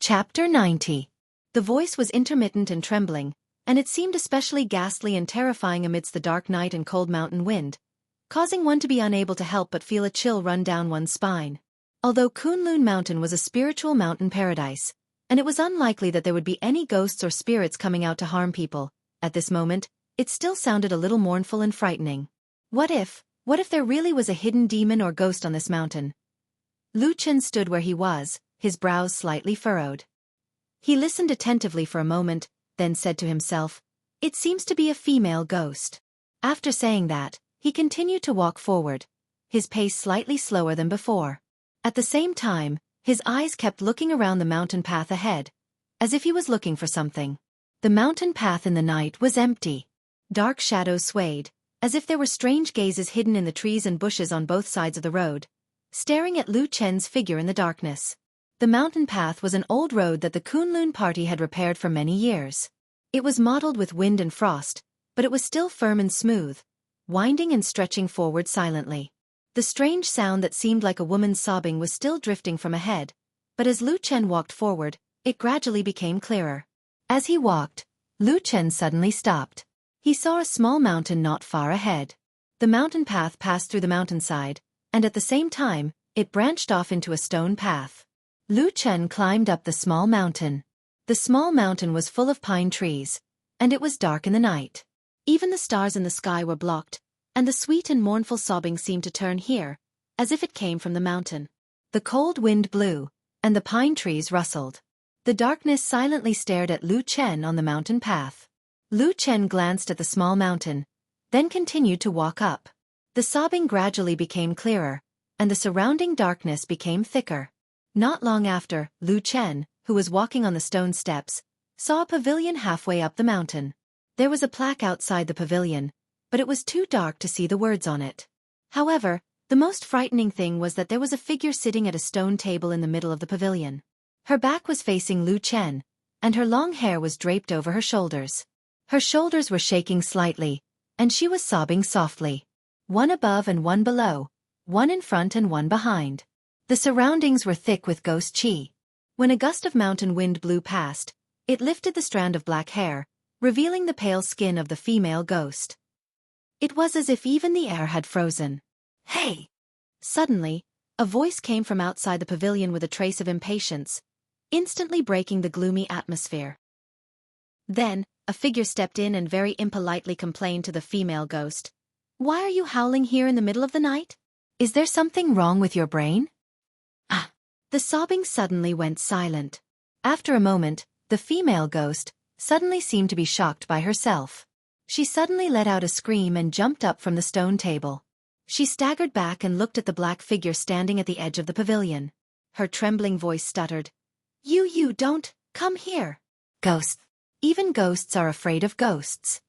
Chapter 90. The voice was intermittent and trembling, and it seemed especially ghastly and terrifying amidst the dark night and cold mountain wind, causing one to be unable to help but feel a chill run down one's spine. Although Kunlun Mountain was a spiritual mountain paradise, and it was unlikely that there would be any ghosts or spirits coming out to harm people, at this moment, it still sounded a little mournful and frightening. What if there really was a hidden demon or ghost on this mountain? Lu Chen stood where he was, his brows slightly furrowed. He listened attentively for a moment, then said to himself, "It seems to be a female ghost." After saying that, he continued to walk forward, his pace slightly slower than before. At the same time, his eyes kept looking around the mountain path ahead, as if he was looking for something. The mountain path in the night was empty. Dark shadows swayed, as if there were strange gazes hidden in the trees and bushes on both sides of the road, staring at Lu Chen's figure in the darkness. The mountain path was an old road that the Kunlun party had repaired for many years. It was mottled with wind and frost, but it was still firm and smooth, winding and stretching forward silently. The strange sound that seemed like a woman's sobbing was still drifting from ahead, but as Lu Chen walked forward, it gradually became clearer. As he walked, Lu Chen suddenly stopped. He saw a small mountain not far ahead. The mountain path passed through the mountainside, and at the same time, it branched off into a stone path. Lu Chen climbed up the small mountain. The small mountain was full of pine trees, and it was dark in the night. Even the stars in the sky were blocked, and the sweet and mournful sobbing seemed to turn here, as if it came from the mountain. The cold wind blew, and the pine trees rustled. The darkness silently stared at Lu Chen on the mountain path. Lu Chen glanced at the small mountain, then continued to walk up. The sobbing gradually became clearer, and the surrounding darkness became thicker. Not long after, Lu Chen, who was walking on the stone steps, saw a pavilion halfway up the mountain. There was a plaque outside the pavilion, but it was too dark to see the words on it. However, the most frightening thing was that there was a figure sitting at a stone table in the middle of the pavilion. Her back was facing Lu Chen, and her long hair was draped over her shoulders. Her shoulders were shaking slightly, and she was sobbing softly. One above and one below, one in front and one behind. The surroundings were thick with ghost chi. When a gust of mountain wind blew past, it lifted the strand of black hair, revealing the pale skin of the female ghost. It was as if even the air had frozen. "Hey!" Suddenly, a voice came from outside the pavilion with a trace of impatience, instantly breaking the gloomy atmosphere. Then, a figure stepped in and very impolitely complained to the female ghost. "Why are you howling here in the middle of the night? Is there something wrong with your brain?" The sobbing suddenly went silent. After a moment, the female ghost suddenly seemed to be shocked by herself. She suddenly let out a scream and jumped up from the stone table. She staggered back and looked at the black figure standing at the edge of the pavilion. Her trembling voice stuttered, You don't, come here. Ghosts. Even ghosts are afraid of ghosts."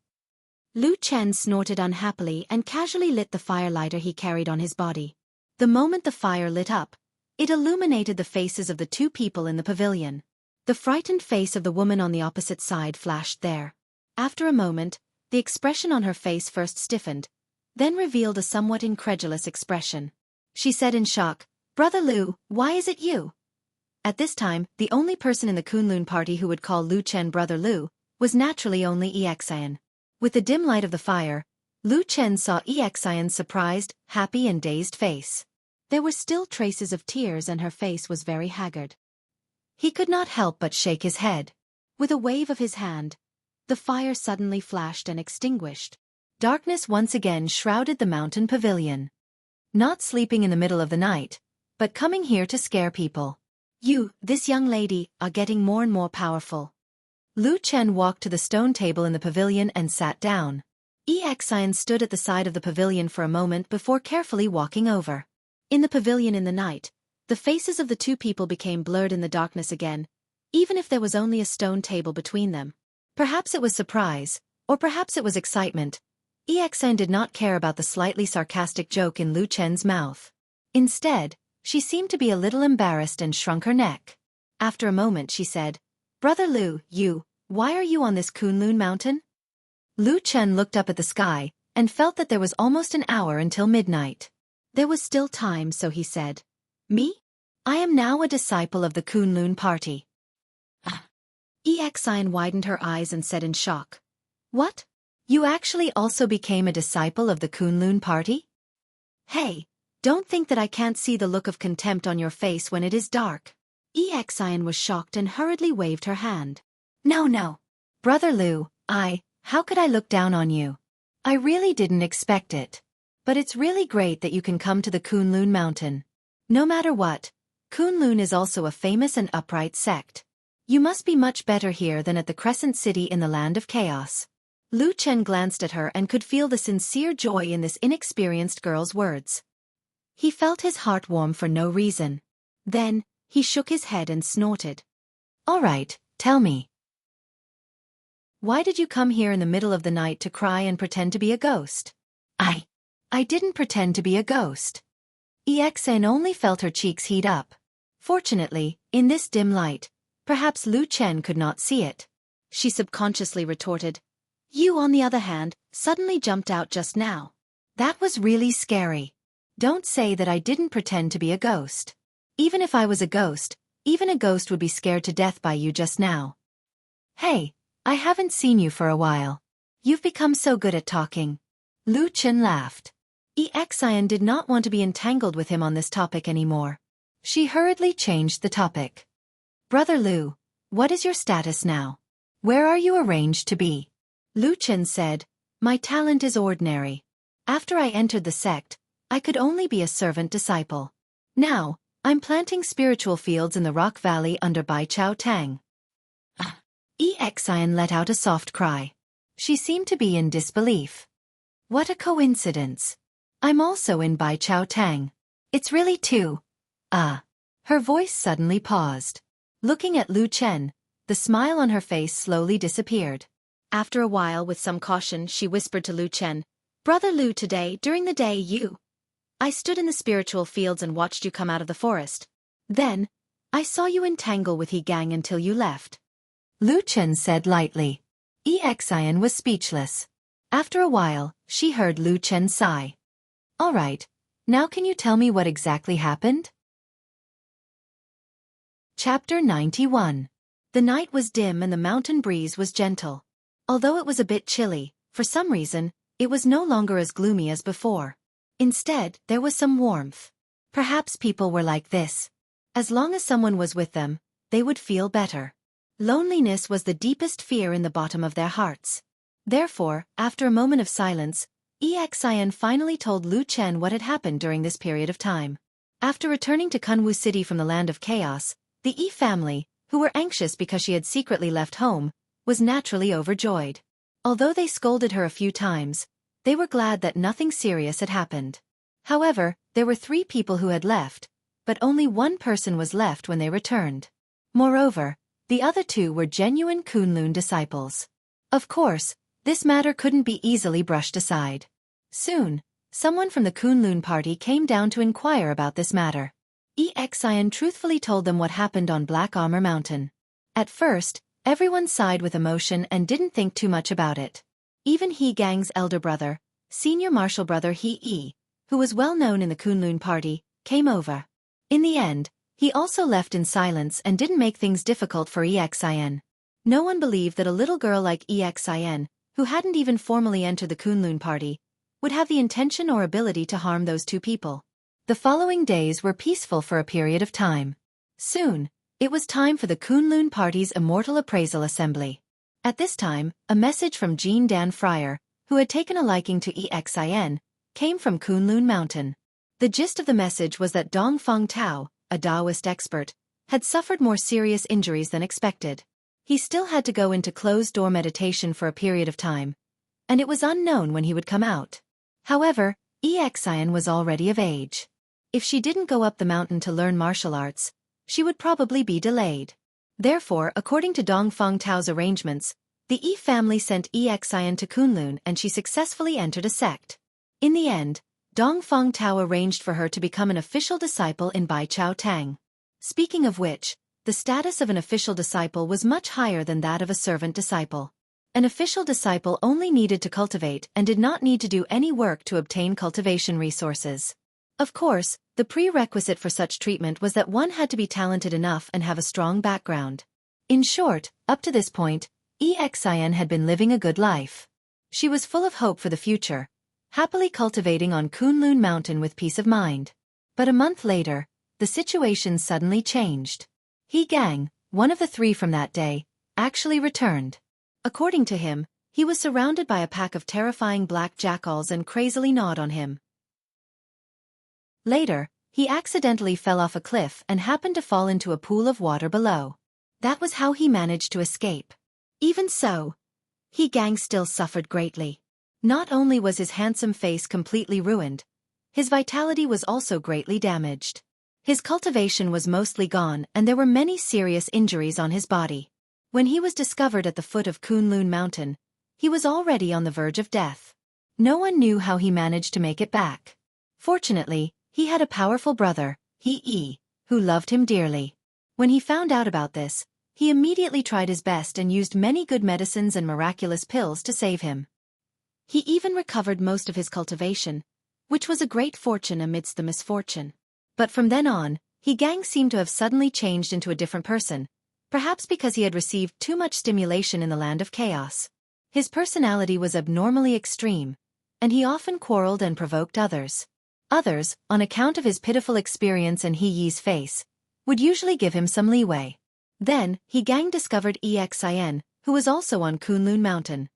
Lu Chen snorted unhappily and casually lit the firelighter he carried on his body. The moment the fire lit up, it illuminated the faces of the two people in the pavilion. The frightened face of the woman on the opposite side flashed there. After a moment, the expression on her face first stiffened, then revealed a somewhat incredulous expression. She said in shock, "Brother Lu, why is it you?" At this time, the only person in the Kunlun party who would call Lu Chen Brother Lu was naturally only Xiaofan. With the dim light of the fire, Lu Chen saw Xiaofan's surprised, happy and dazed face. There were still traces of tears and her face was very haggard. He could not help but shake his head. With a wave of his hand, the fire suddenly flashed and extinguished. Darkness once again shrouded the mountain pavilion. Not sleeping in the middle of the night, but coming here to scare people. This young lady, are getting more and more powerful." Lu Chen walked to the stone table in the pavilion and sat down. Xiaofan stood at the side of the pavilion for a moment before carefully walking over. In the pavilion in the night, the faces of the two people became blurred in the darkness again, even if there was only a stone table between them. Perhaps it was surprise, or perhaps it was excitement. Xiaofan did not care about the slightly sarcastic joke in Lu Chen's mouth. Instead, she seemed to be a little embarrassed and shrunk her neck. After a moment she said, "Brother Lu, why are you on this Kunlun mountain?" Lu Chen looked up at the sky, and felt that there was almost an hour until midnight. There was still time, so he said, "Me? I am now a disciple of the Kunlun party. Xian widened her eyes and said in shock. What? You actually also became a disciple of the Kunlun party? Hey, don't think that I can't see the look of contempt on your face when it is dark. Xian was shocked and hurriedly waved her hand. No. Brother Lu, how could I look down on you? I really didn't expect it. But it's really great that you can come to the Kunlun mountain. No matter what, Kunlun is also a famous and upright sect. You must be much better here than at the Crescent City in the Land of Chaos. Lu Chen glanced at her and could feel the sincere joy in this inexperienced girl's words. He felt his heart warm for no reason. Then, he shook his head and snorted. All right, tell me. Why did you come here in the middle of the night to cry and pretend to be a ghost? I didn't pretend to be a ghost. Xian only felt her cheeks heat up. Fortunately, in this dim light, perhaps Lu Chen could not see it. She subconsciously retorted. You, on the other hand, suddenly jumped out just now. That was really scary. Don't say that I didn't pretend to be a ghost. Even if I was a ghost, even a ghost would be scared to death by you just now. Hey, I haven't seen you for a while. You've become so good at talking. Lu Chen laughed. Xian did not want to be entangled with him on this topic anymore. She hurriedly changed the topic. Brother Lu, what is your status now? Where are you arranged to be? Lu Chen said, My talent is ordinary. After I entered the sect, I could only be a servant disciple. Now, I'm planting spiritual fields in the rock valley under Bai Chao Tang. Xian let out a soft cry. She seemed to be in disbelief. What a coincidence. I'm also in Bai Chao Tang. It's really too. Her voice suddenly paused. Looking at Lu Chen, the smile on her face slowly disappeared. After a while, with some caution, she whispered to Lu Chen, Brother Lu, today, during the day, I stood in the spiritual fields and watched you come out of the forest. Then, I saw you entangle with He Gang until you left. Lu Chen said lightly. Xian was speechless. After a while, she heard Lu Chen sigh. All right, now can you tell me what exactly happened? Chapter 91. The night was dim and the mountain breeze was gentle. Although it was a bit chilly, for some reason, it was no longer as gloomy as before. Instead, there was some warmth. Perhaps people were like this. As long as someone was with them, they would feel better. Loneliness was the deepest fear in the bottom of their hearts. Therefore, after a moment of silence, Xian finally told Lu Chen what had happened during this period of time. After returning to Kunwu City from the Land of Chaos, the Yi family, who were anxious because she had secretly left home, was naturally overjoyed. Although they scolded her a few times, they were glad that nothing serious had happened. However, there were 3 people who had left, but only one person was left when they returned. Moreover, the other 2 were genuine Kunlun disciples. Of course, this matter couldn't be easily brushed aside. Soon, someone from the Kunlun party came down to inquire about this matter. Xian truthfully told them what happened on Black Armor Mountain. At first, everyone sighed with emotion and didn't think too much about it. Even He Gang's elder brother, senior martial brother He Yi, who was well known in the Kunlun party, came over. In the end, he also left in silence and didn't make things difficult for Xian. No one believed that a little girl like Xian, who hadn't even formally entered the Kunlun party, would have the intention or ability to harm those 2 people. The following days were peaceful for a period of time. Soon, it was time for the Kunlun party's Immortal Appraisal Assembly. At this time, a message from Jean Dan Friar, who had taken a liking to Xian, came from Kunlun Mountain. The gist of the message was that Dongfang Tao, a Taoist expert, had suffered more serious injuries than expected. He still had to go into closed-door meditation for a period of time, and it was unknown when he would come out. However, Xian was already of age. If she didn't go up the mountain to learn martial arts, she would probably be delayed. Therefore, according to Dongfang Tao's arrangements, the Yi family sent Xian to Kunlun and she successfully entered a sect. In the end, Dongfang Tao arranged for her to become an official disciple in Bai Chao Tang. Speaking of which, the status of an official disciple was much higher than that of a servant disciple. An official disciple only needed to cultivate and did not need to do any work to obtain cultivation resources. Of course, the prerequisite for such treatment was that one had to be talented enough and have a strong background. In short, Up to this point, Xian had been living a good life. She was full of hope for the future, happily cultivating on Kunlun Mountain with peace of mind. But a month later, the situation suddenly changed. He Gang, one of the three from that day, actually returned. According to him, he was surrounded by a pack of terrifying black jackals and crazily gnawed on him. Later, he accidentally fell off a cliff and happened to fall into a pool of water below. That was how he managed to escape. Even so, He Gang still suffered greatly. Not only was his handsome face completely ruined, his vitality was also greatly damaged. His cultivation was mostly gone and there were many serious injuries on his body. When he was discovered at the foot of Kunlun Mountain, he was already on the verge of death. No one knew how he managed to make it back. Fortunately, he had a powerful brother, He, who loved him dearly. When he found out about this, he immediately tried his best and used many good medicines and miraculous pills to save him. He even recovered most of his cultivation, which was a great fortune amidst the misfortune. But from then on, He Gang seemed to have suddenly changed into a different person, perhaps because he had received too much stimulation in the land of chaos. His personality was abnormally extreme, and he often quarreled and provoked others. Others, on account of his pitiful experience and He Yi's face, would usually give him some leeway. Then, He Gang discovered Xian, who was also on Kunlun Mountain.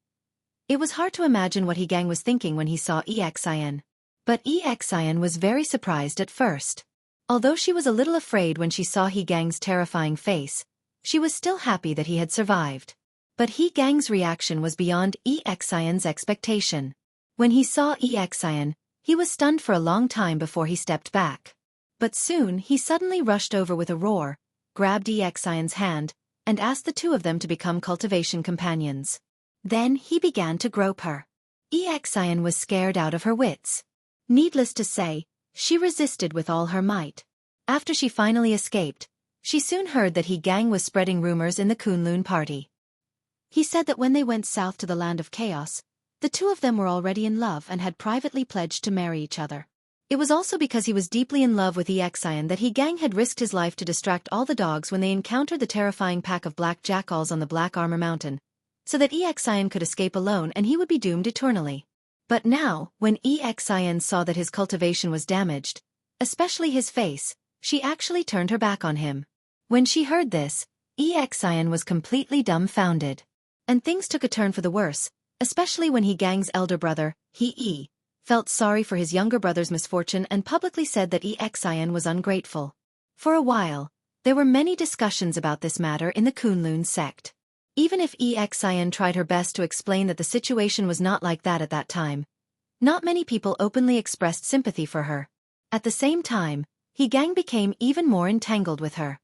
It was hard to imagine what He Gang was thinking when he saw Xian. But Xian was very surprised at first. Although she was a little afraid when she saw He Gang's terrifying face, she was still happy that he had survived. But He Gang's reaction was beyond Xian's expectation. When he saw Xian, he was stunned for a long time before he stepped back. But soon he suddenly rushed over with a roar, grabbed Xian's hand, and asked the two of them to become cultivation companions. Then he began to grope her. Xian was scared out of her wits. Needless to say, she resisted with all her might. After she finally escaped, she soon heard that He Gang was spreading rumors in the Kunlun party. He said that when they went south to the land of chaos, the two of them were already in love and had privately pledged to marry each other. It was also because he was deeply in love with Xian that He Gang had risked his life to distract all the dogs when they encountered the terrifying pack of black jackals on the Black Armor Mountain, so that Xian could escape alone and he would be doomed eternally. But now, when Xian saw that his cultivation was damaged, especially his face, she actually turned her back on him. When she heard this, Xian was completely dumbfounded. And things took a turn for the worse, especially when He Gang's elder brother, He, felt sorry for his younger brother's misfortune and publicly said that Xian was ungrateful. For a while, there were many discussions about this matter in the Kunlun sect. Even if Xian tried her best to explain that the situation was not like that at that time, not many people openly expressed sympathy for her. At the same time, He Gang became even more entangled with her.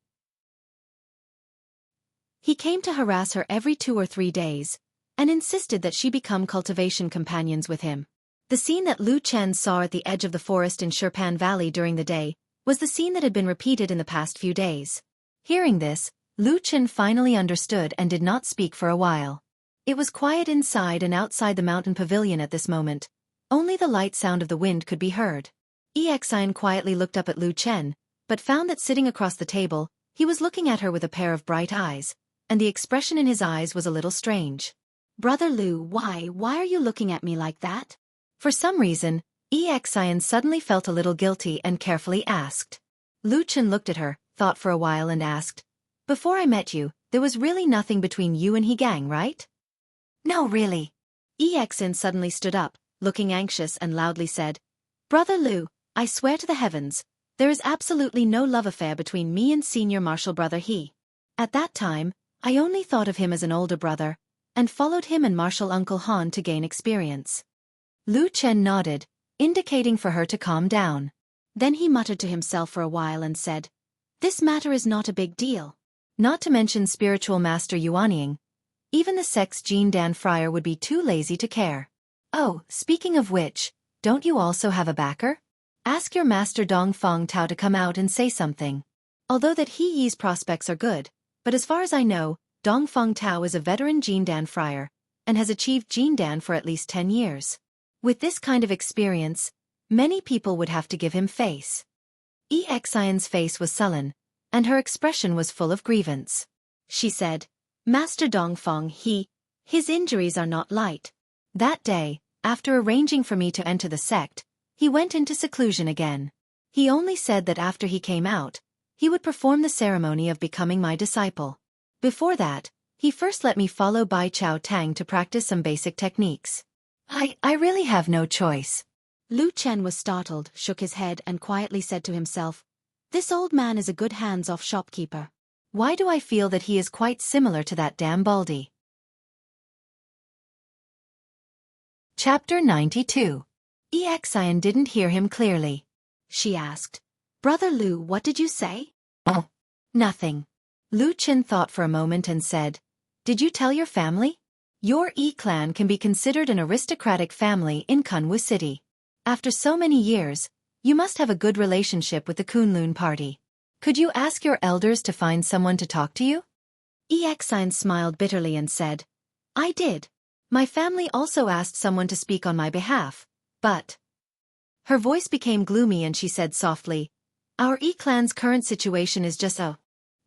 He came to harass her every 2 or 3 days, and insisted that she become cultivation companions with him. The scene that Lu Chen saw at the edge of the forest in Shurpan Valley during the day was the scene that had been repeated in the past few days. Hearing this, Lu Chen finally understood and did not speak for a while. It was quiet inside and outside the mountain pavilion at this moment. Only the light sound of the wind could be heard. Xian quietly looked up at Lu Chen, but found that sitting across the table, he was looking at her with a pair of bright eyes, and the expression in his eyes was a little strange. "Brother Lu, why are you looking at me like that?" For some reason, Xian suddenly felt a little guilty and carefully asked. Lu Chen looked at her, thought for a while and asked, "Before I met you, there was really nothing between you and He Gang, right?" "No, really." Xian suddenly stood up, looking anxious and loudly said, "Brother Lu, I swear to the heavens, there is absolutely no love affair between me and senior martial brother He. At that time, I only thought of him as an older brother, and followed him and martial uncle Han to gain experience." Lu Chen nodded, indicating for her to calm down. Then he muttered to himself for a while and said, "This matter is not a big deal. Not to mention spiritual master Yuanying. Even the sect's Jin Dan friar would be too lazy to care. Oh, speaking of which, don't you also have a backer? Ask your master Dongfang Tao to come out and say something." Although that He Yi's prospects are good, but as far as I know, Dongfang Tao is a veteran Jin Dan friar, and has achieved Jin Dan for at least 10 years. With this kind of experience, many people would have to give him face. Xian's face was sullen, and her expression was full of grievance. She said, Master Dongfeng, his injuries are not light. That day, after arranging for me to enter the sect, he went into seclusion again. He only said that after he came out, he would perform the ceremony of becoming my disciple. Before that, he first let me follow Bai Chao Tang to practice some basic techniques. I really have no choice. Lu Chen was startled, shook his head and quietly said to himself, "This old man is a good hands-off shopkeeper. Why do I feel that he is quite similar to that damn Baldy?" Chapter 92. Xian didn't hear him clearly. She asked, "Brother Lu, what did you say?" "Oh, nothing." Lu Chen thought for a moment and said, "Did you tell your family? Your Yi clan can be considered an aristocratic family in Kunwu City. After so many years, you must have a good relationship with the Kunlun party. Could you ask your elders to find someone to talk to you?" Xian smiled bitterly and said, "I did. My family also asked someone to speak on my behalf, but..." Her voice became gloomy and she said softly, "Our Yi clan's current situation is just oh."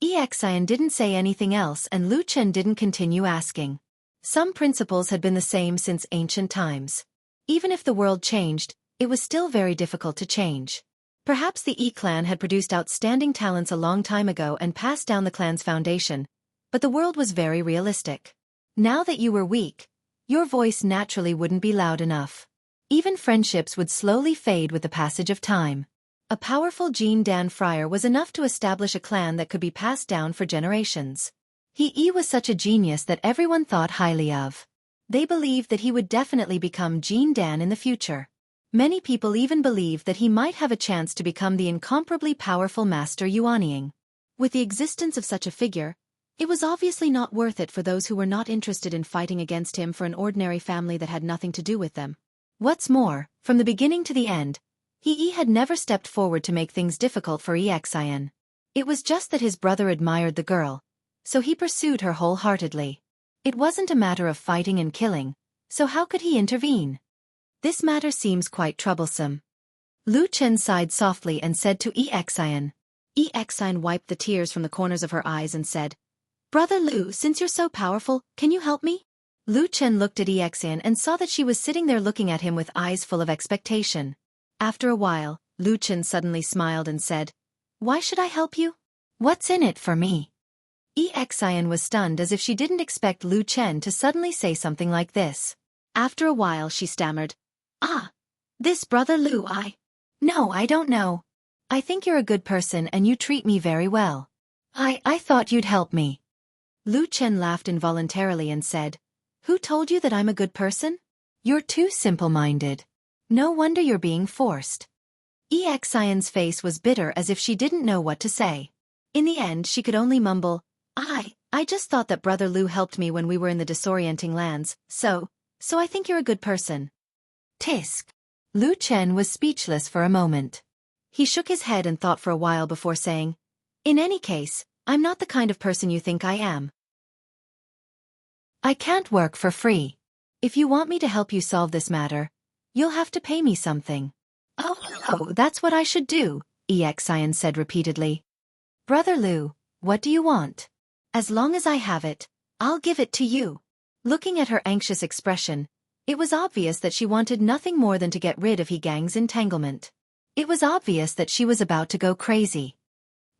Xian didn't say anything else and Lu Chen didn't continue asking. Some principles had been the same since ancient times. Even if the world changed, it was still very difficult to change. Perhaps the Yi clan had produced outstanding talents a long time ago and passed down the clan's foundation, but the world was very realistic. Now that you were weak, your voice naturally wouldn't be loud enough. Even friendships would slowly fade with the passage of time. A powerful Jin Dan friar was enough to establish a clan that could be passed down for generations. He was such a genius that everyone thought highly of. They believed that he would definitely become Jin Dan in the future. Many people even believed that he might have a chance to become the incomparably powerful Master Yuanying. With the existence of such a figure, it was obviously not worth it for those who were not interested in fighting against him for an ordinary family that had nothing to do with them. What's more, from the beginning to the end, he had never stepped forward to make things difficult for Xian. It was just that his brother admired the girl, so he pursued her wholeheartedly. It wasn't a matter of fighting and killing, so how could he intervene? This matter seems quite troublesome. Lu Chen sighed softly and said to Xian. Xian wiped the tears from the corners of her eyes and said, "Brother Lu, since you're so powerful, can you help me?" Lu Chen looked at Xian and saw that she was sitting there looking at him with eyes full of expectation. After a while, Lu Chen suddenly smiled and said, "Why should I help you? What's in it for me?" Xian was stunned as if she didn't expect Lu Chen to suddenly say something like this. After a while she stammered, This brother Lu No, I don't know. I think you're a good person and you treat me very well. I thought you'd help me." Lu Chen laughed involuntarily and said, "Who told you that I'm a good person? You're too simple-minded. No wonder you're being forced." Xian's face was bitter as if she didn't know what to say. In the end she could only mumble, I just thought that Brother Lu helped me when we were in the disorienting lands, so I think you're a good person." Tisk. Lu Chen was speechless for a moment. He shook his head and thought for a while before saying, "In any case, I'm not the kind of person you think I am. I can't work for free. If you want me to help you solve this matter, you'll have to pay me something." Oh, that's what I should do," Xian said repeatedly. "Brother Lu, what do you want? As long as I have it, I'll give it to you." Looking at her anxious expression, it was obvious that she wanted nothing more than to get rid of He Gang's entanglement. It was obvious that she was about to go crazy.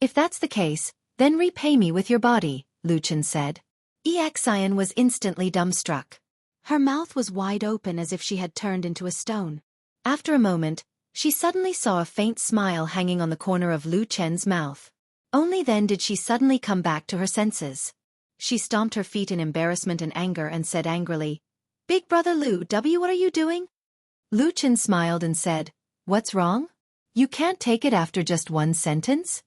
"If that's the case, then repay me with your body," Lu Chen said. Xian was instantly dumbstruck. Her mouth was wide open as if she had turned into a stone. After a moment, she suddenly saw a faint smile hanging on the corner of Lu Chen's mouth. Only then did she suddenly come back to her senses. She stomped her feet in embarrassment and anger and said angrily, "Big brother Lu, what are you doing?" Lu Chen smiled and said, "What's wrong? You can't take it after just one sentence?"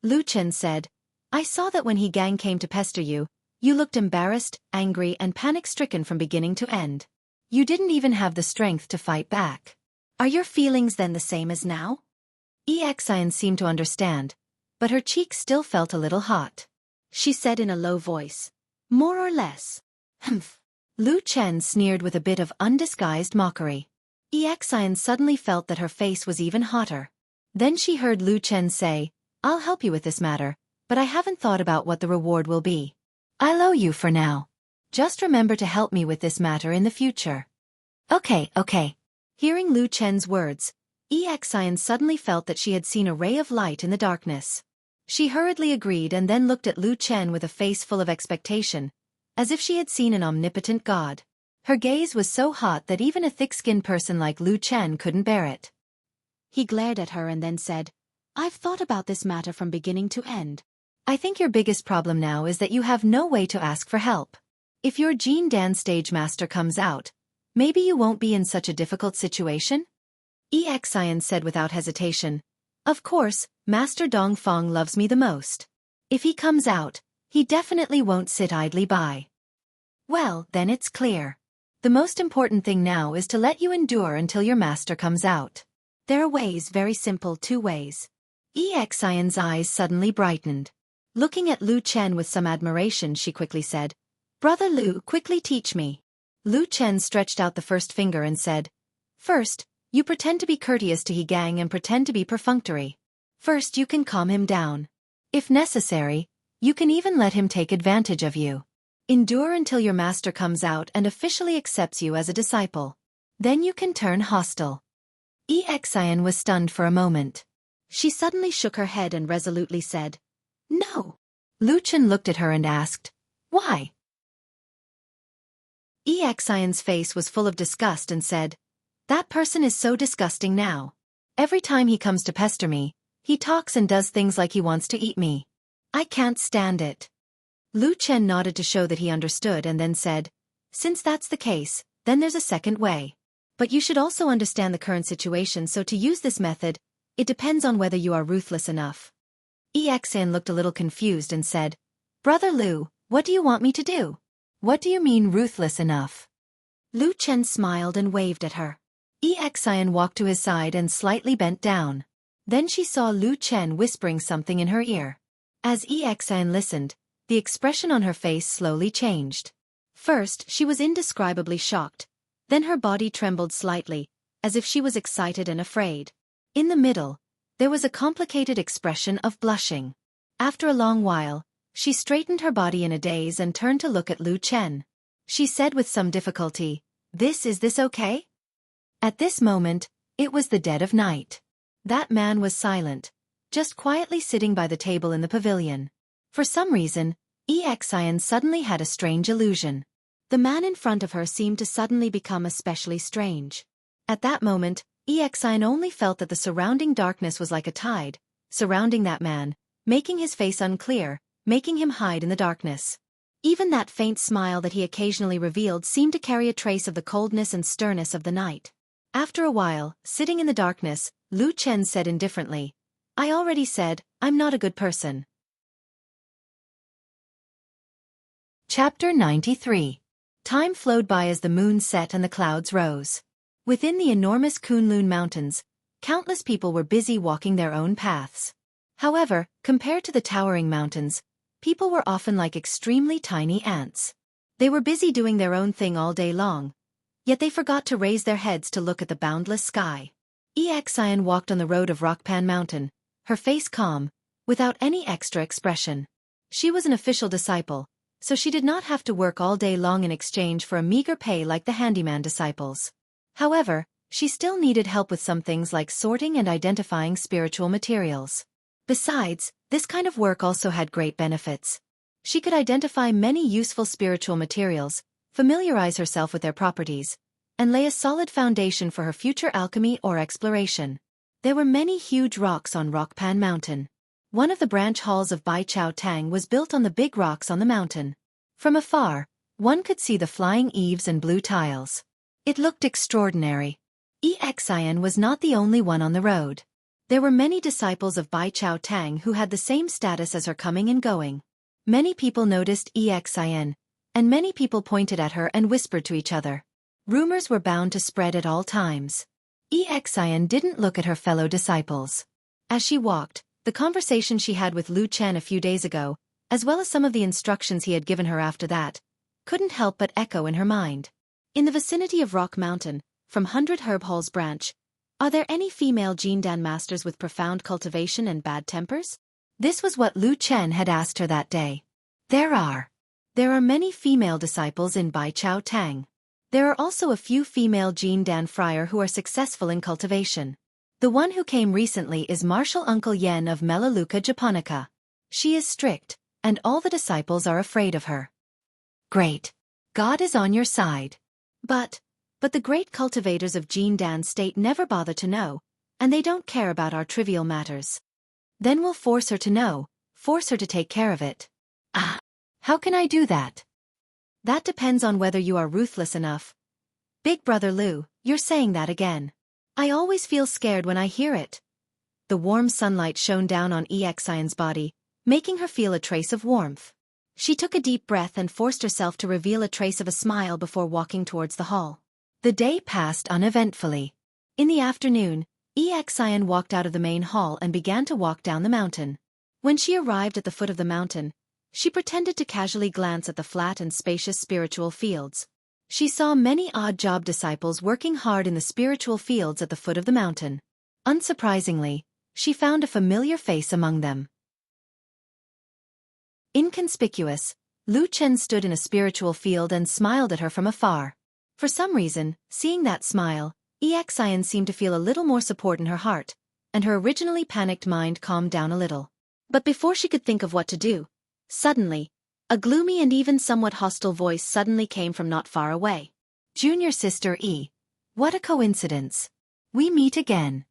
Lu Chen said, "I saw that when He Gang came to pester you, you looked embarrassed, angry and panic-stricken from beginning to end. You didn't even have the strength to fight back. Are your feelings then the same as now?" Xian seemed to understand, but her cheeks still felt a little hot. She said in a low voice, "More or less." "Humph." Lu Chen sneered with a bit of undisguised mockery. Xian suddenly felt that her face was even hotter. Then she heard Lu Chen say, "I'll help you with this matter, but I haven't thought about what the reward will be." I'll owe you for now. Just remember to help me with this matter in the future. Okay. Hearing Lu Chen's words, Xian suddenly felt that she had seen a ray of light in the darkness. She hurriedly agreed and then looked at Lu Chen with a face full of expectation, as if she had seen an omnipotent god. Her gaze was so hot that even a thick-skinned person like Lu Chen couldn't bear it. He glared at her and then said, I've thought about this matter from beginning to end. I think your biggest problem now is that you have no way to ask for help. If your Jin Dan stage master comes out, maybe you won't be in such a difficult situation? Xian said without hesitation. Of course, Master Dongfang loves me the most. If he comes out, he definitely won't sit idly by. Well, then it's clear. The most important thing now is to let you endure until your master comes out. There are ways, very simple, 2 ways. Xian's eyes suddenly brightened. Looking at Lu Chen with some admiration, she quickly said, Brother Lu, quickly teach me. Lu Chen stretched out the first finger and said, First, you pretend to be courteous to He Gang and pretend to be perfunctory. First you can calm him down. If necessary, you can even let him take advantage of you. Endure until your master comes out and officially accepts you as a disciple. Then you can turn hostile. Xian was stunned for a moment. She suddenly shook her head and resolutely said, No. Lu Chen looked at her and asked, Why? Xian's face was full of disgust and said, That person is so disgusting now. Every time he comes to pester me, he talks and does things like he wants to eat me. I can't stand it. Lu Chen nodded to show that he understood and then said, Since that's the case, then there's a second way. But you should also understand the current situation, so to use this method, it depends on whether you are ruthless enough. Xian looked a little confused and said, Brother Lu, what do you want me to do? What do you mean ruthless enough? Lu Chen smiled and waved at her. Xian walked to his side and slightly bent down. Then she saw Lu Chen whispering something in her ear. As Xian listened, the expression on her face slowly changed. First, she was indescribably shocked. Then her body trembled slightly, as if she was excited and afraid. In the middle, there was a complicated expression of blushing. After a long while, she straightened her body in a daze and turned to look at Lu Chen. She said with some difficulty, Is this okay? At this moment, it was the dead of night. That man was silent, just quietly sitting by the table in the pavilion. For some reason, Xian suddenly had a strange illusion. The man in front of her seemed to suddenly become especially strange. At that moment, Xian only felt that the surrounding darkness was like a tide, surrounding that man, making his face unclear, making him hide in the darkness. Even that faint smile that he occasionally revealed seemed to carry a trace of the coldness and sternness of the night. After a while, sitting in the darkness, Lu Chen said indifferently, I already said, I'm not a good person. Chapter 93. Time flowed by as the moon set and the clouds rose. Within the enormous Kunlun Mountains, countless people were busy walking their own paths. However, compared to the towering mountains, people were often like extremely tiny ants. They were busy doing their own thing all day long, yet they forgot to raise their heads to look at the boundless sky. Xian walked on the road of Rockpan Mountain, her face calm, without any extra expression. She was an official disciple, so she did not have to work all day long in exchange for a meager pay like the handyman disciples. However, she still needed help with some things like sorting and identifying spiritual materials. Besides, this kind of work also had great benefits. She could identify many useful spiritual materials, familiarize herself with their properties, and lay a solid foundation for her future alchemy or exploration. There were many huge rocks on Rockpan Mountain. One of the branch halls of Bai Chao Tang was built on the big rocks on the mountain. From afar, one could see the flying eaves and blue tiles. It looked extraordinary. Xian was not the only one on the road. There were many disciples of Bai Chao Tang who had the same status as her coming and going. Many people noticed Xian, and many people pointed at her and whispered to each other. Rumors were bound to spread at all times. Xian didn't look at her fellow disciples. As she walked, the conversation she had with Lu Chen a few days ago, as well as some of the instructions he had given her after that, couldn't help but echo in her mind. In the vicinity of Rock Mountain, from 100 Herb Hall's branch, are there any female Jindan masters with profound cultivation and bad tempers? This was what Lu Chen had asked her that day. There There are many female disciples in Bai Chao Tang. There are also a few female Jin Dan friar who are successful in cultivation. The one who came recently is Martial Uncle Yen of Melaleuca japonica. She is strict, and all the disciples are afraid of her. Great. God is on your side. But the great cultivators of Jin Dan state never bother to know, and they don't care about our trivial matters. Then we'll force her to know, force her to take care of it. Ah, how can I do that? That depends on whether you are ruthless enough. Big Brother Lu, you're saying that again. I always feel scared when I hear it. The warm sunlight shone down on Xian's body, making her feel a trace of warmth. She took a deep breath and forced herself to reveal a trace of a smile before walking towards the hall. The day passed uneventfully. In the afternoon, Xian walked out of the main hall and began to walk down the mountain. When she arrived at the foot of the mountain, she pretended to casually glance at the flat and spacious spiritual fields. She saw many odd-job disciples working hard in the spiritual fields at the foot of the mountain. Unsurprisingly, she found a familiar face among them. Inconspicuous, Lu Chen stood in a spiritual field and smiled at her from afar. For some reason, seeing that smile, Xian seemed to feel a little more support in her heart, and her originally panicked mind calmed down a little. But before she could think of what to do, suddenly, a gloomy and even somewhat hostile voice suddenly came from not far away. Junior Sister E. What a coincidence. We meet again.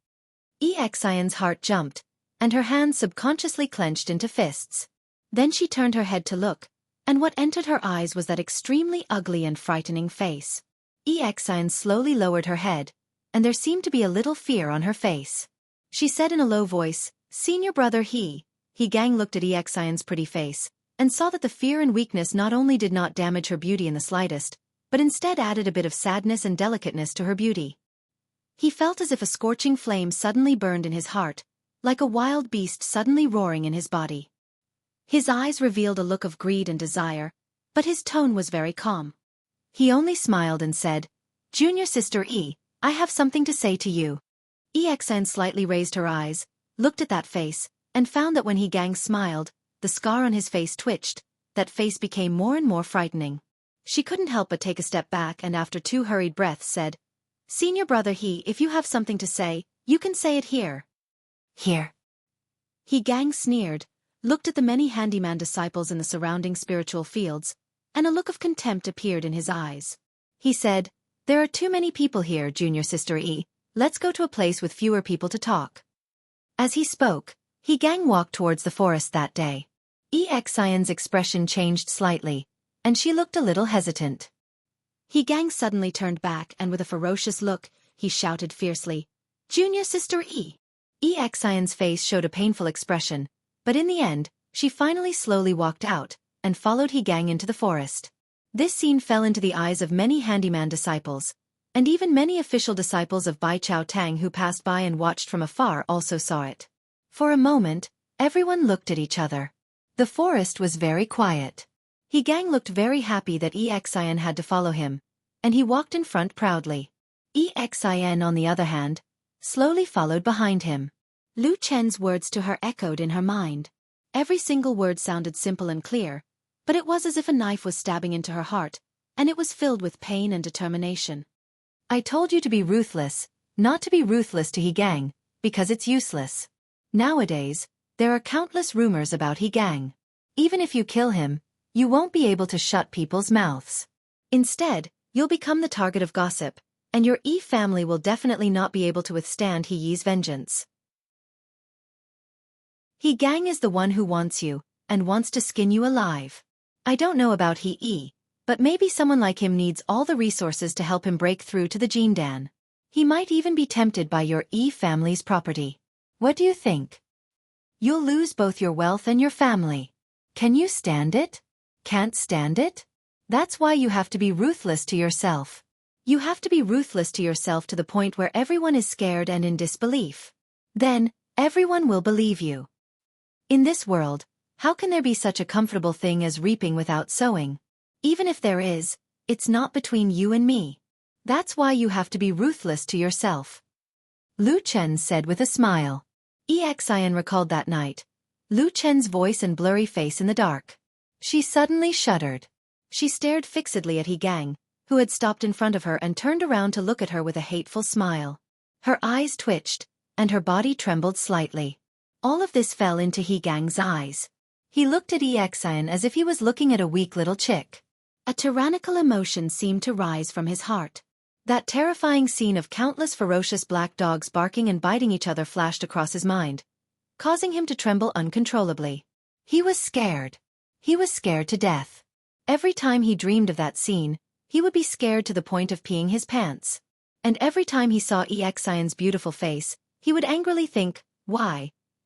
Xian's heart jumped, and her hands subconsciously clenched into fists. Then she turned her head to look, and what entered her eyes was that extremely ugly and frightening face. Xian slowly lowered her head, and there seemed to be a little fear on her face. She said in a low voice, Senior Brother He Gang looked at Xian's pretty face, and saw that the fear and weakness not only did not damage her beauty in the slightest, but instead added a bit of sadness and delicateness to her beauty. He felt as if a scorching flame suddenly burned in his heart, like a wild beast suddenly roaring in his body. His eyes revealed a look of greed and desire, but his tone was very calm. He only smiled and said, Junior Sister E, I have something to say to you. Xian slightly raised her eyes, looked at that face, and found that when He Gang smiled, the scar on his face twitched, that face became more and more frightening. She couldn't help but take a step back and after 2 hurried breaths said, Senior Brother He, if you have something to say, you can say it here. Here. He Gang sneered, looked at the many handyman disciples in the surrounding spiritual fields, and a look of contempt appeared in his eyes. He said, There are too many people here, Junior Sister E, let's go to a place with fewer people to talk. As he spoke, He Gang walked towards the forest that day. Xian's expression changed slightly, and she looked a little hesitant. He Gang suddenly turned back and with a ferocious look, he shouted fiercely, Junior Sister E. Xian's face showed a painful expression, but in the end, she finally slowly walked out, and followed He Gang into the forest. This scene fell into the eyes of many handyman disciples, and even many official disciples of Bai Chao Tang who passed by and watched from afar also saw it. For a moment, everyone looked at each other. The forest was very quiet. He Gang looked very happy that Xian had to follow him, and he walked in front proudly. Xian, on the other hand, slowly followed behind him. Lu Chen's words to her echoed in her mind. Every single word sounded simple and clear, but it was as if a knife was stabbing into her heart, and it was filled with pain and determination. I told you to be ruthless, not to be ruthless to He Gang, because it's useless. Nowadays, there are countless rumors about He Gang. Even if you kill him, you won't be able to shut people's mouths. Instead, you'll become the target of gossip, and your E family will definitely not be able to withstand He Yi's vengeance. He Gang is the one who wants you, and wants to skin you alive. I don't know about He Yi, but maybe someone like him needs all the resources to help him break through to the Jindan. He might even be tempted by your E family's property. What do you think? You'll lose both your wealth and your family. Can you stand it? Can't stand it? That's why you have to be ruthless to yourself. You have to be ruthless to yourself to the point where everyone is scared and in disbelief. Then, everyone will believe you. In this world, how can there be such a comfortable thing as reaping without sowing? Even if there is, it's not between you and me. That's why you have to be ruthless to yourself. Lu Chen said with a smile. Xian recalled that night, Lu Chen's voice and blurry face in the dark. She suddenly shuddered. She stared fixedly at He Gang, who had stopped in front of her and turned around to look at her with a hateful smile. Her eyes twitched, and her body trembled slightly. All of this fell into He Gang's eyes. He looked at Xian as if he was looking at a weak little chick. A tyrannical emotion seemed to rise from his heart. That terrifying scene of countless ferocious black dogs barking and biting each other flashed across his mind, causing him to tremble uncontrollably. He was scared. He was scared to death. Every time he dreamed of that scene, he would be scared to the point of peeing his pants. And every time he saw Xian's beautiful face, he would angrily think,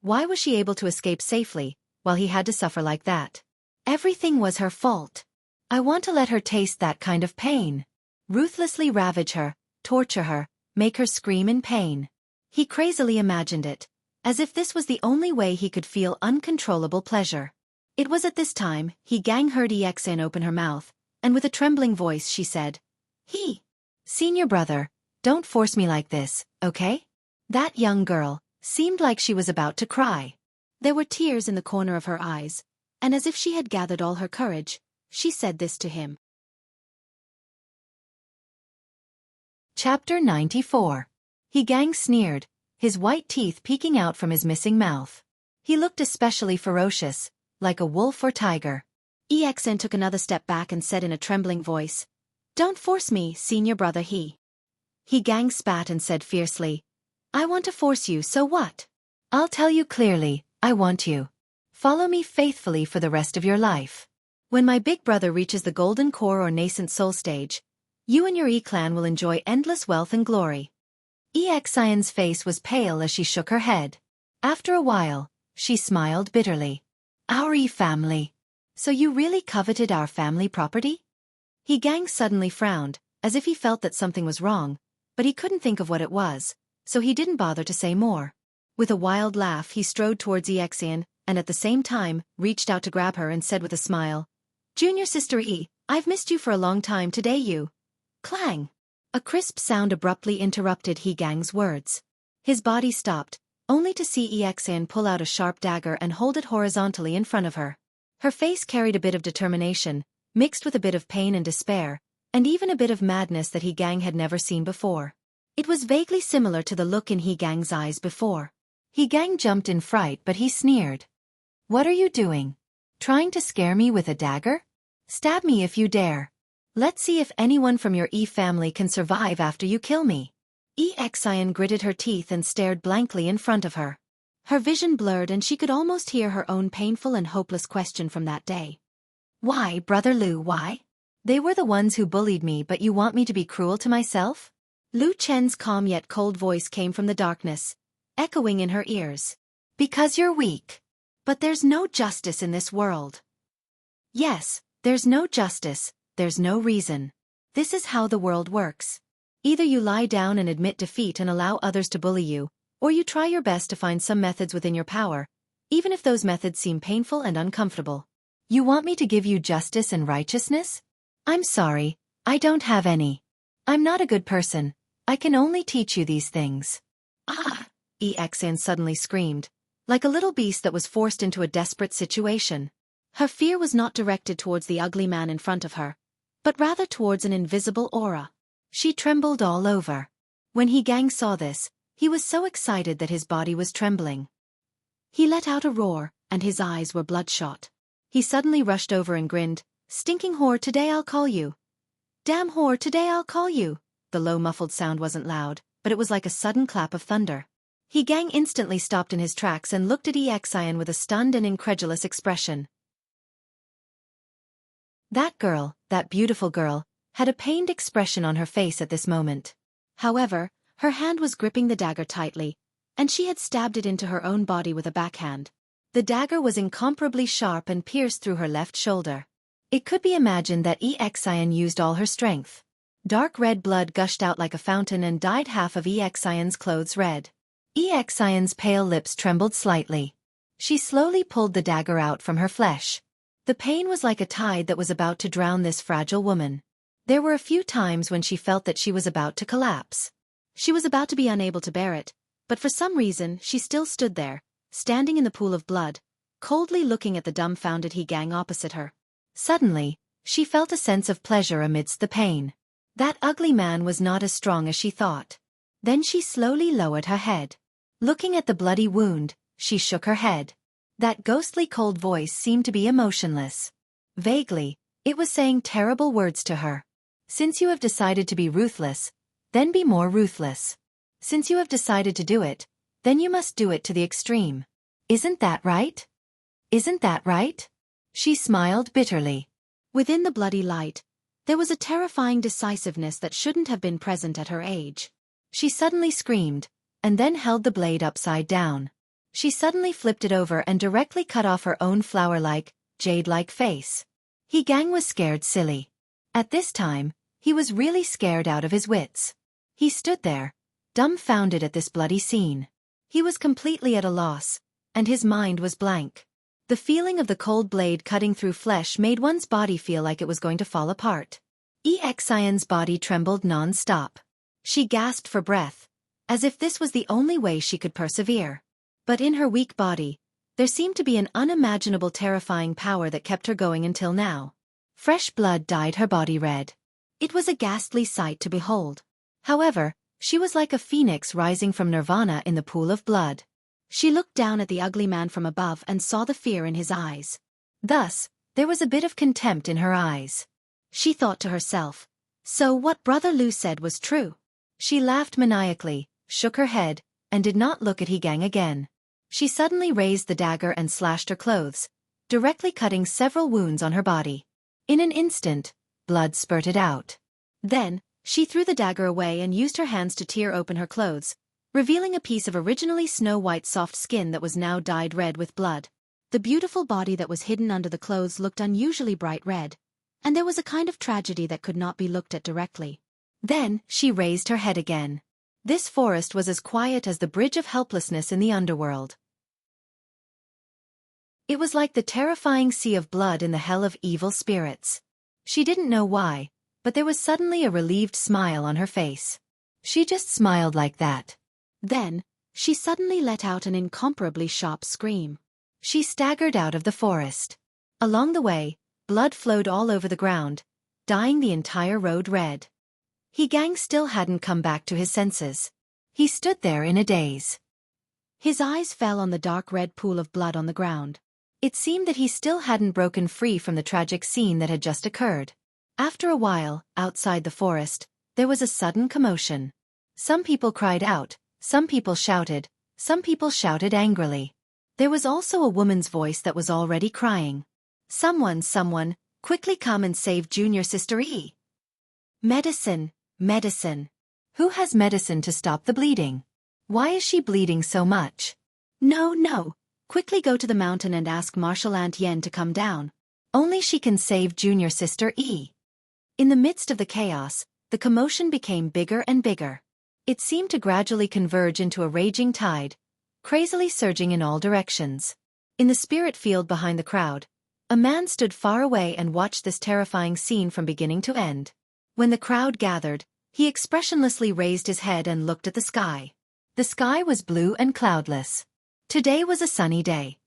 why was she able to escape safely, while he had to suffer like that? Everything was her fault. I want to let her taste that kind of pain. Ruthlessly ravage her, torture her, make her scream in pain. He crazily imagined it, as if this was the only way he could feel uncontrollable pleasure. It was at this time He Gang heard Xian open her mouth, and with a trembling voice she said, Senior brother, don't force me like this, okay? That young girl seemed like she was about to cry. There were tears in the corner of her eyes, and as if she had gathered all her courage, she said this to him. Chapter 94. He Gang sneered, his white teeth peeking out from his missing mouth. He looked especially ferocious, like a wolf or tiger. Xian took another step back and said in a trembling voice, Don't force me, senior brother. He Gang spat and said fiercely, I want to force you, so what? I'll tell you clearly, I want you. Follow me faithfully for the rest of your life. When my big brother reaches the golden core or nascent soul stage, you and your clan will enjoy endless wealth and glory. Xian's face was pale as she shook her head. After a while, she smiled bitterly. Our family. So you really coveted our family property? He Gang suddenly frowned, as if he felt that something was wrong, but he couldn't think of what it was, so he didn't bother to say more. With a wild laugh he strode towards Xian, and at the same time, reached out to grab her and said with a smile, Junior sister I've missed you for a long time today you. Clang! A crisp sound abruptly interrupted He Gang's words. His body stopped, only to see Xian pull out a sharp dagger and hold it horizontally in front of her. Her face carried a bit of determination, mixed with a bit of pain and despair, and even a bit of madness that He Gang had never seen before. It was vaguely similar to the look in He Gang's eyes before. He Gang jumped in fright, but he sneered. What are you doing? Trying to scare me with a dagger? Stab me if you dare. Let's see if anyone from your family can survive after you kill me. Xian gritted her teeth and stared blankly in front of her. Her vision blurred and she could almost hear her own painful and hopeless question from that day. Why, Brother Lu, why? They were the ones who bullied me, but you want me to be cruel to myself? Lu Chen's calm yet cold voice came from the darkness, echoing in her ears. Because you're weak. But there's no justice in this world. Yes, there's no justice, there's no reason. This is how the world works. Either you lie down and admit defeat and allow others to bully you, or you try your best to find some methods within your power, even if those methods seem painful and uncomfortable. You want me to give you justice and righteousness? I'm sorry, I don't have any. I'm not a good person. I can only teach you these things. Ah! Xian suddenly screamed, like a little beast that was forced into a desperate situation. Her fear was not directed towards the ugly man in front of her, but rather towards an invisible aura. She trembled all over. When He Gang saw this, he was so excited that his body was trembling. He let out a roar, and his eyes were bloodshot. He suddenly rushed over and grinned, Stinking whore, today I'll call you. Damn whore, today I'll call you. The low muffled sound wasn't loud, but it was like a sudden clap of thunder. He Gang instantly stopped in his tracks and looked at Xian with a stunned and incredulous expression. That girl, that beautiful girl, had a pained expression on her face at this moment. However, her hand was gripping the dagger tightly, and she had stabbed it into her own body with a backhand. The dagger was incomparably sharp and pierced through her left shoulder. It could be imagined that Xian used all her strength. Dark red blood gushed out like a fountain and dyed half of Xian's clothes red. Xian's pale lips trembled slightly. She slowly pulled the dagger out from her flesh. The pain was like a tide that was about to drown this fragile woman. There were a few times when she felt that she was about to collapse. She was about to be unable to bear it, but for some reason she still stood there, standing in the pool of blood, coldly looking at the dumbfounded He Gang opposite her. Suddenly, She felt a sense of pleasure amidst the pain. That ugly man was not as strong as she thought. Then she slowly lowered her head. Looking at the bloody wound, she shook her head. That ghostly cold voice seemed to be emotionless. Vaguely, it was saying terrible words to her. Since you have decided to be ruthless, then be more ruthless. Since you have decided to do it, then you must do it to the extreme. Isn't that right? Isn't that right? She smiled bitterly. Within the bloody light, there was a terrifying decisiveness that shouldn't have been present at her age. She suddenly screamed, and then held the blade upside down. She suddenly flipped it over and directly cut off her own flower-like, jade-like face. Gang was scared silly. At this time, he was really scared out of his wits. He stood there, dumbfounded at this bloody scene. He was completely at a loss, and his mind was blank. The feeling of the cold blade cutting through flesh made one's body feel like it was going to fall apart. Xian's body trembled non-stop. She gasped for breath, as if this was the only way she could persevere. But in her weak body, there seemed to be an unimaginable terrifying power that kept her going until now. Fresh blood dyed her body red. It was a ghastly sight to behold. However, she was like a phoenix rising from nirvana in the pool of blood. She looked down at the ugly man from above and saw the fear in his eyes. Thus, there was a bit of contempt in her eyes. She thought to herself, so what Brother Lu said was true. She laughed maniacally, shook her head, and did not look at Gang again. She suddenly raised the dagger and slashed her clothes, directly cutting several wounds on her body. In an instant, blood spurted out. Then, she threw the dagger away and used her hands to tear open her clothes, revealing a piece of originally snow-white soft skin that was now dyed red with blood. The beautiful body that was hidden under the clothes looked unusually bright red, and there was a kind of tragedy that could not be looked at directly. Then, she raised her head again. This forest was as quiet as the bridge of helplessness in the underworld. It was like the terrifying sea of blood in the hell of evil spirits. She didn't know why, but there was suddenly a relieved smile on her face. She just smiled like that. Then, she suddenly let out an incomparably sharp scream. She staggered out of the forest. Along the way, blood flowed all over the ground, dyeing the entire road red. Gang still hadn't come back to his senses. He stood there in a daze. His eyes fell on the dark red pool of blood on the ground. It seemed that he still hadn't broken free from the tragic scene that had just occurred. After a while, outside the forest, there was a sudden commotion. Some people cried out, some people shouted angrily. There was also a woman's voice that was already crying. Someone, quickly come and save junior sister E. Medicine. Who has medicine to stop the bleeding? Why is she bleeding so much? No. Quickly go to the mountain and ask Martial Aunt Yen to come down. Only she can save junior sister E. In the midst of the chaos, the commotion became bigger and bigger. It seemed to gradually converge into a raging tide, crazily surging in all directions. In the spirit field behind the crowd, a man stood far away and watched this terrifying scene from beginning to end. When the crowd gathered, he expressionlessly raised his head and looked at the sky. The sky was blue and cloudless. Today was a sunny day.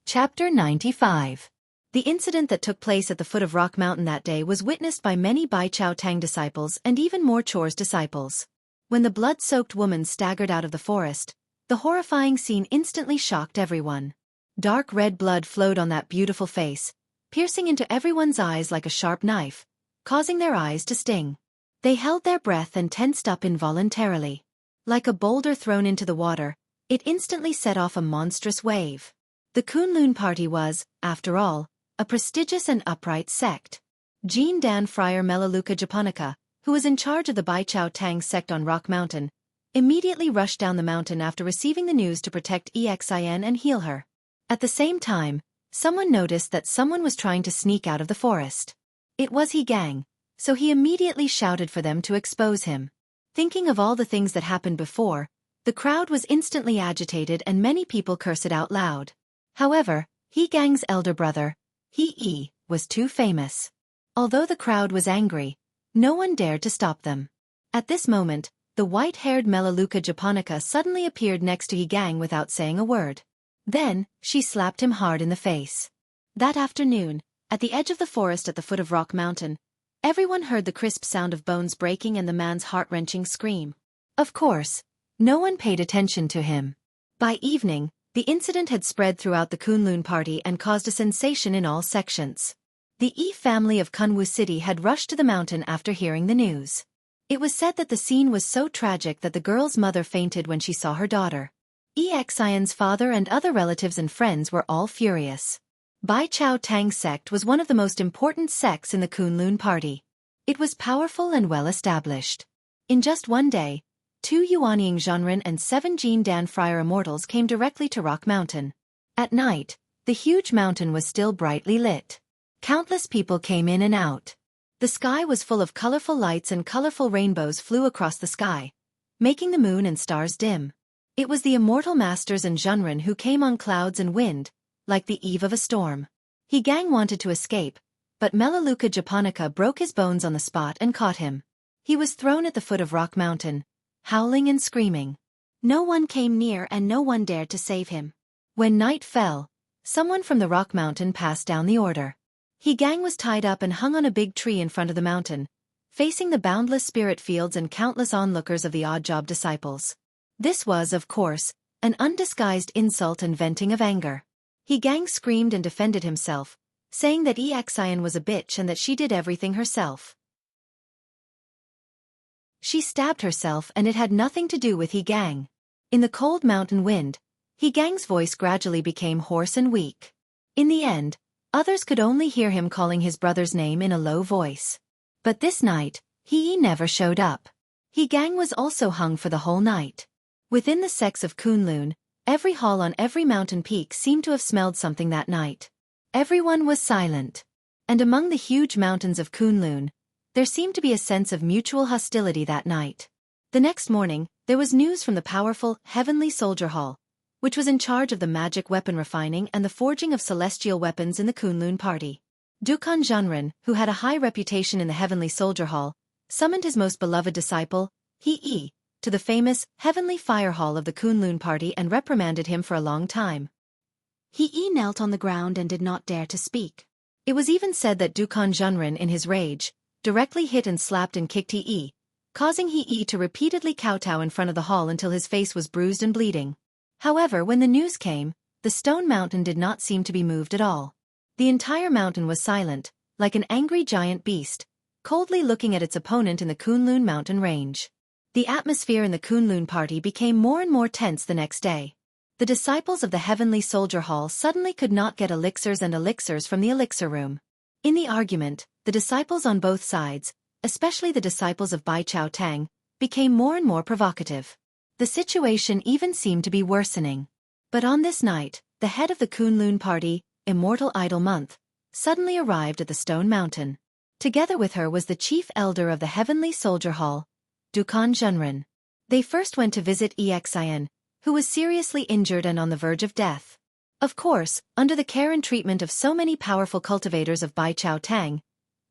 Chapter 95. The incident that took place at the foot of Rock Mountain that day was witnessed by many Bai Chao Tang disciples and even more Chor's disciples. When the blood-soaked woman staggered out of the forest, the horrifying scene instantly shocked everyone. Dark red blood flowed on that beautiful face, piercing into everyone's eyes like a sharp knife, causing their eyes to sting. They held their breath and tensed up involuntarily. Like a boulder thrown into the water, it instantly set off a monstrous wave. The Kunlun party was, after all, a prestigious and upright sect. Jean Dan Friar Melaleuca Japonica, who was in charge of the Bai Chao Tang sect on Rock Mountain, immediately rushed down the mountain after receiving the news to protect Xin and heal her. At the same time, someone noticed that someone was trying to sneak out of the forest. It was Gang, so he immediately shouted for them to expose him. Thinking of all the things that happened before, the crowd was instantly agitated and many people cursed out loud. However, Gang's elder brother, He was too famous. Although the crowd was angry, no one dared to stop them. At this moment, the white-haired Melaleuca Japonica suddenly appeared next to Gang without saying a word. Then, she slapped him hard in the face. That afternoon, at the edge of the forest at the foot of Rock Mountain, everyone heard the crisp sound of bones breaking and the man's heart-wrenching scream. Of course, no one paid attention to him. By evening, the incident had spread throughout the Kunlun party and caused a sensation in all sections. The Yi family of Kunwu City had rushed to the mountain after hearing the news. It was said that the scene was so tragic that the girl's mother fainted when she saw her daughter. Xian's father and other relatives and friends were all furious. Bai Chao Tang's sect was one of the most important sects in the Kunlun party. It was powerful and well-established. In just one day, 2 Yuanying Zhenren and 7 Jin Dan Friar Immortals came directly to Rock Mountain. At night, the huge mountain was still brightly lit. Countless people came in and out. The sky was full of colorful lights and colorful rainbows flew across the sky, making the moon and stars dim. It was the immortal masters and Zhenren who came on clouds and wind, like the eve of a storm. He Gang wanted to escape, but Melaleuca Japonica broke his bones on the spot and caught him. He was thrown at the foot of Rock Mountain, howling and screaming. No one came near and no one dared to save him. When night fell, someone from the Rock Mountain passed down the order. He Gang was tied up and hung on a big tree in front of the mountain, facing the boundless spirit fields and countless onlookers of the odd job disciples. This was, of course, an undisguised insult and venting of anger. He Gang screamed and defended himself, saying that Xian was a bitch and that she did everything herself. She stabbed herself and it had nothing to do with He Gang. In the cold mountain wind, He Gang's voice gradually became hoarse and weak. In the end, others could only hear him calling his brother's name in a low voice. But this night, He never showed up. He Gang was also hung for the whole night. Within the sects of Kunlun, every hall on every mountain peak seemed to have smelled something that night. Everyone was silent. And among the huge mountains of Kunlun, there seemed to be a sense of mutual hostility that night. The next morning, there was news from the powerful Heavenly Soldier Hall, which was in charge of the magic weapon refining and the forging of celestial weapons in the Kunlun party. Dukan Zhenren, who had a high reputation in the Heavenly Soldier Hall, summoned his most beloved disciple, He, to the famous Heavenly Fire Hall of the Kunlun party and reprimanded him for a long time. He knelt on the ground and did not dare to speak. It was even said that Dukan Zhenren in his rage, directly hit and slapped and kicked He, causing He to repeatedly kowtow in front of the hall until his face was bruised and bleeding. However, when the news came, the stone mountain did not seem to be moved at all. The entire mountain was silent, like an angry giant beast, coldly looking at its opponent in the Kunlun mountain range. The atmosphere in the Kunlun party became more and more tense the next day. The disciples of the Heavenly Soldier Hall suddenly could not get elixirs from the elixir room. In the argument, the disciples on both sides, especially the disciples of Bai Chao Tang, became more and more provocative. The situation even seemed to be worsening. But on this night, the head of the Kunlun party, Immortal Idol Month, suddenly arrived at the Stone Mountain. Together with her was the chief elder of the Heavenly Soldier Hall, Dukan Zhenren. They first went to visit Xian, who was seriously injured and on the verge of death. Of course, under the care and treatment of so many powerful cultivators of Bai Chao Tang,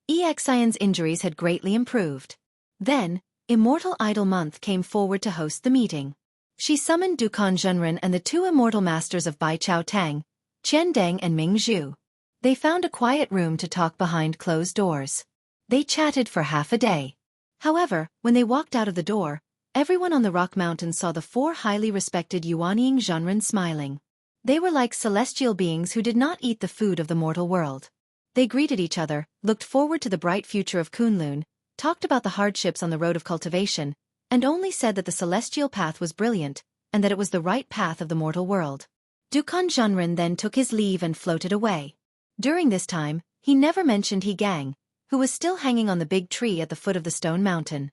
Xian's injuries had greatly improved. Then, Immortal Idol Month came forward to host the meeting. She summoned Dukan Zhenren and the 2 immortal masters of Bai Chao Tang, Qian Deng and Ming Zhu. They found a quiet room to talk behind closed doors. They chatted for half a day. However, when they walked out of the door, everyone on the Rock Mountain saw the 4 highly respected Yuanying Zhenren smiling. They were like celestial beings who did not eat the food of the mortal world. They greeted each other, looked forward to the bright future of Kunlun, talked about the hardships on the road of cultivation, and only said that the celestial path was brilliant, and that it was the right path of the mortal world. Dukan Zhenren then took his leave and floated away. During this time, he never mentioned He Gang, who was still hanging on the big tree at the foot of the Stone Mountain.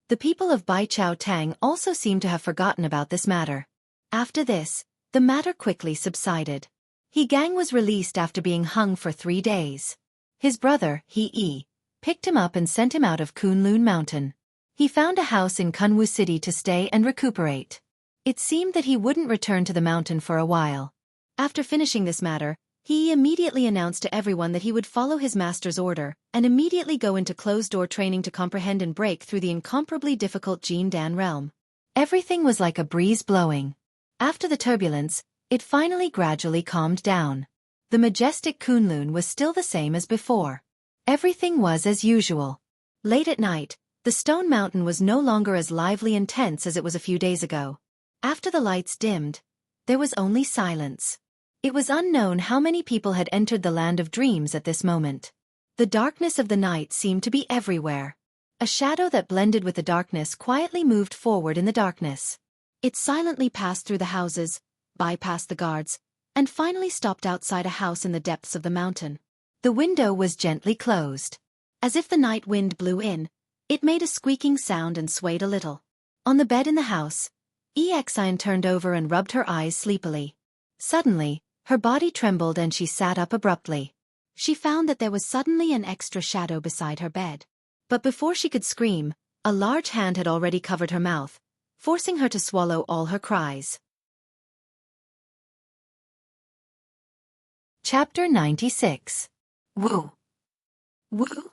The people of Bai Chao Tang also seemed to have forgotten about this matter. After this, the matter quickly subsided. He Gang was released after being hung for 3 days. His brother, He, picked him up and sent him out of Kunlun Mountain. He found a house in Kunwu City to stay and recuperate. It seemed that he wouldn't return to the mountain for a while. After finishing this matter, he immediately announced to everyone that he would follow his master's order and immediately go into closed-door training to comprehend and break through the incomparably difficult Jin Dan realm. Everything was like a breeze blowing. After the turbulence, it finally gradually calmed down. The majestic Kunlun was still the same as before. Everything was as usual. Late at night, the stone mountain was no longer as lively and tense as it was a few days ago. After the lights dimmed, there was only silence. It was unknown how many people had entered the land of dreams at this moment. The darkness of the night seemed to be everywhere. A shadow that blended with the darkness quietly moved forward in the darkness. It silently passed through the houses, bypassed the guards, and finally stopped outside a house in the depths of the mountain. The window was gently closed. As if the night wind blew in, it made a squeaking sound and swayed a little. On the bed in the house, Xiaofan turned over and rubbed her eyes sleepily. Suddenly, her body trembled and she sat up abruptly. She found that there was suddenly an extra shadow beside her bed. But before she could scream, a large hand had already covered her mouth, forcing her to swallow all her cries. Chapter 96. Wu. Wu?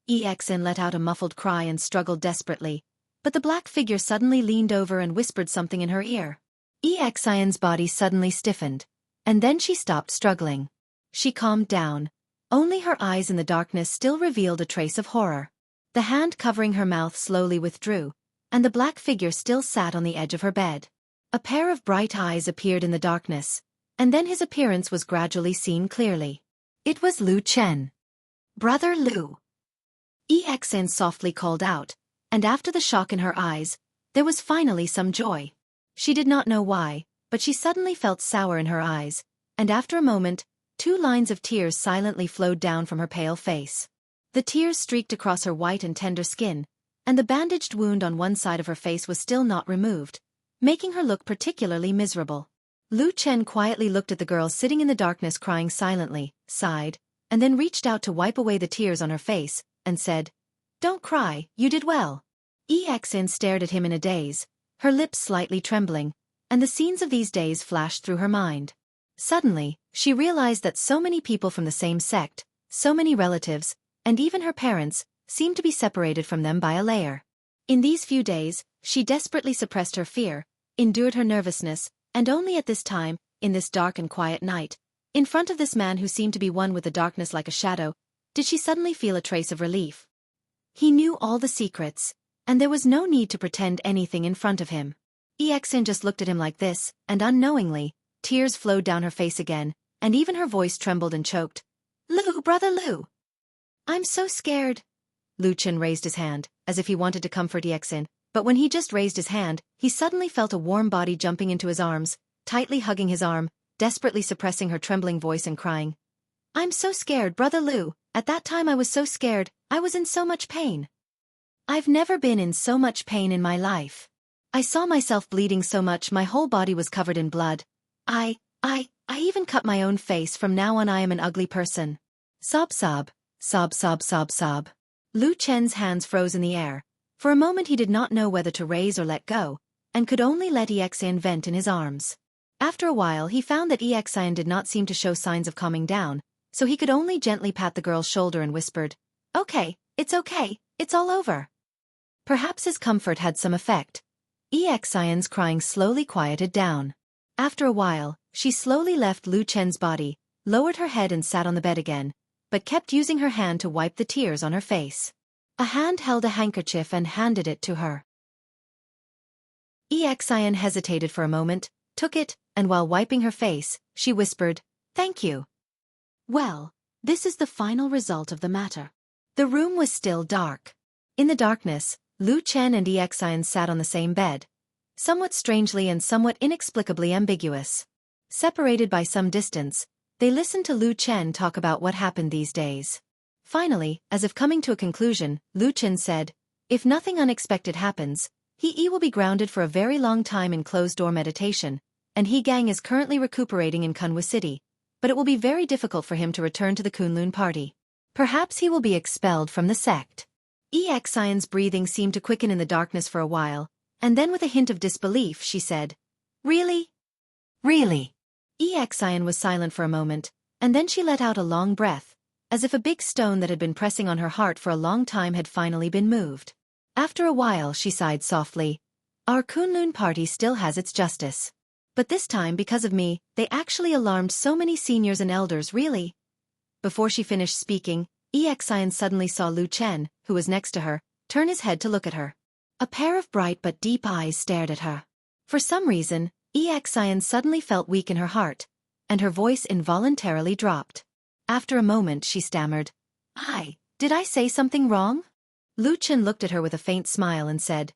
Xiaofan let out a muffled cry and struggled desperately, but the black figure suddenly leaned over and whispered something in her ear. Xiaofan's body suddenly stiffened, and then she stopped struggling. She calmed down. Only her eyes in the darkness still revealed a trace of horror. The hand covering her mouth slowly withdrew, and the black figure still sat on the edge of her bed. A pair of bright eyes appeared in the darkness, and then his appearance was gradually seen clearly. It was Lu Chen. "Brother Lu." Xiaofan softly called out, and after the shock in her eyes, there was finally some joy. She did not know why, but she suddenly felt sour in her eyes, and after a moment, 2 lines of tears silently flowed down from her pale face. The tears streaked across her white and tender skin, and the bandaged wound on one side of her face was still not removed, making her look particularly miserable. Lu Chen quietly looked at the girl sitting in the darkness crying silently, sighed, and then reached out to wipe away the tears on her face, and said, "Don't cry, you did well." Xiaofan stared at him in a daze, her lips slightly trembling, and the scenes of these days flashed through her mind. Suddenly, she realized that so many people from the same sect, so many relatives, and even her parents, seemed to be separated from them by a layer. In these few days, she desperately suppressed her fear, endured her nervousness, and only at this time, in this dark and quiet night, in front of this man who seemed to be one with the darkness like a shadow, did she suddenly feel a trace of relief. He knew all the secrets, and there was no need to pretend anything in front of him. Xiaofan just looked at him like this, and unknowingly, tears flowed down her face again, and even her voice trembled and choked. "Lu, brother Lu. I'm so scared." Lu Chen raised his hand, as if he wanted to comfort Xiaofan, but when he just raised his hand, he suddenly felt a warm body jumping into his arms, tightly hugging his arm, desperately suppressing her trembling voice and crying, "I'm so scared, brother Lu. At that time I was so scared, I was in so much pain. I've never been in so much pain in my life. I saw myself bleeding so much my whole body was covered in blood. I even cut my own face. From now on I am an ugly person." Sob sob, sob sob sob sob. Lu Chen's hands froze in the air. For a moment he did not know whether to raise or let go, and could only let Xiaofan vent in his arms. After a while he found that Xiaofan did not seem to show signs of calming down, so he could only gently pat the girl's shoulder and whispered, okay, it's all over." Perhaps his comfort had some effect. Xiaofan's crying slowly quieted down. After a while, she slowly left Lu Chen's body, lowered her head and sat on the bed again, but kept using her hand to wipe the tears on her face. A hand held a handkerchief and handed it to her. Xiaofan hesitated for a moment, took it, and while wiping her face, she whispered, "Thank you." Well, this is the final result of the matter. The room was still dark. In the darkness, Lu Chen and Xiaofan sat on the same bed, somewhat strangely and somewhat inexplicably ambiguous. Separated by some distance, they listened to Lu Chen talk about what happened these days. Finally, as if coming to a conclusion, Lu Chen said, "If nothing unexpected happens, he will be grounded for a very long time in closed-door meditation, and he gang is currently recuperating in Kunwu City, but it will be very difficult for him to return to the Kunlun party. Perhaps he will be expelled from the sect." Xiaofan's breathing seemed to quicken in the darkness for a while, and then with a hint of disbelief she said, "Really? Really?" Xiaofan was silent for a moment, and then she let out a long breath, as if a big stone that had been pressing on her heart for a long time had finally been moved. After a while she sighed softly, "Our Kunlun party still has its justice. But this time, because of me, they actually alarmed so many seniors and elders, really. Before she finished speaking, Xian suddenly saw Lu Chen, who was next to her, turn his head to look at her. A pair of bright but deep eyes stared at her. For some reason, Xian suddenly felt weak in her heart, and her voice involuntarily dropped. After a moment she stammered, Did I say something wrong? Lu Chen looked at her with a faint smile and said,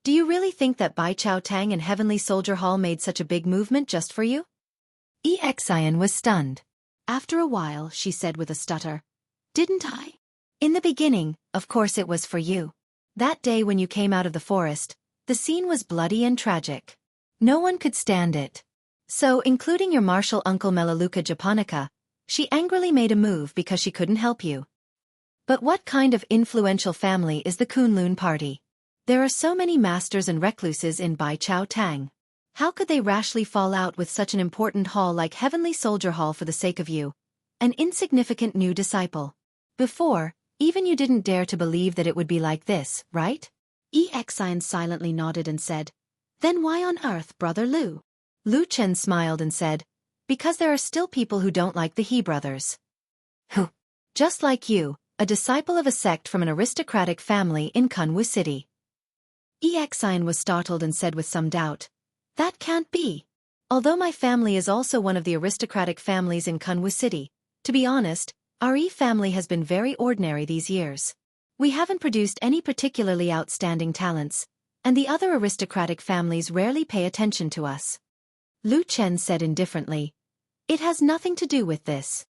Do you really think that Bai Chao Tang and Heavenly Soldier Hall made such a big movement just for you? Xian was stunned. After a while she said with a stutter, Didn't I? In the beginning, of course it was for you. That day when you came out of the forest, the scene was bloody and tragic. No one could stand it. So, including your martial uncle Melaleuca Japonica, she angrily made a move because she couldn't help you. But what kind of influential family is the Kunlun party? There are so many masters and recluses in Bai Chao Tang. How could they rashly fall out with such an important hall like Heavenly Soldier Hall for the sake of you, an insignificant new disciple? Before, even you didn't dare to believe that it would be like this, right? Xian silently nodded and said, Then why on earth, Brother Lu? Lu Chen smiled and said, Because there are still people who don't like the He brothers. Who? Just like you, a disciple of a sect from an aristocratic family in Kunwu City. Xian was startled and said with some doubt, That can't be. Although my family is also one of the aristocratic families in Kunwu City, to be honest, our Yi family has been very ordinary these years. We haven't produced any particularly outstanding talents, and the other aristocratic families rarely pay attention to us. Lu Chen said indifferently, It has nothing to do with this.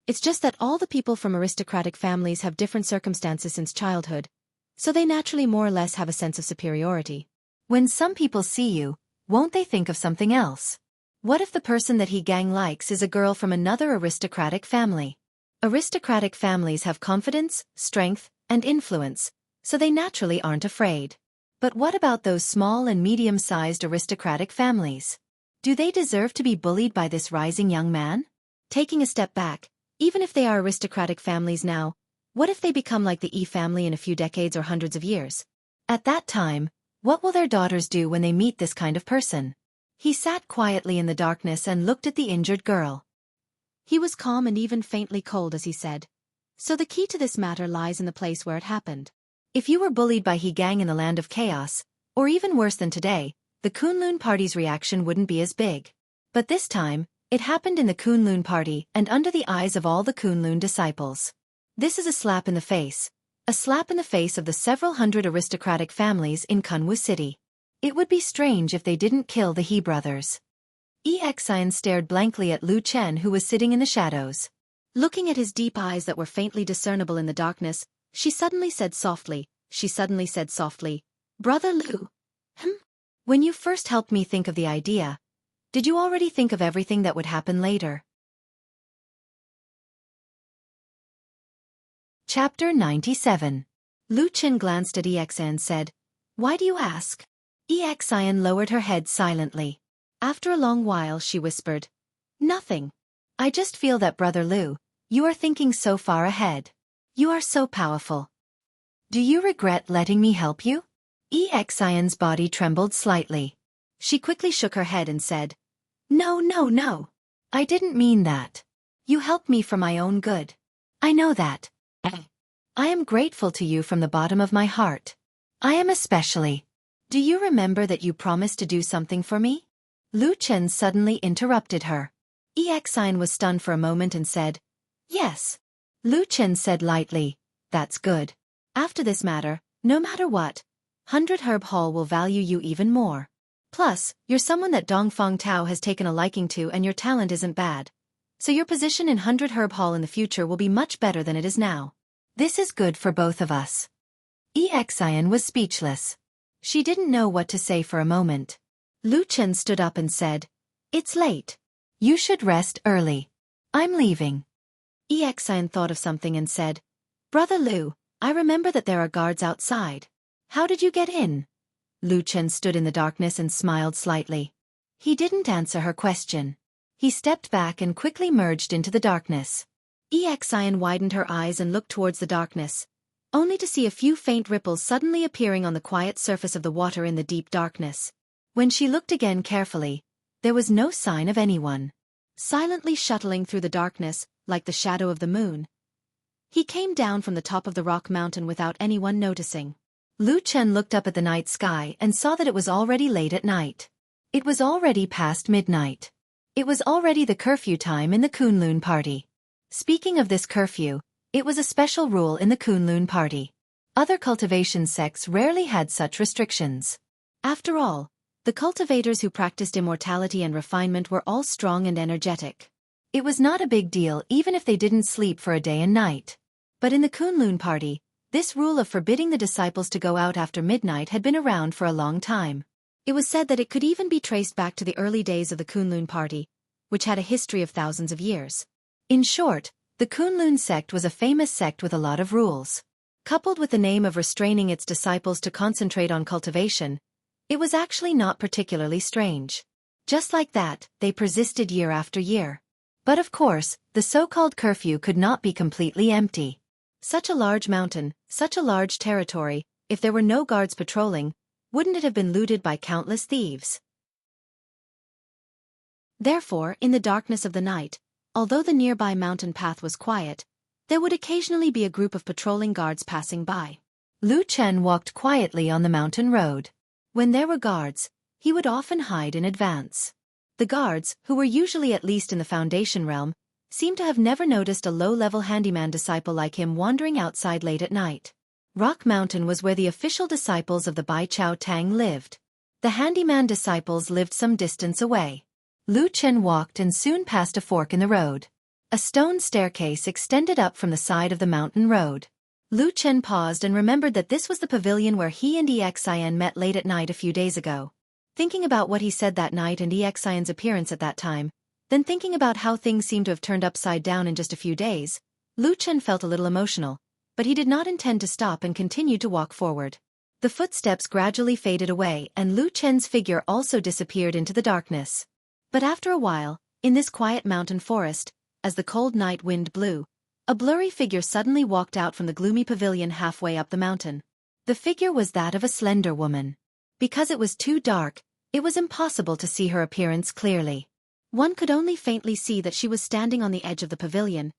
It's just that all the people from aristocratic families have different circumstances since childhood, so they naturally more or less have a sense of superiority. When some people see you, won't they think of something else? What if the person that He gang likes is a girl from another aristocratic family? Aristocratic families have confidence, strength, and influence, so they naturally aren't afraid. But what about those small and medium-sized aristocratic families? Do they deserve to be bullied by this rising young man? Taking a step back, even if they are aristocratic families now, what if they become like the Yi family in a few decades or hundreds of years? At that time, what will their daughters do when they meet this kind of person? He sat quietly in the darkness and looked at the injured girl. He was calm and even faintly cold as he said, So the key to this matter lies in the place where it happened. If you were bullied by He gang in the land of chaos, or even worse than today, the Kunlun party's reaction wouldn't be as big. But this time, it happened in the Kunlun party and under the eyes of all the Kunlun disciples. This is a slap in the face of the several hundred aristocratic families in Kunwu City. It would be strange if they didn't kill the He brothers. Xian stared blankly at Lu Chen, who was sitting in the shadows. Looking at his deep eyes that were faintly discernible in the darkness, she suddenly said softly, Brother Lu. When you first helped me think of the idea, did you already think of everything that would happen later? Chapter 97. Lu Chen glanced at Xian and said, Why do you ask? Xian lowered her head silently. After a long while she whispered, Nothing. I just feel that Brother Lu, you are thinking so far ahead. You are so powerful. Do you regret letting me help you? Xian's body trembled slightly. She quickly shook her head and said, No. I didn't mean that. You helped me for my own good. I know that. I am grateful to you from the bottom of my heart. I am especially. Do you remember that you promised to do something for me? Lu Chen suddenly interrupted her. Xian was stunned for a moment and said, Yes. Lu Chen said lightly, That's good. After this matter, no matter what, 100 Herb Hall will value you even more. Plus, you're someone that Dongfang Tao has taken a liking to and your talent isn't bad. So your position in 100 Herb Hall in the future will be much better than it is now. This is good for both of us. Xian was speechless. She didn't know what to say for a moment. Lu Chen stood up and said, It's late. You should rest early. I'm leaving. Xian thought of something and said, Brother Lu, I remember that there are guards outside. How did you get in? Lu Chen stood in the darkness and smiled slightly. He didn't answer her question. He stepped back and quickly merged into the darkness. Xian widened her eyes and looked towards the darkness, only to see a few faint ripples suddenly appearing on the quiet surface of the water in the deep darkness. When she looked again carefully, there was no sign of anyone. Silently shuttling through the darkness, like the shadow of the moon, he came down from the top of the rock mountain without anyone noticing. Lu Chen looked up at the night sky and saw that it was already late at night. It was already past midnight. It was already the curfew time in the Kunlun party. Speaking of this curfew, it was a special rule in the Kunlun party. Other cultivation sects rarely had such restrictions. After all, the cultivators who practiced immortality and refinement were all strong and energetic. It was not a big deal even if they didn't sleep for a day and night. But in the Kunlun party, this rule of forbidding the disciples to go out after midnight had been around for a long time. It was said that it could even be traced back to the early days of the Kunlun party, which had a history of thousands of years. In short, the Kunlun sect was a famous sect with a lot of rules. Coupled with the name of restraining its disciples to concentrate on cultivation, it was actually not particularly strange. Just like that, they persisted year after year. But of course, the so-called curfew could not be completely empty. Such a large mountain, such a large territory, if there were no guards patrolling, wouldn't it have been looted by countless thieves? Therefore, in the darkness of the night, although the nearby mountain path was quiet, there would occasionally be a group of patrolling guards passing by. Lu Chen walked quietly on the mountain road. When there were guards, he would often hide in advance. The guards, who were usually at least in the Foundation realm, seemed to have never noticed a low-level handyman disciple like him wandering outside late at night. Rock Mountain was where the official disciples of the Bai Chao Tang lived. The handyman disciples lived some distance away. Lu Chen walked and soon passed a fork in the road. A stone staircase extended up from the side of the mountain road. Lu Chen paused and remembered that this was the pavilion where he and Xian met late at night a few days ago. Thinking about what he said that night and Xian's appearance at that time, then thinking about how things seemed to have turned upside down in just a few days, Lu Chen felt a little emotional, but he did not intend to stop and continued to walk forward. The footsteps gradually faded away and Lu Chen's figure also disappeared into the darkness. But after a while, in this quiet mountain forest, as the cold night wind blew, a blurry figure suddenly walked out from the gloomy pavilion halfway up the mountain. The figure was that of a slender woman. Because it was too dark, it was impossible to see her appearance clearly. One could only faintly see that she was standing on the edge of the pavilion,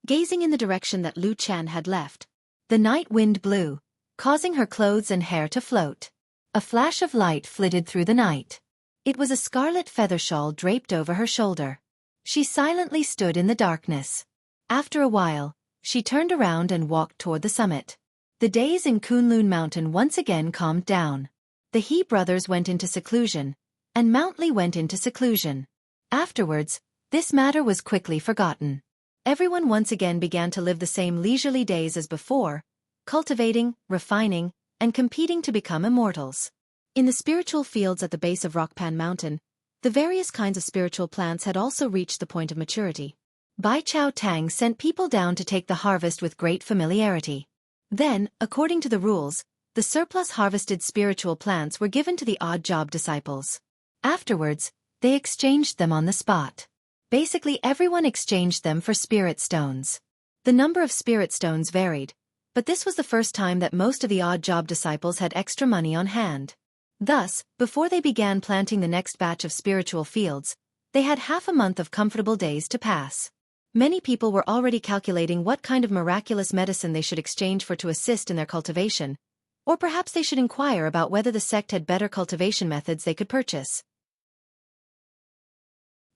gazing in the direction that Lu Chen had left. The night wind blew, causing her clothes and hair to float. A flash of light flitted through the night. It was a scarlet feather shawl draped over her shoulder. She silently stood in the darkness. After a while, she turned around and walked toward the summit. The days in Kunlun Mountain once again calmed down. The He brothers went into seclusion, and Mount Li went into seclusion. Afterwards, this matter was quickly forgotten. Everyone once again began to live the same leisurely days as before, cultivating, refining, and competing to become immortals. In the spiritual fields at the base of Rockpan Mountain, the various kinds of spiritual plants had also reached the point of maturity. Bai Chao Tang sent people down to take the harvest with great familiarity. Then, according to the rules, the surplus harvested spiritual plants were given to the odd job disciples. Afterwards, they exchanged them on the spot. Basically everyone exchanged them for spirit stones. The number of spirit stones varied, but this was the first time that most of the odd job disciples had extra money on hand. Thus, before they began planting the next batch of spiritual fields, they had half a month of comfortable days to pass. Many people were already calculating what kind of miraculous medicine they should exchange for to assist in their cultivation, or perhaps they should inquire about whether the sect had better cultivation methods they could purchase.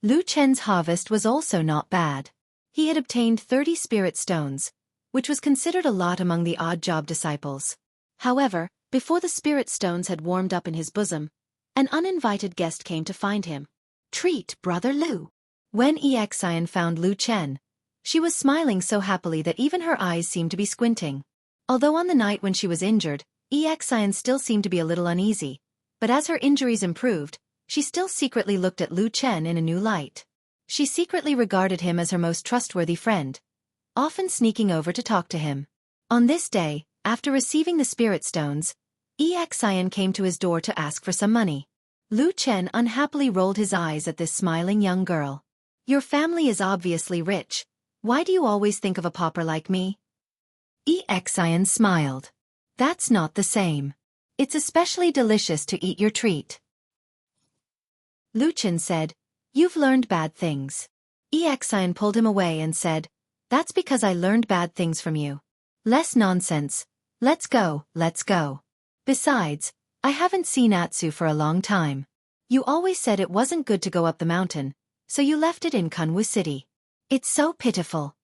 Lu Chen's harvest was also not bad. He had obtained 30 spirit stones, which was considered a lot among the odd job disciples. However, before the spirit stones had warmed up in his bosom, an uninvited guest came to find him. "Treat, Brother Lu." When Xian found Lu Chen, she was smiling so happily that even her eyes seemed to be squinting. Although on the night when she was injured, Xian still seemed to be a little uneasy, but as her injuries improved, she still secretly looked at Lu Chen in a new light. She secretly regarded him as her most trustworthy friend, often sneaking over to talk to him. On this day, after receiving the spirit stones, Xian came to his door to ask for some money. Lu Chen unhappily rolled his eyes at this smiling young girl. "Your family is obviously rich. Why do you always think of a pauper like me?" Xian smiled. "That's not the same. It's especially delicious to eat your treat." Lu Chen said, "You've learned bad things." Xian pulled him away and said, "That's because I learned bad things from you. Less nonsense. Let's go, let's go. Besides, I haven't seen Atsu for a long time. You always said it wasn't good to go up the mountain, so you left it in Kunwu City. It's so pitiful."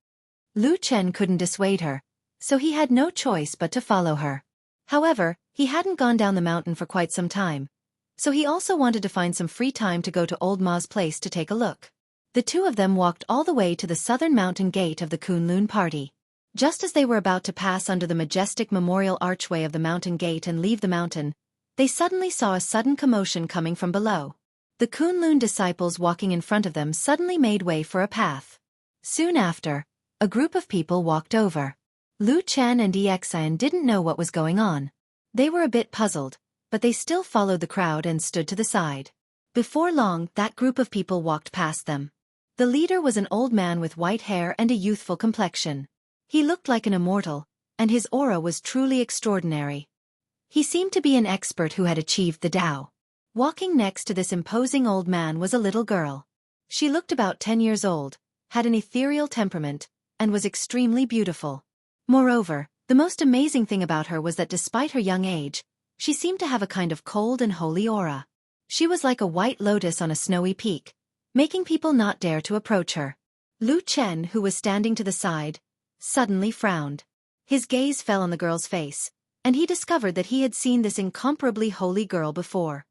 Lu Chen couldn't dissuade her, so he had no choice but to follow her. However, he hadn't gone down the mountain for quite some time, so he also wanted to find some free time to go to Old Ma's place to take a look. The two of them walked all the way to the southern mountain gate of the Kunlun party. Just as they were about to pass under the majestic memorial archway of the mountain gate and leave the mountain, they suddenly saw a sudden commotion coming from below. The Kunlun disciples walking in front of them suddenly made way for a path. Soon after, a group of people walked over. Lu Chen and Xian didn't know what was going on. They were a bit puzzled, but they still followed the crowd and stood to the side. Before long, that group of people walked past them. The leader was an old man with white hair and a youthful complexion. He looked like an immortal, and his aura was truly extraordinary. He seemed to be an expert who had achieved the Tao. Walking next to this imposing old man was a little girl. She looked about 10 years old, had an ethereal temperament, and was extremely beautiful. Moreover, the most amazing thing about her was that despite her young age, she seemed to have a kind of cold and holy aura. She was like a white lotus on a snowy peak, making people not dare to approach her. Lu Chen, who was standing to the side, suddenly frowned. His gaze fell on the girl's face, and he discovered that he had seen this incomparably holy girl before.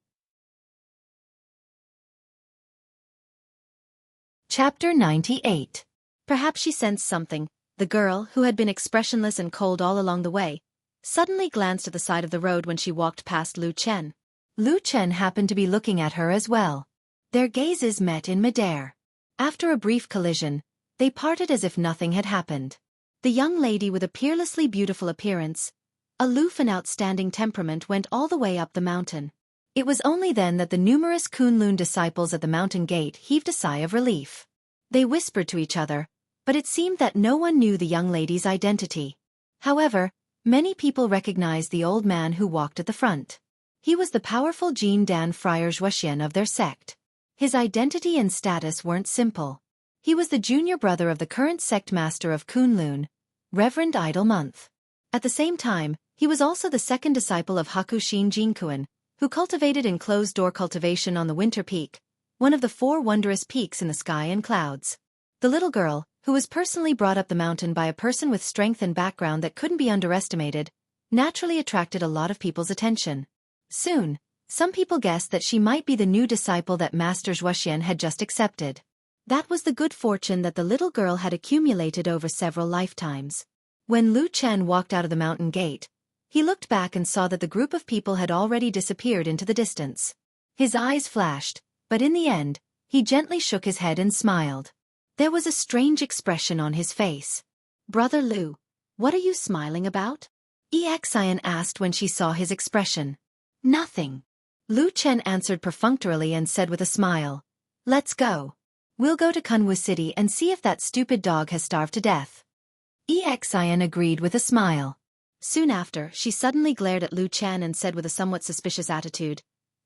Chapter 98. Perhaps she sensed something. The girl, who had been expressionless and cold all along the way, suddenly glanced at the side of the road when she walked past Lu Chen. Lu Chen happened to be looking at her as well. Their gazes met in midair. After a brief collision, they parted as if nothing had happened. The young lady with a peerlessly beautiful appearance, aloof and outstanding temperament went all the way up the mountain. It was only then that the numerous Kunlun disciples at the mountain gate heaved a sigh of relief. They whispered to each other, but it seemed that no one knew the young lady's identity. However, many people recognized the old man who walked at the front. He was the powerful Jin Dan Friar Wuxia of their sect. His identity and status weren't simple. He was the junior brother of the current sect master of Kunlun, Reverend Idle Month. At the same time, he was also the second disciple of Hakushin Jinkuan, who cultivated enclosed-door cultivation on the Winter Peak, one of the 4 wondrous peaks in the sky and clouds. The little girl, who was personally brought up the mountain by a person with strength and background that couldn't be underestimated, naturally attracted a lot of people's attention. Soon, some people guessed that she might be the new disciple that Master Zhuoxian had just accepted. That was the good fortune that the little girl had accumulated over several lifetimes. When Lu Chen walked out of the mountain gate, he looked back and saw that the group of people had already disappeared into the distance. His eyes flashed, but in the end, he gently shook his head and smiled. There was a strange expression on his face. "Brother Lu, what are you smiling about?" Xian asked when she saw his expression. "Nothing." Lu Chen answered perfunctorily and said with a smile, "Let's go. We'll go to Kunwu City and see if that stupid dog has starved to death." Xian agreed with a smile. Soon after, she suddenly glared at Lu Chen and said with a somewhat suspicious attitude,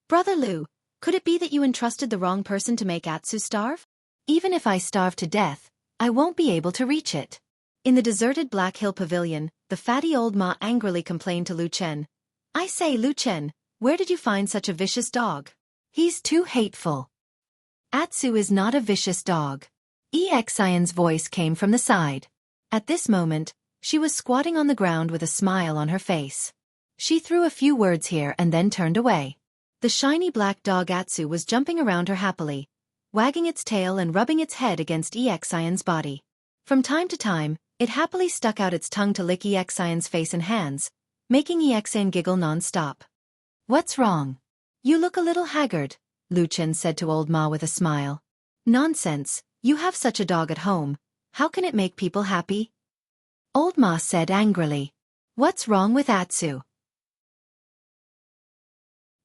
"Brother Lu, could it be that you entrusted the wrong person to make Atsu starve? Even if I starve to death, I won't be able to reach it." In the deserted Black Hill Pavilion, the fatty old ma angrily complained to Lu Chen, "I say, Lu Chen, where did you find such a vicious dog? He's too hateful." "Atsu is not a vicious dog." Xian's voice came from the side. At this moment, she was squatting on the ground with a smile on her face. She threw a few words here and then turned away. The shiny black dog Atsu was jumping around her happily, wagging its tail and rubbing its head against Xian's body. From time to time, it happily stuck out its tongue to lick Xian's face and hands, making Xian giggle non-stop. "What's wrong? You look a little haggard," Lu Chen said to old Ma with a smile. "Nonsense, you have such a dog at home, how can it make people happy?" Old Ma said angrily. "What's wrong with Atsu?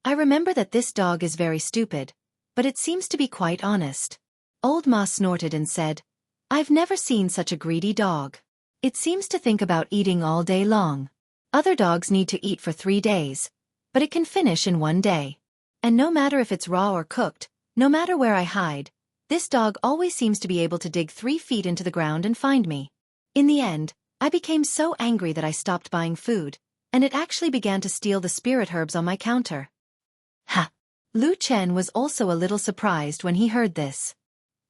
I remember that this dog is very stupid, but it seems to be quite honest." Old Ma snorted and said, "I've never seen such a greedy dog. It seems to think about eating all day long. Other dogs need to eat for 3 days, but it can finish in 1 day. And no matter if it's raw or cooked, No matter where I hide, this dog always seems to be able to dig 3 feet into the ground and find me. In the end, I became so angry that I stopped buying food, and it actually began to steal the spirit herbs on my counter. Ha! Lu Chen was also a little surprised when he heard this.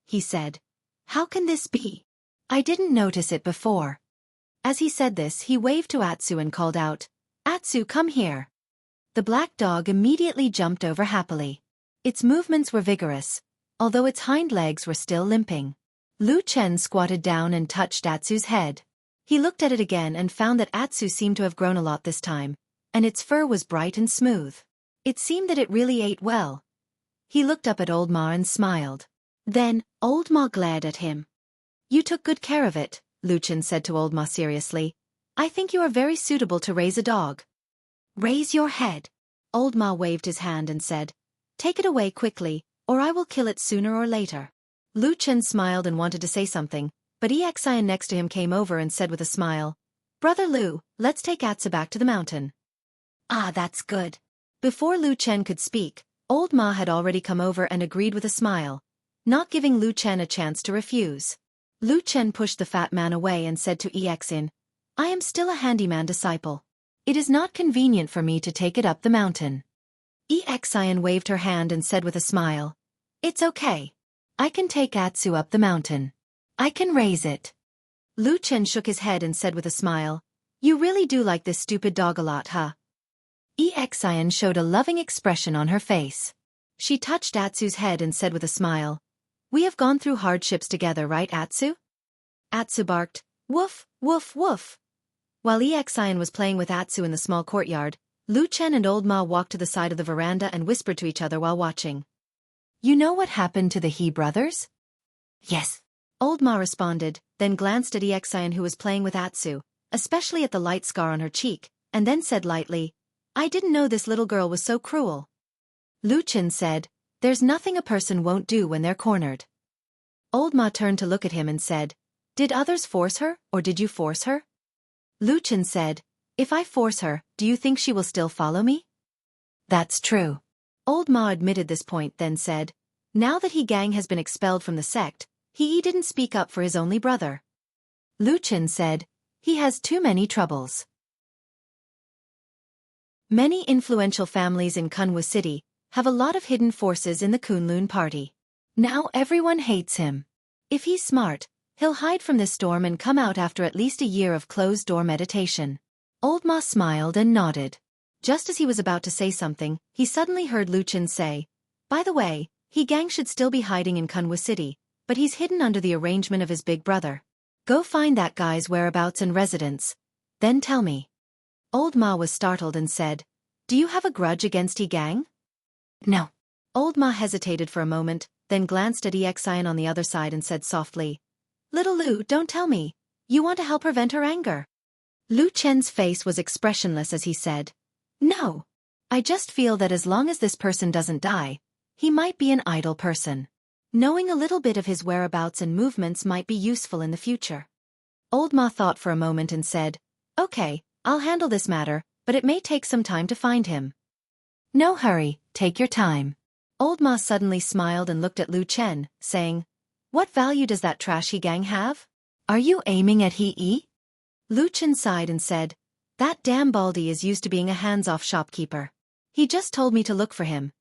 He said, "How can this be? I didn't notice it before." As he said this, he waved to Atsu and called out, "Atsu, come here." The black dog immediately jumped over happily. Its movements were vigorous, although its hind legs were still limping. Lu Chen squatted down and touched Atsu's head. He looked at it again and found that Atsu seemed to have grown a lot this time, and its fur was bright and smooth. It seemed that it really ate well. He looked up at Old Ma and smiled. Then, Old Ma glared at him. "You took good care of it," Lu Chen said to Old Ma seriously. "I think you are very suitable to raise a dog." "Raise your head." Old Ma waved his hand and said, "Take it away quickly, or I will kill it sooner or later." Lu Chen smiled and wanted to say something, but Xian next to him came over and said with a smile, "Brother Lu, let's take Atsu back to the mountain." "Ah, that's good." Before Lu Chen could speak, Old Ma had already come over and agreed with a smile, not giving Lu Chen a chance to refuse. Lu Chen pushed the fat man away and said to Xian, "I am still a handyman disciple. It is not convenient for me to take it up the mountain." Xian waved her hand and said with a smile, "It's okay. I can take Atsu up the mountain. I can raise it." Lu Chen shook his head and said with a smile, "You really do like this stupid dog a lot, huh?" Xian showed a loving expression on her face. She touched Atsu's head and said with a smile, "We have gone through hardships together, right, Atsu?" Atsu barked, "Woof, woof, woof." While Xian was playing with Atsu in the small courtyard, Lu Chen and Old Ma walked to the side of the veranda and whispered to each other while watching. "You know what happened to the He brothers?" "Yes," Old Ma responded, then glanced at Xian who was playing with Atsu, especially at the light scar on her cheek, and then said lightly, "I didn't know this little girl was so cruel." Lu Chen said, "There's nothing a person won't do when they're cornered." Old Ma turned to look at him and said, "Did others force her, or did you force her?" Lu Chen said, "If I force her, do you think she will still follow me?" "That's true." Old Ma admitted this point, then said, "Now that He Gang has been expelled from the sect, He didn't speak up for his only brother." Lu Chen said, "He has too many troubles." Many influential families in Kunwu City have a lot of hidden forces in the Kunlun party. Now everyone hates him. If he's smart, he'll hide from this storm and come out after at least a year of closed-door meditation. Old Ma smiled and nodded. Just as he was about to say something, he suddenly heard Lu Chen say, "By the way, He Gang should still be hiding in Kunwu City, but he's hidden under the arrangement of his big brother. Go find that guy's whereabouts and residence. Then tell me." Old Ma was startled and said, "Do you have a grudge against He Gang?" "No." Old Ma hesitated for a moment, then glanced at Xian on the other side and said softly, "Little Lu, don't tell me. You want to help prevent her anger." Lu Chen's face was expressionless as he said, "No. I just feel that as long as this person doesn't die, he might be an idle person. Knowing a little bit of his whereabouts and movements might be useful in the future." Old Ma thought for a moment and said, "Okay, I'll handle this matter, but it may take some time to find him." "No hurry, take your time." Old Ma suddenly smiled and looked at Lu Chen, saying, "What value does that trashy gang have? Are you aiming at He? Lu Chen sighed and said, "That damn Baldy is used to being a hands-off shopkeeper. He just told me to look for him,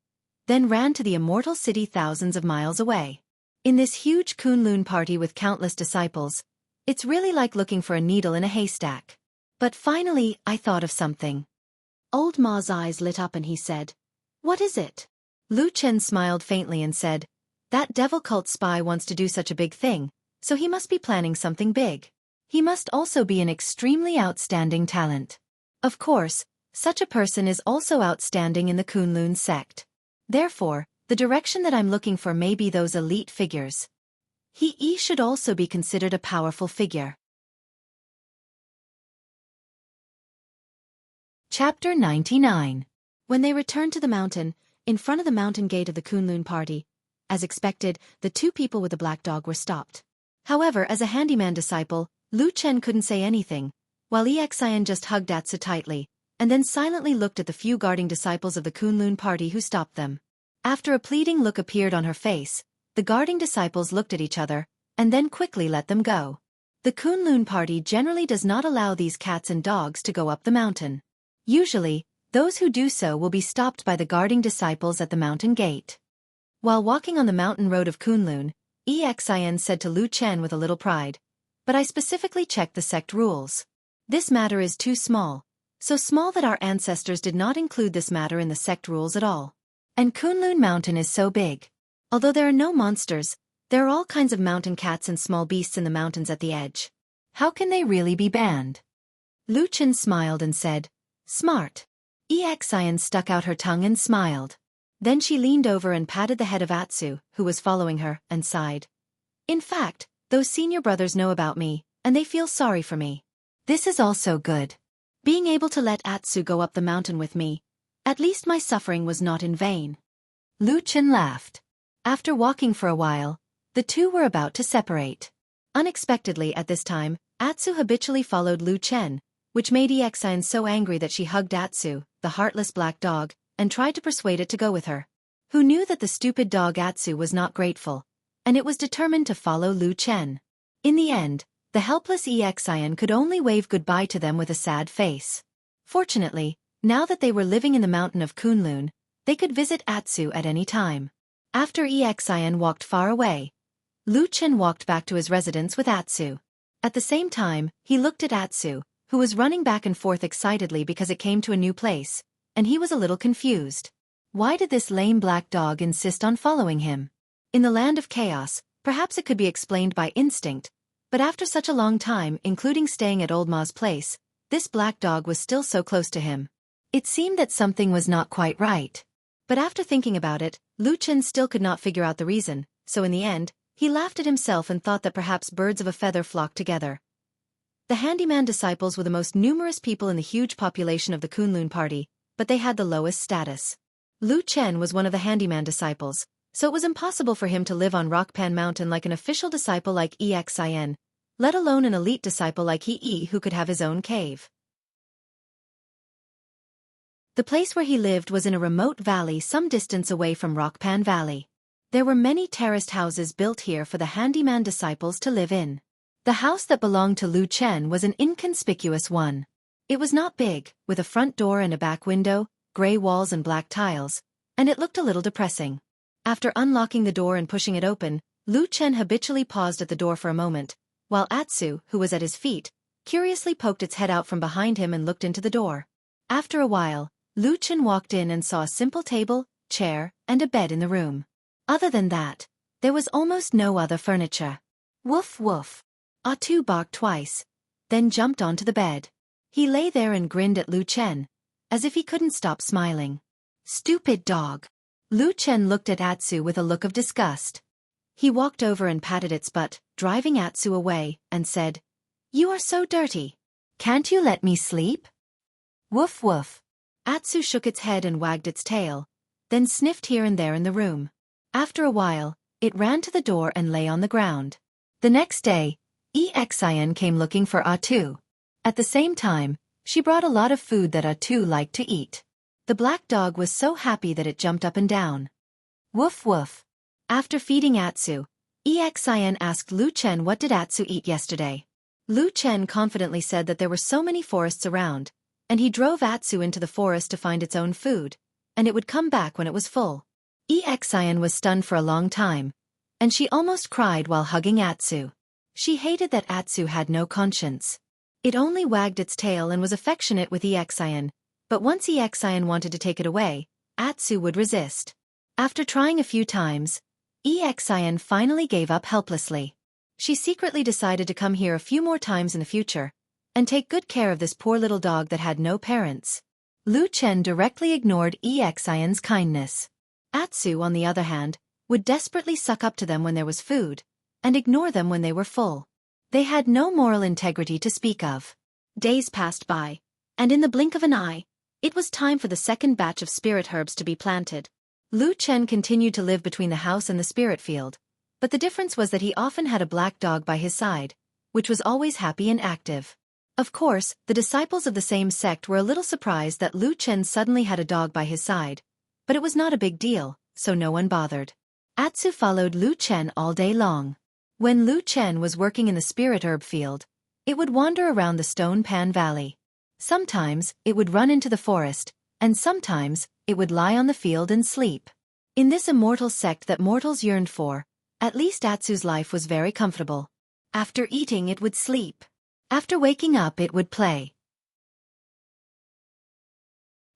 then ran to the immortal city thousands of miles away. In this huge Kunlun party with countless disciples, it's really like looking for a needle in a haystack. But finally, I thought of something." Old Ma's eyes lit up and he said, "What is it?" Lu Chen smiled faintly and said, "That devil cult spy wants to do such a big thing, so he must be planning something big. He must also be an extremely outstanding talent. Of course, such a person is also outstanding in the Kunlun sect. Therefore, the direction that I'm looking for may be those elite figures. He should also be considered a powerful figure." Chapter 99. When they returned to the mountain, in front of the mountain gate of the Kunlun party, as expected, the two people with the black dog were stopped. However, as a handyman disciple, Lu Chen couldn't say anything, while Xian just hugged Atsu tightly, and then silently looked at the few guarding disciples of the Kunlun party who stopped them. After a pleading look appeared on her face, the guarding disciples looked at each other, and then quickly let them go. The Kunlun party generally does not allow these cats and dogs to go up the mountain. Usually, those who do so will be stopped by the guarding disciples at the mountain gate. While walking on the mountain road of Kunlun, Exin said to Lu Chen with a little pride, "But I specifically checked the sect rules. This matter is too small, so small that our ancestors did not include this matter in the sect rules at all. And Kunlun Mountain is so big. Although there are no monsters, there are all kinds of mountain cats and small beasts in the mountains at the edge. How can they really be banned?" Lu Chen smiled and said, "Smart." Exin stuck out her tongue and smiled. Then she leaned over and patted the head of Atsu, who was following her, and sighed. "In fact, those senior brothers know about me, and they feel sorry for me. This is also good. Being able to let Atsu go up the mountain with me, at least my suffering was not in vain." Lu Chen laughed. After walking for a while, the two were about to separate. Unexpectedly at this time, Atsu habitually followed Lu Chen, which made Exin so angry that she hugged Atsu, the heartless black dog, and tried to persuade it to go with her. Who knew that the stupid dog Atsu was not grateful, and it was determined to follow Lu Chen. In the end, the helpless Exin could only wave goodbye to them with a sad face. Fortunately, now that they were living in the mountain of Kunlun, they could visit Atsu at any time. After Exin walked far away, Lu Chen walked back to his residence with Atsu. At the same time, he looked at Atsu, who was running back and forth excitedly because it came to a new place, and he was a little confused. Why did this lame black dog insist on following him? In the land of chaos, perhaps it could be explained by instinct, but after such a long time, including staying at Old Ma's place, this black dog was still so close to him. It seemed that something was not quite right. But after thinking about it, Lu Chen still could not figure out the reason, so in the end, he laughed at himself and thought that perhaps birds of a feather flocked together. The handyman disciples were the most numerous people in the huge population of the Kunlun party, but they had the lowest status. Lu Chen was one of the handyman disciples, so it was impossible for him to live on Rockpan Mountain like an official disciple like Exin, let alone an elite disciple like He who could have his own cave. The place where he lived was in a remote valley some distance away from Rockpan Valley. There were many terraced houses built here for the handyman disciples to live in. The house that belonged to Lu Chen was an inconspicuous one. It was not big, with a front door and a back window, gray walls and black tiles, and it looked a little depressing. After unlocking the door and pushing it open, Lu Chen habitually paused at the door for a moment, while Atsu, who was at his feet, curiously poked its head out from behind him and looked into the door. After a while, Lu Chen walked in and saw a simple table, chair, and a bed in the room. Other than that, there was almost no other furniture. Woof woof. Atsu barked twice, then jumped onto the bed. He lay there and grinned at Lu Chen, as if he couldn't stop smiling. "Stupid dog." Lu Chen looked at Atsu with a look of disgust. He walked over and patted its butt, driving Atsu away, and said, "You are so dirty. Can't you let me sleep?" Woof woof. Atsu shook its head and wagged its tail, then sniffed here and there in the room. After a while, it ran to the door and lay on the ground. The next day, Exin came looking for Atsu. At the same time, she brought a lot of food that Atsu liked to eat. The black dog was so happy that it jumped up and down. Woof woof. After feeding Atsu, Exin asked Lu Chen what did Atsu eat yesterday. Lu Chen confidently said that there were so many forests around, and he drove Atsu into the forest to find its own food, and it would come back when it was full. Exin was stunned for a long time, and she almost cried while hugging Atsu. She hated that Atsu had no conscience. It only wagged its tail and was affectionate with Exin, but once Exin wanted to take it away, Atsu would resist. After trying a few times, Exin finally gave up helplessly. She secretly decided to come here a few more times in the future, and take good care of this poor little dog that had no parents. Lu Chen directly ignored Exin's kindness. Atsu, on the other hand, would desperately suck up to them when there was food, and ignore them when they were full. They had no moral integrity to speak of. Days passed by, and in the blink of an eye, it was time for the second batch of spirit herbs to be planted. Lu Chen continued to live between the house and the spirit field, but the difference was that he often had a black dog by his side, which was always happy and active. Of course, the disciples of the same sect were a little surprised that Lu Chen suddenly had a dog by his side, but it was not a big deal, so no one bothered. Atsu followed Lu Chen all day long. When Lu Chen was working in the spirit herb field, it would wander around the Stone Pan Valley. Sometimes, it would run into the forest, and sometimes, it would lie on the field and sleep. In this immortal sect that mortals yearned for, at least Atsu's life was very comfortable. After eating it would sleep. After waking up it would play.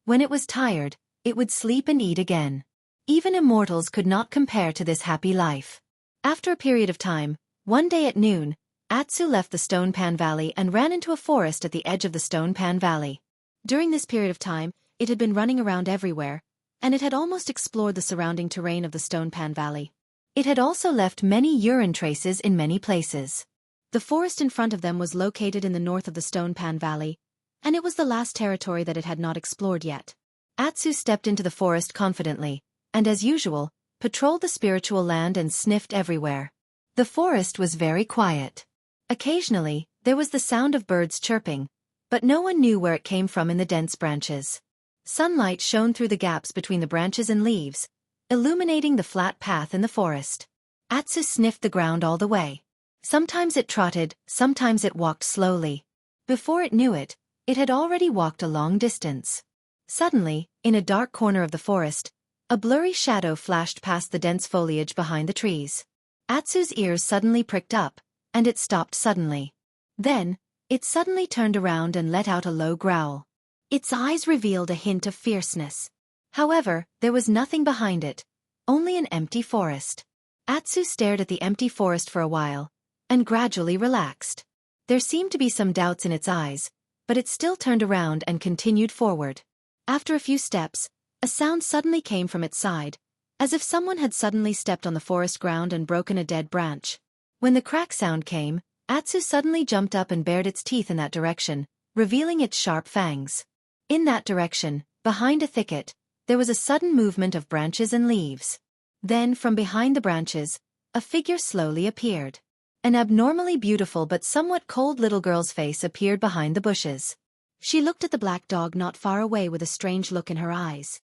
When it was tired, it would sleep and eat again. Even immortals could not compare to this happy life. After a period of time, one day at noon, Atsu left the Stone Pan Valley and ran into a forest at the edge of the Stone Pan Valley. During this period of time, it had been running around everywhere, and it had almost explored the surrounding terrain of the Stone Pan Valley. It had also left many urine traces in many places. The forest in front of them was located in the north of the Stone Pan Valley, and it was the last territory that it had not explored yet. Atsu stepped into the forest confidently, and as usual, patrolled the spiritual land and sniffed everywhere. The forest was very quiet. Occasionally, there was the sound of birds chirping, but no one knew where it came from in the dense branches. Sunlight shone through the gaps between the branches and leaves, illuminating the flat path in the forest. Atsu sniffed the ground all the way. Sometimes it trotted, sometimes it walked slowly. Before it knew it, it had already walked a long distance. Suddenly, in a dark corner of the forest, a blurry shadow flashed past the dense foliage behind the trees. Atsu's ears suddenly pricked up, and it stopped suddenly. Then, it suddenly turned around and let out a low growl. Its eyes revealed a hint of fierceness. However, there was nothing behind it, only an empty forest. Atsu stared at the empty forest for a while, and gradually relaxed. There seemed to be some doubts in its eyes, but it still turned around and continued forward. After a few steps, a sound suddenly came from its side, as if someone had suddenly stepped on the forest ground and broken a dead branch. When the crack sound came, Atsu suddenly jumped up and bared its teeth in that direction, revealing its sharp fangs. In that direction, behind a thicket, there was a sudden movement of branches and leaves. Then, from behind the branches, a figure slowly appeared. An abnormally beautiful but somewhat cold little girl's face appeared behind the bushes. She looked at the black dog not far away with a strange look in her eyes.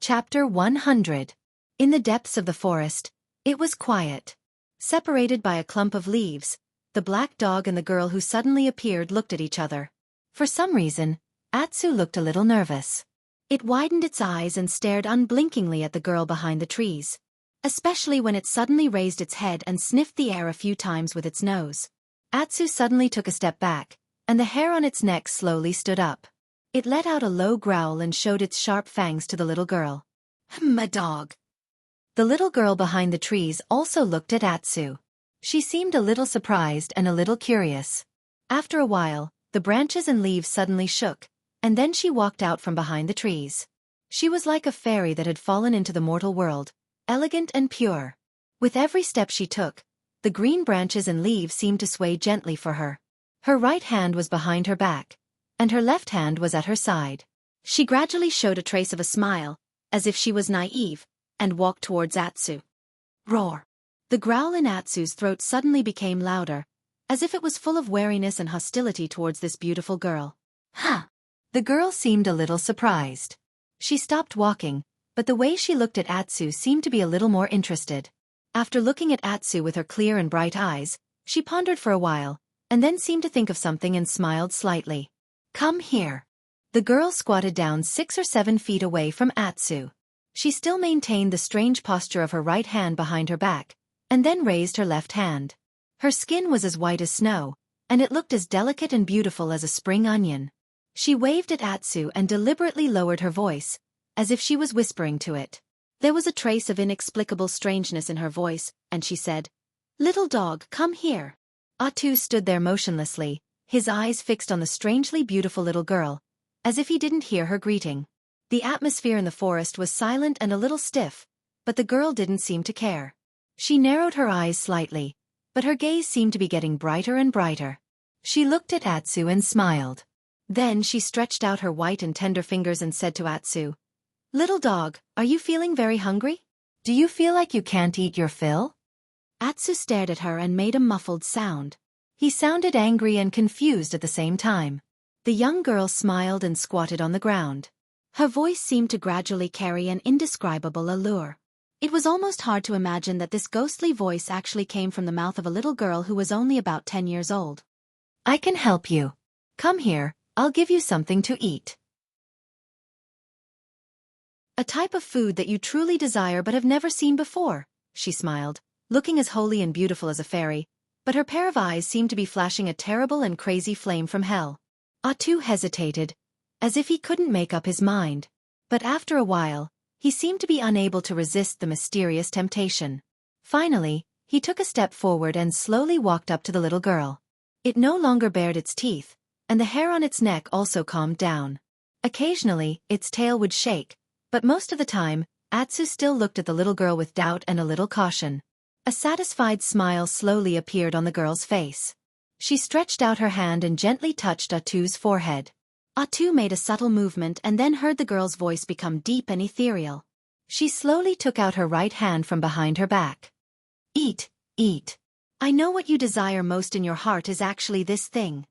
Chapter 100. In the depths of the forest, it was quiet. Separated by a clump of leaves, the black dog and the girl who suddenly appeared looked at each other. For some reason, Atsu looked a little nervous. It widened its eyes and stared unblinkingly at the girl behind the trees, especially when it suddenly raised its head and sniffed the air a few times with its nose. Atsu suddenly took a step back, and the hair on its neck slowly stood up. It let out a low growl and showed its sharp fangs to the little girl. "My dog." The little girl behind the trees also looked at Atsu. She seemed a little surprised and a little curious. After a while, the branches and leaves suddenly shook, and then she walked out from behind the trees. She was like a fairy that had fallen into the mortal world, elegant and pure. With every step she took, the green branches and leaves seemed to sway gently for her. Her right hand was behind her back, and her left hand was at her side. She gradually showed a trace of a smile, as if she was naive, and walked towards Atsu. Roar! The growl in Atsu's throat suddenly became louder, as if it was full of wariness and hostility towards this beautiful girl. "Huh!" The girl seemed a little surprised. She stopped walking, but the way she looked at Atsu seemed to be a little more interested. After looking at Atsu with her clear and bright eyes, she pondered for a while, and then seemed to think of something and smiled slightly. "Come here." The girl squatted down 6 or 7 feet away from Atsu. She still maintained the strange posture of her right hand behind her back, and then raised her left hand. Her skin was as white as snow, and it looked as delicate and beautiful as a spring onion. She waved at Atsu and deliberately lowered her voice, as if she was whispering to it. There was a trace of inexplicable strangeness in her voice, and she said, "Little dog, come here." Atsu stood there motionlessly, his eyes fixed on the strangely beautiful little girl, as if he didn't hear her greeting. The atmosphere in the forest was silent and a little stiff, but the girl didn't seem to care. She narrowed her eyes slightly, but her gaze seemed to be getting brighter and brighter. She looked at Atsu and smiled. Then she stretched out her white and tender fingers and said to Atsu, "Little dog, are you feeling very hungry? Do you feel like you can't eat your fill?" Atsu stared at her and made a muffled sound. He sounded angry and confused at the same time. The young girl smiled and squatted on the ground. Her voice seemed to gradually carry an indescribable allure. It was almost hard to imagine that this ghostly voice actually came from the mouth of a little girl who was only about 10 years old. "I can help you. Come here, I'll give you something to eat. A type of food that you truly desire but have never seen before," she smiled, looking as holy and beautiful as a fairy, but her pair of eyes seemed to be flashing a terrible and crazy flame from hell. Atu hesitated, as if he couldn't make up his mind. But after a while, he seemed to be unable to resist the mysterious temptation. Finally, he took a step forward and slowly walked up to the little girl. It no longer bared its teeth, and the hair on its neck also calmed down. Occasionally, its tail would shake, but most of the time, Atsu still looked at the little girl with doubt and a little caution. A satisfied smile slowly appeared on the girl's face. She stretched out her hand and gently touched Atu's forehead. Atu made a subtle movement and then heard the girl's voice become deep and ethereal. She slowly took out her right hand from behind her back. "Eat, eat. I know what you desire most in your heart is actually this thing,"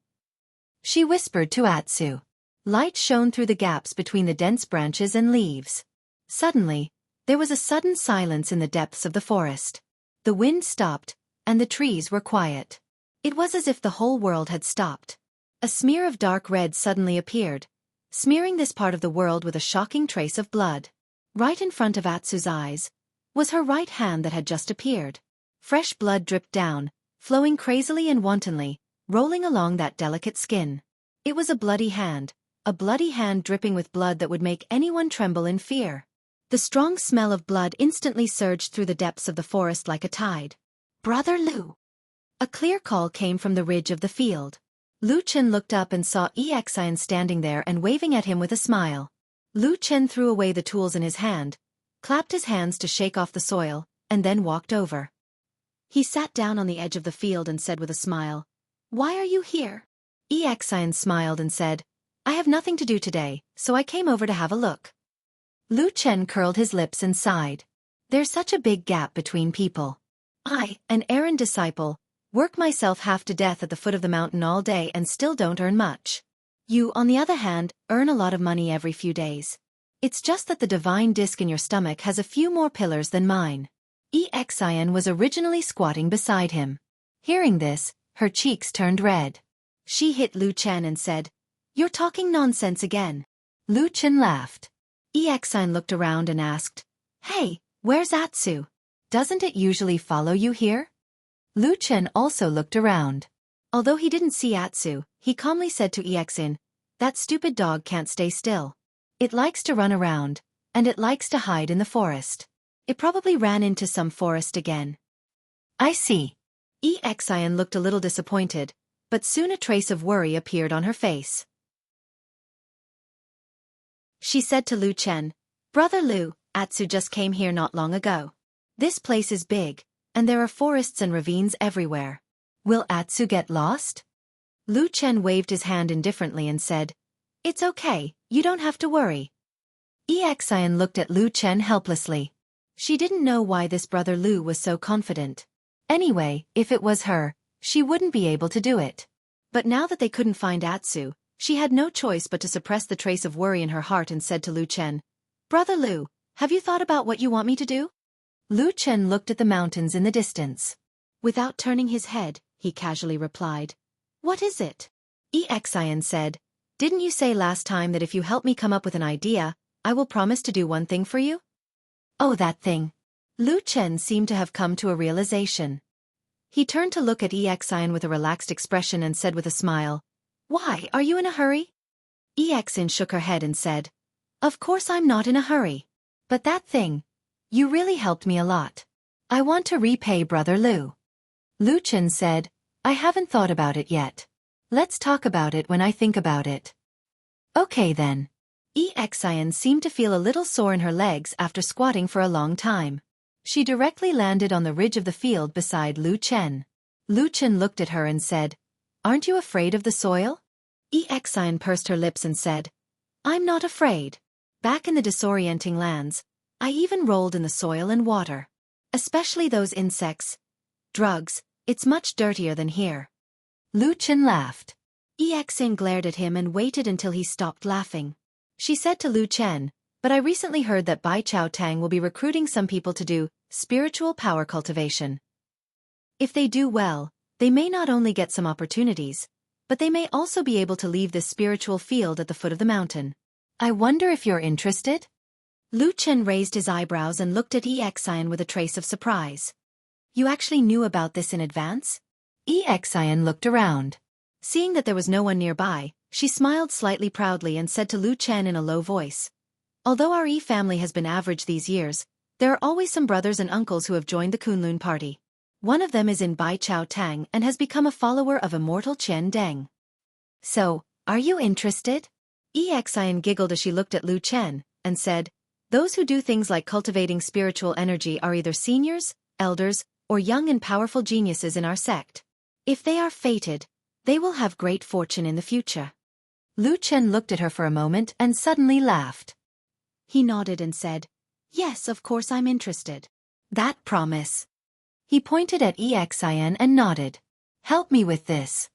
she whispered to Atsu. Light shone through the gaps between the dense branches and leaves. Suddenly, there was a sudden silence in the depths of the forest. The wind stopped, and the trees were quiet. It was as if the whole world had stopped. A smear of dark red suddenly appeared, smearing this part of the world with a shocking trace of blood. Right in front of Atsu's eyes was her right hand that had just appeared. Fresh blood dripped down, flowing crazily and wantonly, rolling along that delicate skin. It was a bloody hand dripping with blood that would make anyone tremble in fear. The strong smell of blood instantly surged through the depths of the forest like a tide. "Brother Lu!" A clear call came from the ridge of the field. Lu Chen looked up and saw Xian standing there and waving at him with a smile. Lu Chen threw away the tools in his hand, clapped his hands to shake off the soil, and then walked over. He sat down on the edge of the field and said with a smile, "Why are you here?" Xian smiled and said, "I have nothing to do today, so I came over to have a look." Lu Chen curled his lips and sighed. "There's such a big gap between people. I, an errand disciple, work myself half to death at the foot of the mountain all day and still don't earn much. You, on the other hand, earn a lot of money every few days. It's just that the divine disc in your stomach has a few more pillars than mine." Xian was originally squatting beside him. Hearing this, her cheeks turned red. She hit Lu Chen and said, "You're talking nonsense again." Lu Chen laughed. Xian looked around and asked, "Hey, where's Atsu? Doesn't it usually follow you here?" Lu Chen also looked around. Although he didn't see Atsu, he calmly said to Xian, "That stupid dog can't stay still. It likes to run around, and it likes to hide in the forest. It probably ran into some forest again." "I see." Xian looked a little disappointed, but soon a trace of worry appeared on her face. She said to Lu Chen, "Brother Lu, Atsu just came here not long ago. This place is big, and there are forests and ravines everywhere. Will Atsu get lost?" Lu Chen waved his hand indifferently and said, "It's okay, you don't have to worry." Xian looked at Lu Chen helplessly. She didn't know why this brother Lu was so confident. Anyway, if it was her, she wouldn't be able to do it. But now that they couldn't find Atsu, she had no choice but to suppress the trace of worry in her heart and said to Lu Chen, "Brother Lu, have you thought about what you want me to do?" Lu Chen looked at the mountains in the distance. Without turning his head, he casually replied, "What is it?" Xian said, "Didn't you say last time that if you help me come up with an idea, I will promise to do one thing for you?" "Oh, that thing." Lu Chen seemed to have come to a realization. He turned to look at Xian with a relaxed expression and said with a smile, "Why, are you in a hurry?" Xian shook her head and said, "Of course I'm not in a hurry. But that thing, you really helped me a lot. I want to repay Brother Lu." Lu Chen said, "I haven't thought about it yet. Let's talk about it when I think about it." "Okay then." Xian seemed to feel a little sore in her legs after squatting for a long time. She directly landed on the ridge of the field beside Lu Chen. Lu Chen looked at her and said, "Aren't you afraid of the soil?" Xian pursed her lips and said, "I'm not afraid. Back in the disorienting lands, I even rolled in the soil and water. Especially those insects. Drugs, it's much dirtier than here." Lu Chen laughed. Exin glared at him and waited until he stopped laughing. She said to Lu Chen, "But I recently heard that Bai Chao Tang will be recruiting some people to do spiritual power cultivation. If they do well, they may not only get some opportunities, but they may also be able to leave this spiritual field at the foot of the mountain. I wonder if you're interested?" Lu Chen raised his eyebrows and looked at Exin with a trace of surprise. "You actually knew about this in advance?" Exin looked around. Seeing that there was no one nearby, she smiled slightly proudly and said to Lu Chen in a low voice, "Although our family has been average these years, there are always some brothers and uncles who have joined the Kunlun party. One of them is in Bai Chao Tang and has become a follower of immortal Chen Deng. So, are you interested?" Exin giggled as she looked at Lu Chen, and said, "Those who do things like cultivating spiritual energy are either seniors, elders, or young and powerful geniuses in our sect. If they are fated, they will have great fortune in the future." Lu Chen looked at her for a moment and suddenly laughed. He nodded and said, "Yes, of course I'm interested. That promise." He pointed at Exin and nodded. "Help me with this."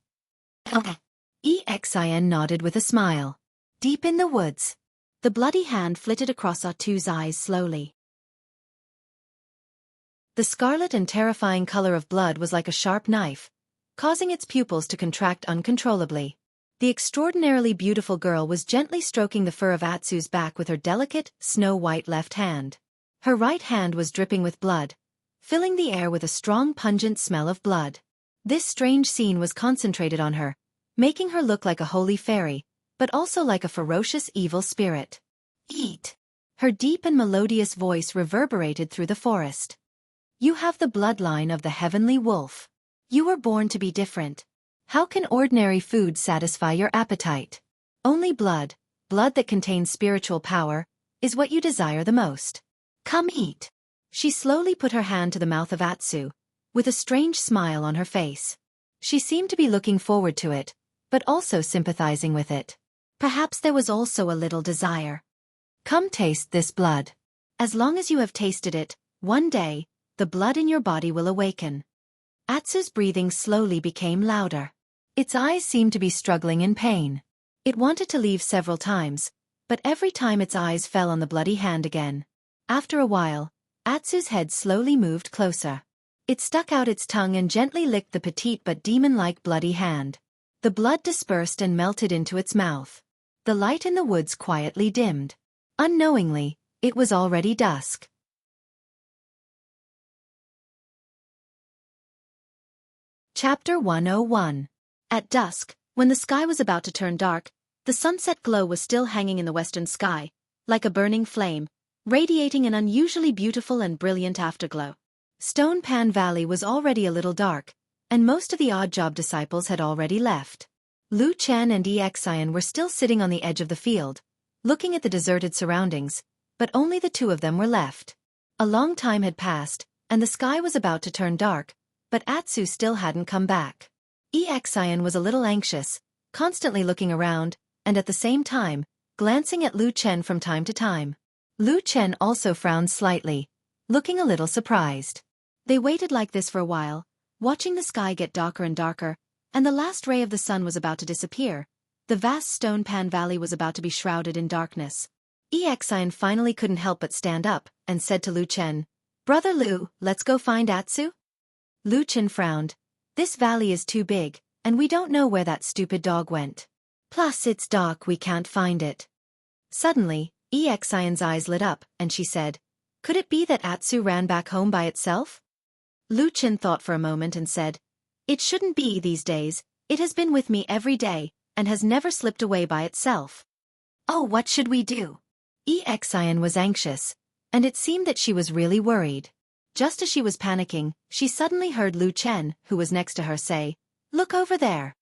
Exin nodded with a smile. Deep in the woods, the bloody hand flitted across Atu's eyes slowly. The scarlet and terrifying color of blood was like a sharp knife, causing its pupils to contract uncontrollably. The extraordinarily beautiful girl was gently stroking the fur of Atsu's back with her delicate, snow-white left hand. Her right hand was dripping with blood, filling the air with a strong pungent smell of blood. This strange scene was concentrated on her, making her look like a holy fairy, but also like a ferocious evil spirit. "Eat!" Her deep and melodious voice reverberated through the forest. "You have the bloodline of the heavenly wolf. You were born to be different. How can ordinary food satisfy your appetite? Only blood, blood that contains spiritual power, is what you desire the most. Come eat." She slowly put her hand to the mouth of Atsu, with a strange smile on her face. She seemed to be looking forward to it, but also sympathizing with it. Perhaps there was also a little desire. "Come taste this blood. As long as you have tasted it, one day, the blood in your body will awaken." Atsu's breathing slowly became louder. Its eyes seemed to be struggling in pain. It wanted to leave several times, but every time its eyes fell on the bloody hand again. After a while, Atsu's head slowly moved closer. It stuck out its tongue and gently licked the petite but demon-like bloody hand. The blood dispersed and melted into its mouth. The light in the woods quietly dimmed. Unknowingly, it was already dusk. Chapter 101. At dusk, when the sky was about to turn dark, the sunset glow was still hanging in the western sky, like a burning flame, radiating an unusually beautiful and brilliant afterglow. Stone Pan Valley was already a little dark, and most of the odd job disciples had already left. Lu Chen and Exin were still sitting on the edge of the field, looking at the deserted surroundings, but only the two of them were left. A long time had passed, and the sky was about to turn dark, but Atsu still hadn't come back. Exin was a little anxious, constantly looking around, and at the same time, glancing at Lu Chen from time to time. Lu Chen also frowned slightly, looking a little surprised. They waited like this for a while, watching the sky get darker and darker, and the last ray of the sun was about to disappear. The vast Stone Pan Valley was about to be shrouded in darkness. Exin finally couldn't help but stand up, and said to Lu Chen, "Brother Lu, let's go find Atsu?" Lu Chen frowned. "This valley is too big, and we don't know where that stupid dog went. Plus it's dark, we can't find it." Suddenly, Exin's eyes lit up, and she said, "Could it be that Atsu ran back home by itself?" Lu Chen thought for a moment and said, "It shouldn't be these days, it has been with me every day, and has never slipped away by itself." "Oh, what should we do?" Exin was anxious, and it seemed that she was really worried. Just as she was panicking, she suddenly heard Lu Chen, who was next to her, say, "Look over there."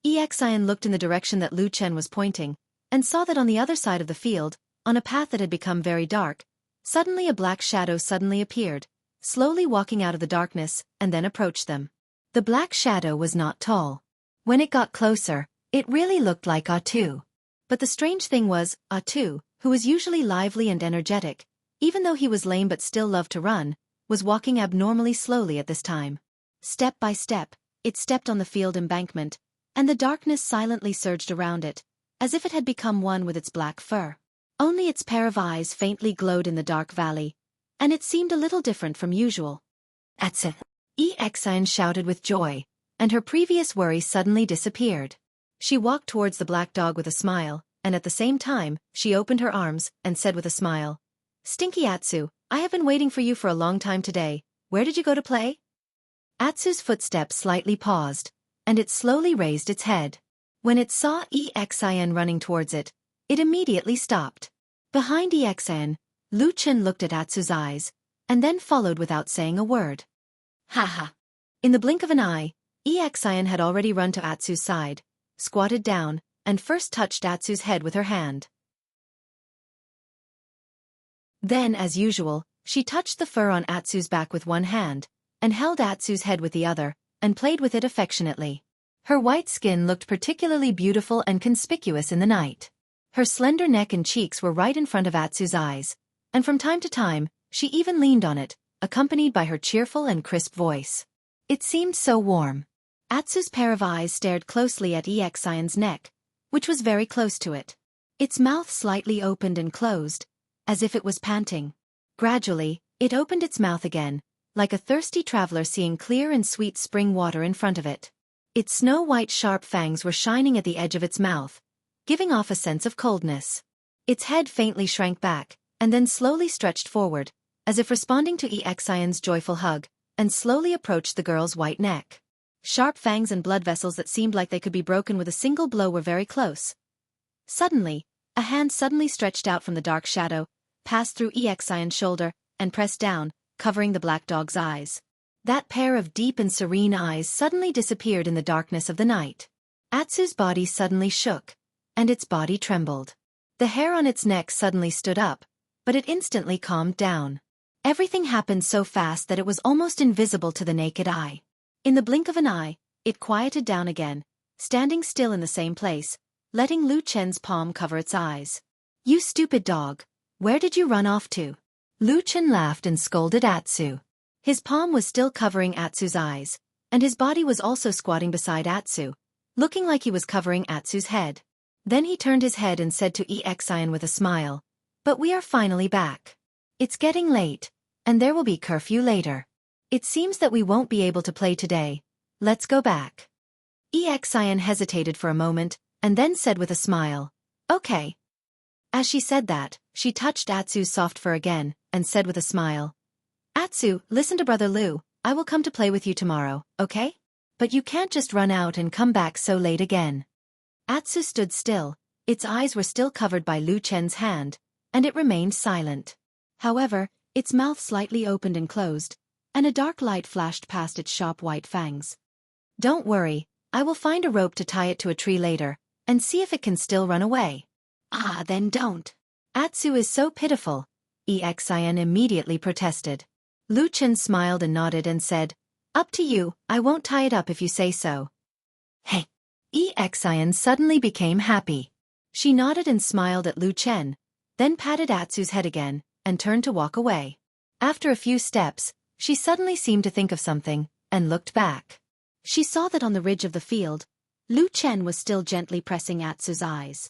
Exin looked in the direction that Lu Chen was pointing, and saw that on the other side of the field, on a path that had become very dark, suddenly a black shadow suddenly appeared, slowly walking out of the darkness, and then approached them. The black shadow was not tall. When it got closer, it really looked like Atu. But the strange thing was, Atu, who was usually lively and energetic, even though he was lame but still loved to run, was walking abnormally slowly at this time. Step by step, it stepped on the field embankment, and the darkness silently surged around it, as if it had become one with its black fur. Only its pair of eyes faintly glowed in the dark valley, and it seemed a little different from usual. Atsu! Xiaofan shouted with joy, and her previous worry suddenly disappeared. She walked towards the black dog with a smile, and at the same time, she opened her arms and said with a smile, "Stinky Atsu, I have been waiting for you for a long time today. Where did you go to play?" Atsu's footsteps slightly paused, and it slowly raised its head. When it saw Xiaofan running towards it, it immediately stopped. Behind Xiaofan, Lu Chen looked at Atsu's eyes, and then followed without saying a word. Ha! In the blink of an eye, Xiaofan had already run to Atsu's side, squatted down, and first touched Atsu's head with her hand. Then, as usual, she touched the fur on Atsu's back with one hand, and held Atsu's head with the other, and played with it affectionately. Her white skin looked particularly beautiful and conspicuous in the night. Her slender neck and cheeks were right in front of Atsu's eyes, and from time to time, she even leaned on it, accompanied by her cheerful and crisp voice. It seemed so warm. Atsu's pair of eyes stared closely at Xiaofan's neck, which was very close to it. Its mouth slightly opened and closed, as if it was panting. Gradually, it opened its mouth again, like a thirsty traveler seeing clear and sweet spring water in front of it. Its snow-white sharp fangs were shining at the edge of its mouth, giving off a sense of coldness. Its head faintly shrank back, and then slowly stretched forward, as if responding to Xiaofan's joyful hug, and slowly approached the girl's white neck. Sharp fangs and blood vessels that seemed like they could be broken with a single blow were very close. Suddenly, a hand suddenly stretched out from the dark shadow, passed through Xiaofan's shoulder, and pressed down, covering the black dog's eyes. That pair of deep and serene eyes suddenly disappeared in the darkness of the night. Atsu's body suddenly shook, and its body trembled. The hair on its neck suddenly stood up, but it instantly calmed down. Everything happened so fast that it was almost invisible to the naked eye. In the blink of an eye, it quieted down again, standing still in the same place, letting Lu Chen's palm cover its eyes. "You stupid dog, where did you run off to?" Lu Chen laughed and scolded Atsu. His palm was still covering Atsu's eyes, and his body was also squatting beside Atsu, looking like he was covering Atsu's head. Then he turned his head and said to Xiaofan with a smile, "But we are finally back. It's getting late, and there will be curfew later. It seems that we won't be able to play today. Let's go back." Xiaofan hesitated for a moment, and then said with a smile, "Okay." As she said that, she touched Atsu's soft fur again, and said with a smile, "Atsu, listen to Brother Lu, I will come to play with you tomorrow, okay? But you can't just run out and come back so late again." Atsu stood still, its eyes were still covered by Lu Chen's hand, and it remained silent. However, its mouth slightly opened and closed, and a dark light flashed past its sharp white fangs. "Don't worry, I will find a rope to tie it to a tree later, and see if it can still run away." "Ah, then don't. Atsu is so pitiful," Xiaofan immediately protested. Lu Chen smiled and nodded and said, "Up to you, I won't tie it up if you say so." "Hey!" Xiaofan suddenly became happy. She nodded and smiled at Lu Chen, then patted Atsu's head again, and turned to walk away. After a few steps, she suddenly seemed to think of something, and looked back. She saw that on the ridge of the field, Lu Chen was still gently pressing Atsu's eyes.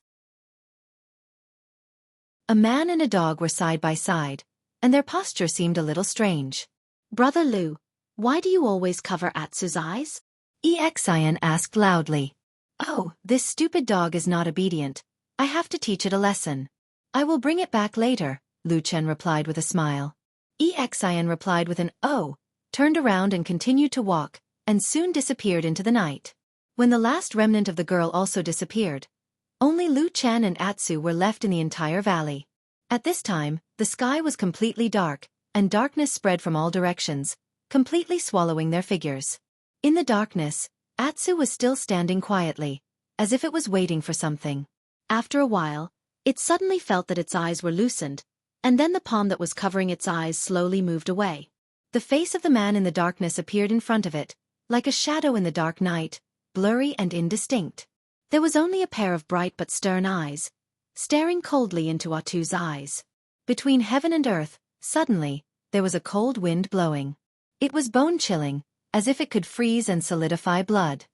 A man and a dog were side by side, and their posture seemed a little strange. "Brother Lu, why do you always cover Atsu's eyes?" Xiaofan asked loudly. "Oh, this stupid dog is not obedient. I have to teach it a lesson. I will bring it back later," Lu Chen replied with a smile. Xiaofan replied with an "oh," turned around and continued to walk, and soon disappeared into the night. When the last remnant of the girl also disappeared, only Lu Chen and Atsu were left in the entire valley. At this time, the sky was completely dark, and darkness spread from all directions, completely swallowing their figures. In the darkness, Atsu was still standing quietly, as if it was waiting for something. After a while, it suddenly felt that its eyes were loosened, and then the palm that was covering its eyes slowly moved away. The face of the man in the darkness appeared in front of it, like a shadow in the dark night, blurry and indistinct. There was only a pair of bright but stern eyes, staring coldly into Atsu's eyes. Between heaven and earth, suddenly, there was a cold wind blowing. It was bone-chilling, as if it could freeze and solidify blood.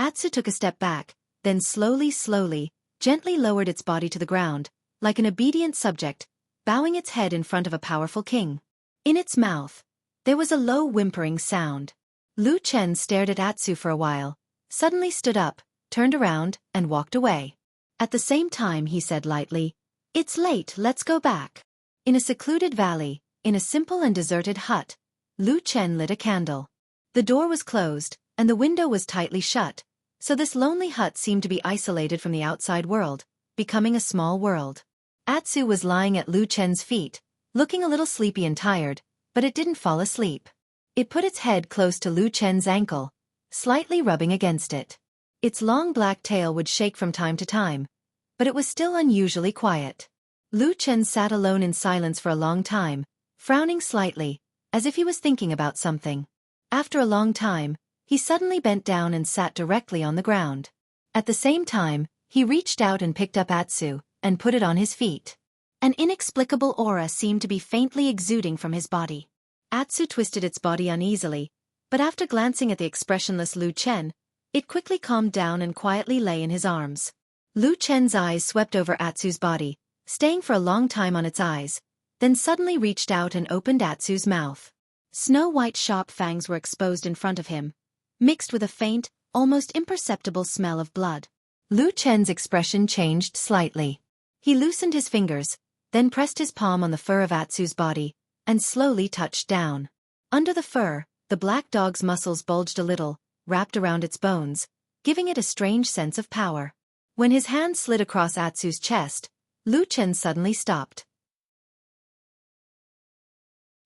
Atsu took a step back, then slowly, gently lowered its body to the ground, like an obedient subject, bowing its head in front of a powerful king. In its mouth, there was a low whimpering sound. Lu Chen stared at Atsu for a while, suddenly stood up, turned around, and walked away. At the same time he said lightly, "It's late, let's go back." In a secluded valley, in a simple and deserted hut, Lu Chen lit a candle. The door was closed, and the window was tightly shut, so this lonely hut seemed to be isolated from the outside world, becoming a small world. Atsu was lying at Lu Chen's feet, looking a little sleepy and tired, but it didn't fall asleep. It put its head close to Lu Chen's ankle, slightly rubbing against it. Its long black tail would shake from time to time, but it was still unusually quiet. Lu Chen sat alone in silence for a long time, frowning slightly, as if he was thinking about something. After a long time, he suddenly bent down and sat directly on the ground. At the same time, he reached out and picked up Atsu, and put it on his feet. An inexplicable aura seemed to be faintly exuding from his body. Atsu twisted its body uneasily, but after glancing at the expressionless Lu Chen, it quickly calmed down and quietly lay in his arms. Lu Chen's eyes swept over Atsu's body, staying for a long time on its eyes, then suddenly reached out and opened Atsu's mouth. Snow-white sharp fangs were exposed in front of him, mixed with a faint, almost imperceptible smell of blood. Lu Chen's expression changed slightly. He loosened his fingers, then pressed his palm on the fur of Atsu's body, and slowly touched down. Under the fur, the black dog's muscles bulged a little, wrapped around its bones, giving it a strange sense of power. When his hand slid across Atsu's chest, Lu Chen suddenly stopped.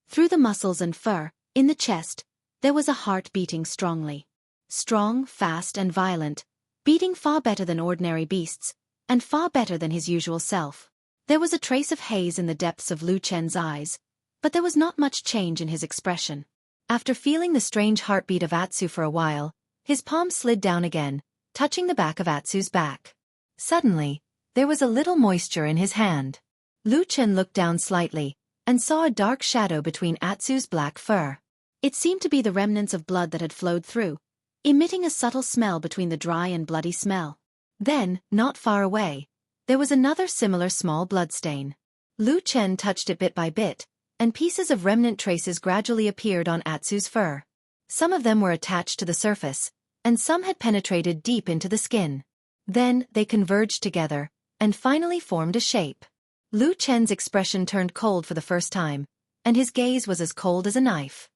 Through the muscles and fur, in the chest, there was a heart beating strongly. Strong, fast, and violent, beating far better than ordinary beasts, and far better than his usual self. There was a trace of haze in the depths of Lu Chen's eyes, but there was not much change in his expression. After feeling the strange heartbeat of Atsu for a while, his palm slid down again, touching the back of Atsu's back. Suddenly, there was a little moisture in his hand. Lu Chen looked down slightly, and saw a dark shadow between Atsu's black fur. It seemed to be the remnants of blood that had flowed through, emitting a subtle smell between the dry and bloody smell. Then, not far away, there was another similar small bloodstain. Lu Chen touched it bit by bit, and pieces of remnant traces gradually appeared on Atsu's fur. Some of them were attached to the surface, and some had penetrated deep into the skin. Then, they converged together, and finally formed a shape. Lu Chen's expression turned cold for the first time, and his gaze was as cold as a knife.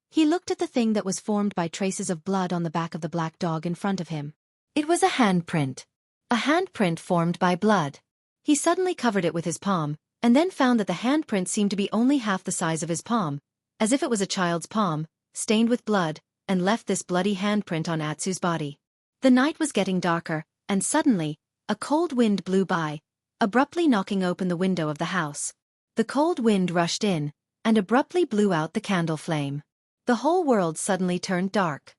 He looked at the thing that was formed by traces of blood on the back of the black dog in front of him. It was a handprint. A handprint formed by blood. He suddenly covered it with his palm, and then found that the handprint seemed to be only half the size of his palm, as if it was a child's palm, stained with blood, and left this bloody handprint on Atsu's body. The night was getting darker, and suddenly, a cold wind blew by, abruptly knocking open the window of the house. The cold wind rushed in, and abruptly blew out the candle flame. The whole world suddenly turned dark.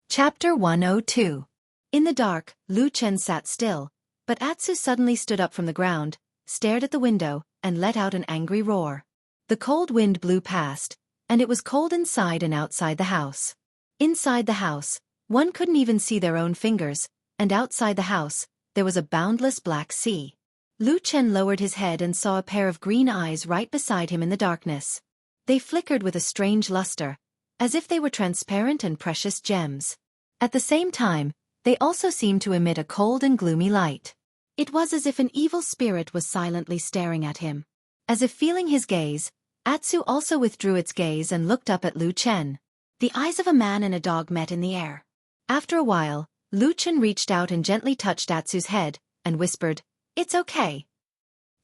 Chapter 102. In the dark, Lu Chen sat still, but Atsu suddenly stood up from the ground, stared at the window, and let out an angry roar. The cold wind blew past, and it was cold inside and outside the house. Inside the house, one couldn't even see their own fingers, and outside the house, there was a boundless black sea. Lu Chen lowered his head and saw a pair of green eyes right beside him in the darkness. They flickered with a strange luster, as if they were transparent and precious gems. At the same time, they also seemed to emit a cold and gloomy light. It was as if an evil spirit was silently staring at him. As if feeling his gaze, Atsu also withdrew its gaze and looked up at Lu Chen. The eyes of a man and a dog met in the air. After a while, Lu Chen reached out and gently touched Atsu's head, and whispered, "It's okay."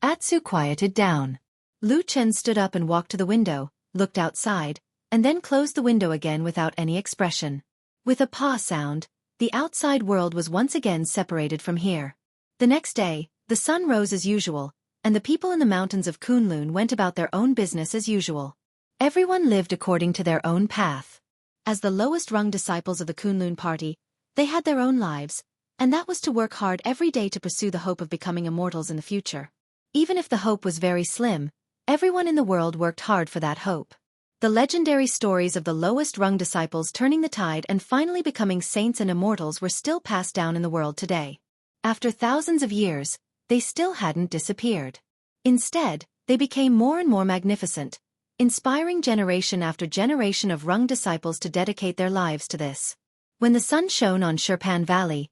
Atsu quieted down. Lu Chen stood up and walked to the window, looked outside, and then closed the window again without any expression. With a paw sound, the outside world was once again separated from here. The next day, the sun rose as usual, and the people in the mountains of Kunlun went about their own business as usual. Everyone lived according to their own path. As the lowest-rung disciples of the Kunlun party, they had their own lives, and that was to work hard every day to pursue the hope of becoming immortals in the future. Even if the hope was very slim, everyone in the world worked hard for that hope. The legendary stories of the lowest rung disciples turning the tide and finally becoming saints and immortals were still passed down in the world today. After thousands of years, they still hadn't disappeared. Instead, they became more and more magnificent, inspiring generation after generation of rung disciples to dedicate their lives to this. When the sun shone on Xiaofan Valley,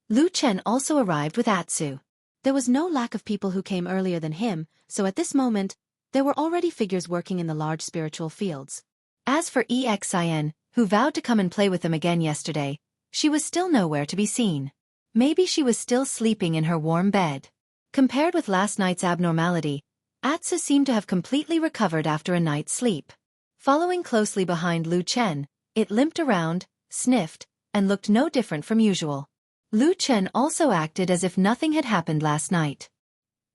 Lu Chen also arrived with Atsu. There was no lack of people who came earlier than him, so at this moment, there were already figures working in the large spiritual fields. As for Exin, who vowed to come and play with them again yesterday, she was still nowhere to be seen. Maybe she was still sleeping in her warm bed. Compared with last night's abnormality, Atsu seemed to have completely recovered after a night's sleep. Following closely behind Lu Chen, it limped around, sniffed, and looked no different from usual. Lu Chen also acted as if nothing had happened last night.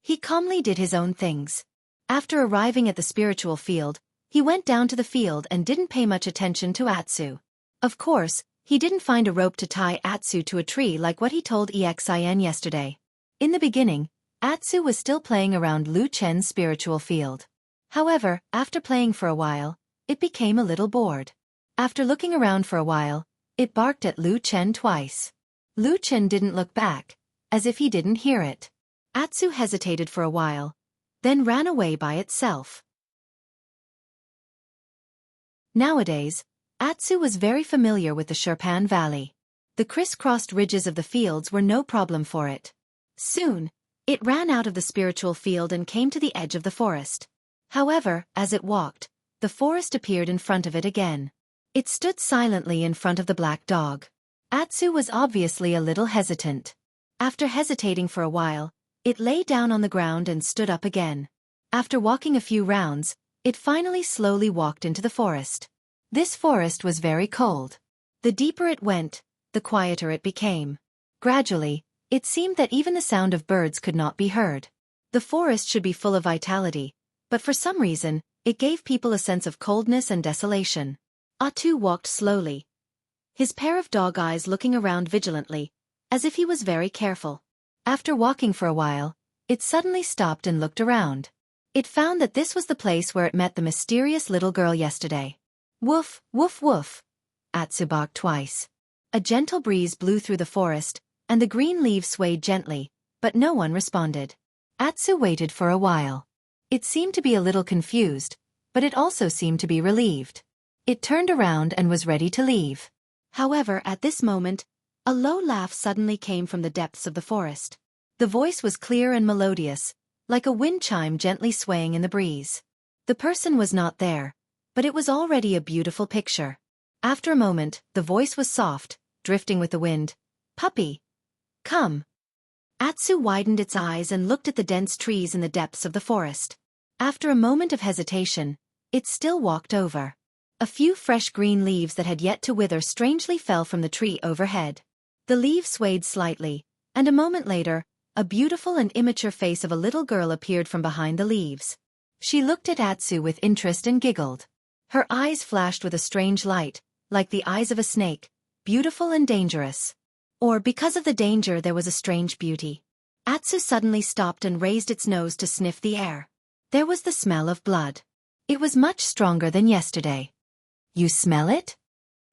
He calmly did his own things. After arriving at the spiritual field, he went down to the field and didn't pay much attention to Atsu. Of course, he didn't find a rope to tie Atsu to a tree like what he told Exin yesterday. In the beginning, Atsu was still playing around Lu Chen's spiritual field. However, after playing for a while, it became a little bored. After looking around for a while, it barked at Lu Chen twice. Lu Chen didn't look back, as if he didn't hear it. Atsu hesitated for a while, then ran away by itself. Nowadays, Atsu was very familiar with the Xiaofan Valley. The crisscrossed ridges of the fields were no problem for it. Soon, it ran out of the spiritual field and came to the edge of the forest. However, as it walked, the forest appeared in front of it again. It stood silently in front of the black dog. Atsu was obviously a little hesitant. After hesitating for a while, it lay down on the ground and stood up again. After walking a few rounds, it finally slowly walked into the forest. This forest was very cold. The deeper it went, the quieter it became. Gradually, it seemed that even the sound of birds could not be heard. The forest should be full of vitality, but for some reason, it gave people a sense of coldness and desolation. Atsu walked slowly, his pair of dog eyes looking around vigilantly, as if he was very careful. After walking for a while, it suddenly stopped and looked around. It found that this was the place where it met the mysterious little girl yesterday. Woof, woof, woof. Atsu barked twice. A gentle breeze blew through the forest, and the green leaves swayed gently, but no one responded. Atsu waited for a while. It seemed to be a little confused, but it also seemed to be relieved. It turned around and was ready to leave. However, at this moment, a low laugh suddenly came from the depths of the forest. The voice was clear and melodious, like a wind chime gently swaying in the breeze. The person was not there, but it was already a beautiful picture. After a moment, the voice was soft, drifting with the wind. Puppy, come. Atsu widened its eyes and looked at the dense trees in the depths of the forest. After a moment of hesitation, it still walked over. A few fresh green leaves that had yet to wither strangely fell from the tree overhead. The leaves swayed slightly, and a moment later, a beautiful and immature face of a little girl appeared from behind the leaves. She looked at Atsu with interest and giggled. Her eyes flashed with a strange light, like the eyes of a snake, beautiful and dangerous. Or because of the danger there was a strange beauty. Atsu suddenly stopped and raised its nose to sniff the air. There was the smell of blood. It was much stronger than yesterday. You smell it?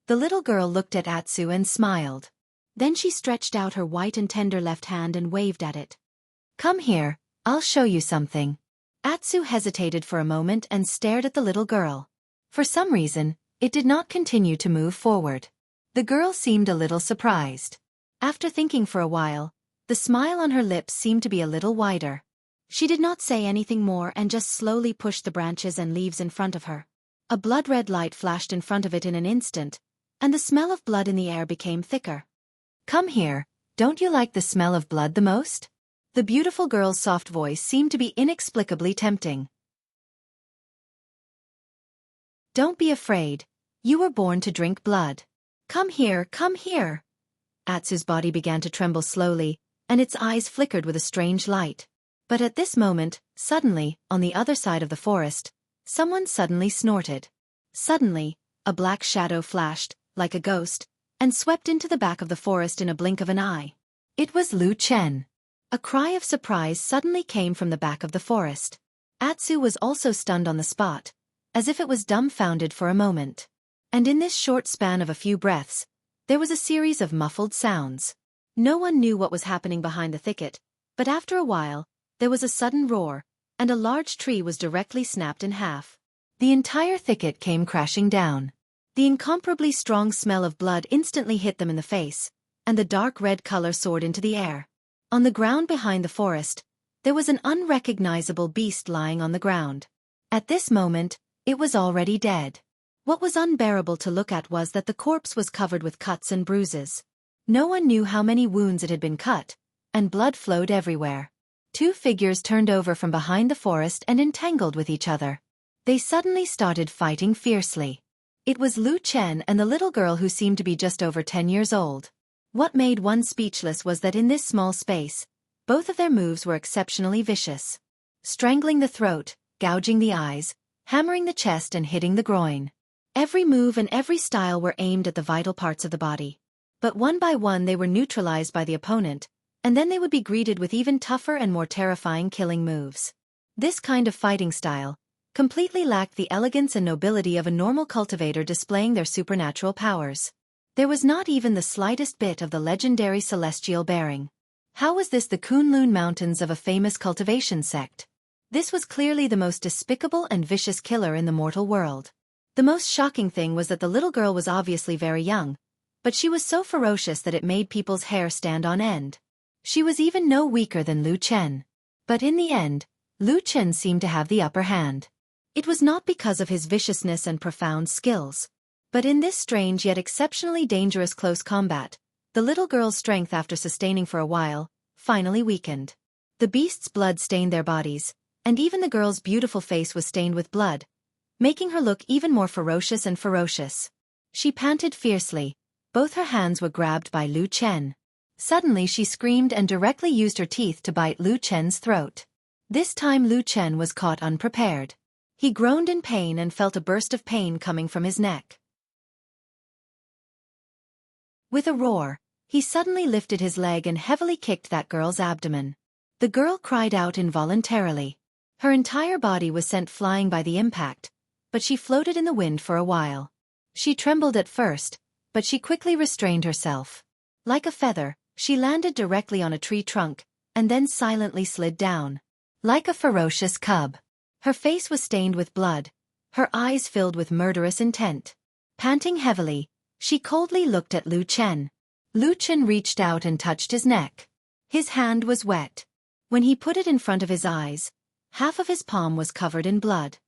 The little girl looked at Atsu and smiled. Then she stretched out her white and tender left hand and waved at it. Come here, I'll show you something. Atsu hesitated for a moment and stared at the little girl. For some reason, it did not continue to move forward. The girl seemed a little surprised. After thinking for a while, the smile on her lips seemed to be a little wider. She did not say anything more and just slowly pushed the branches and leaves in front of her. A blood-red light flashed in front of it in an instant, and the smell of blood in the air became thicker. Come here, don't you like the smell of blood the most? The beautiful girl's soft voice seemed to be inexplicably tempting. Don't be afraid, you were born to drink blood. Come here, come here. Atsu's body began to tremble slowly, and its eyes flickered with a strange light. But at this moment, suddenly, on the other side of the forest, someone suddenly snorted. Suddenly, a black shadow flashed, like a ghost, and swept into the back of the forest in a blink of an eye. It was Lu Chen. A cry of surprise suddenly came from the back of the forest. Atsu was also stunned on the spot, as if it was dumbfounded for a moment. And in this short span of a few breaths, there was a series of muffled sounds. No one knew what was happening behind the thicket, but after a while, there was a sudden roar, and a large tree was directly snapped in half. The entire thicket came crashing down. The incomparably strong smell of blood instantly hit them in the face, and the dark red color soared into the air. On the ground behind the forest, there was an unrecognizable beast lying on the ground. At this moment, it was already dead. What was unbearable to look at was that the corpse was covered with cuts and bruises. No one knew how many wounds it had been cut, and blood flowed everywhere. Two figures turned over from behind the forest and entangled with each other. They suddenly started fighting fiercely. It was Lu Chen and the little girl who seemed to be just over 10 years old. What made one speechless was that in this small space, both of their moves were exceptionally vicious. Strangling the throat, gouging the eyes, hammering the chest and hitting the groin. Every move and every style were aimed at the vital parts of the body. But one by one they were neutralized by the opponent, and then they would be greeted with even tougher and more terrifying killing moves. This kind of fighting style completely lacked the elegance and nobility of a normal cultivator displaying their supernatural powers. There was not even the slightest bit of the legendary celestial bearing. How was this the Kunlun Mountains of a famous cultivation sect? This was clearly the most despicable and vicious killer in the mortal world. The most shocking thing was that the little girl was obviously very young, but she was so ferocious that it made people's hair stand on end. She was even no weaker than Lu Chen. But in the end, Lu Chen seemed to have the upper hand. It was not because of his viciousness and profound skills. But in this strange yet exceptionally dangerous close combat, the little girl's strength after sustaining for a while, finally weakened. The beast's blood stained their bodies, and even the girl's beautiful face was stained with blood, making her look even more ferocious and ferocious. She panted fiercely. Both her hands were grabbed by Lu Chen. Suddenly she screamed and directly used her teeth to bite Lu Chen's throat. This time Lu Chen was caught unprepared. He groaned in pain and felt a burst of pain coming from his neck. With a roar, he suddenly lifted his leg and heavily kicked that girl's abdomen. The girl cried out involuntarily. Her entire body was sent flying by the impact, but she floated in the wind for a while. She trembled at first, but she quickly restrained herself. Like a feather, she landed directly on a tree trunk, and then silently slid down. Like a ferocious cub. Her face was stained with blood, her eyes filled with murderous intent. Panting heavily, she coldly looked at Lu Chen. Lu Chen reached out and touched his neck. His hand was wet. When he put it in front of his eyes, half of his palm was covered in blood.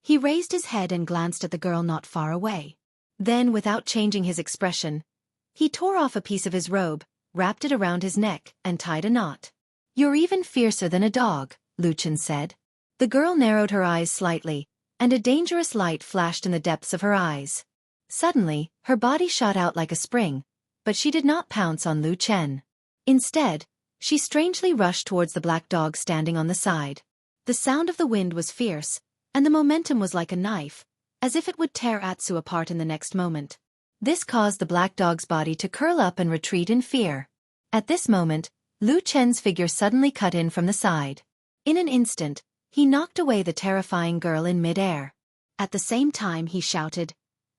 He raised his head and glanced at the girl not far away. Then, without changing his expression, he tore off a piece of his robe, wrapped it around his neck, and tied a knot. "You're even fiercer than a dog," Lu Chen said. The girl narrowed her eyes slightly, and a dangerous light flashed in the depths of her eyes. Suddenly, her body shot out like a spring, but she did not pounce on Lu Chen. Instead, she strangely rushed towards the black dog standing on the side. The sound of the wind was fierce, and the momentum was like a knife, as if it would tear Atsu apart in the next moment. This caused the black dog's body to curl up and retreat in fear. At this moment, Lu Chen's figure suddenly cut in from the side. In an instant, he knocked away the terrifying girl in mid-air. At the same time he shouted,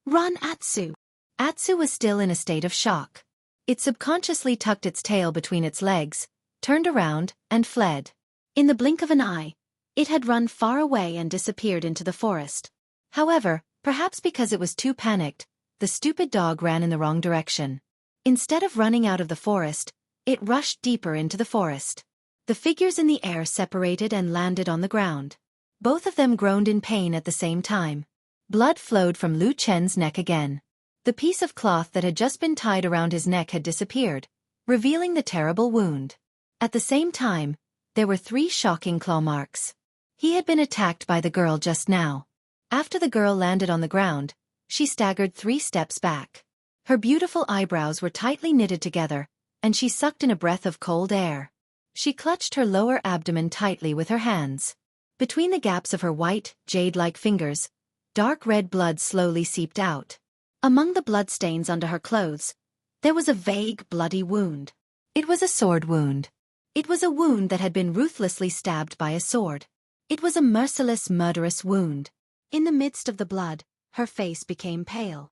"Run, Atsu!" Atsu was still in a state of shock. It subconsciously tucked its tail between its legs, turned around, and fled. In the blink of an eye, it had run far away and disappeared into the forest. However, perhaps because it was too panicked, the stupid dog ran in the wrong direction. Instead of running out of the forest, it rushed deeper into the forest. The figures in the air separated and landed on the ground. Both of them groaned in pain at the same time. Blood flowed from Lu Chen's neck again. The piece of cloth that had just been tied around his neck had disappeared, revealing the terrible wound. At the same time, there were 3 shocking claw marks. He had been attacked by the girl just now. After the girl landed on the ground, she staggered 3 steps back. Her beautiful eyebrows were tightly knitted together, and she sucked in a breath of cold air. She clutched her lower abdomen tightly with her hands. Between the gaps of her white, jade-like fingers, dark red blood slowly seeped out. Among the bloodstains under her clothes, there was a vague, bloody wound. It was a sword wound. It was a wound that had been ruthlessly stabbed by a sword. It was a merciless, murderous wound. In the midst of the blood, her face became pale.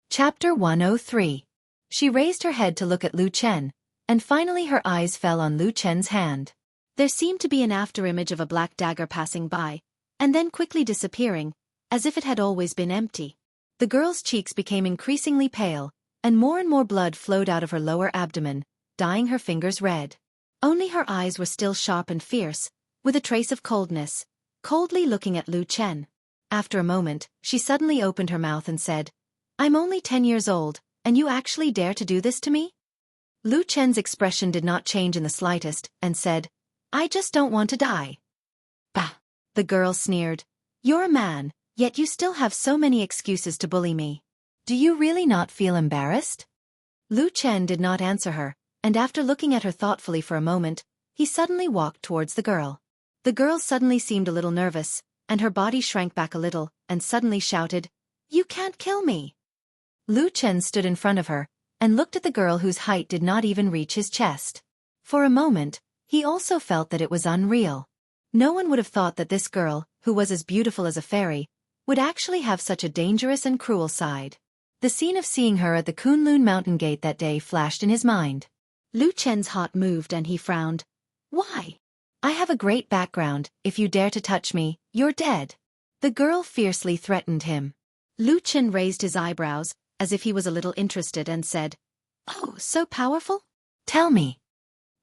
Chapter 103. She raised her head to look at Lu Chen, and finally her eyes fell on Lu Chen's hand. There seemed to be an afterimage of a black dagger passing by, and then quickly disappearing, as if it had always been empty. The girl's cheeks became increasingly pale, and more blood flowed out of her lower abdomen, dyeing her fingers red. Only her eyes were still sharp and fierce, with a trace of coldness, coldly looking at Lu Chen. After a moment, she suddenly opened her mouth and said, "I'm only 10 years old, and you actually dare to do this to me?" Lu Chen's expression did not change in the slightest, and said, "I just don't want to die." "Bah!" the girl sneered. "You're a man, yet you still have so many excuses to bully me. Do you really not feel embarrassed?" Lu Chen did not answer her, and after looking at her thoughtfully for a moment, he suddenly walked towards the girl. The girl suddenly seemed a little nervous, and her body shrank back a little, and suddenly shouted, "You can't kill me!" Lu Chen stood in front of her, and looked at the girl whose height did not even reach his chest. For a moment, he also felt that it was unreal. No one would have thought that this girl, who was as beautiful as a fairy, would actually have such a dangerous and cruel side. The scene of seeing her at the Kunlun mountain gate that day flashed in his mind. Lu Chen's heart moved and he frowned. "Why? I have a great background, if you dare to touch me, you're dead." The girl fiercely threatened him. Lu Chen raised his eyebrows, as if he was a little interested, and said, "Oh, so powerful? Tell me."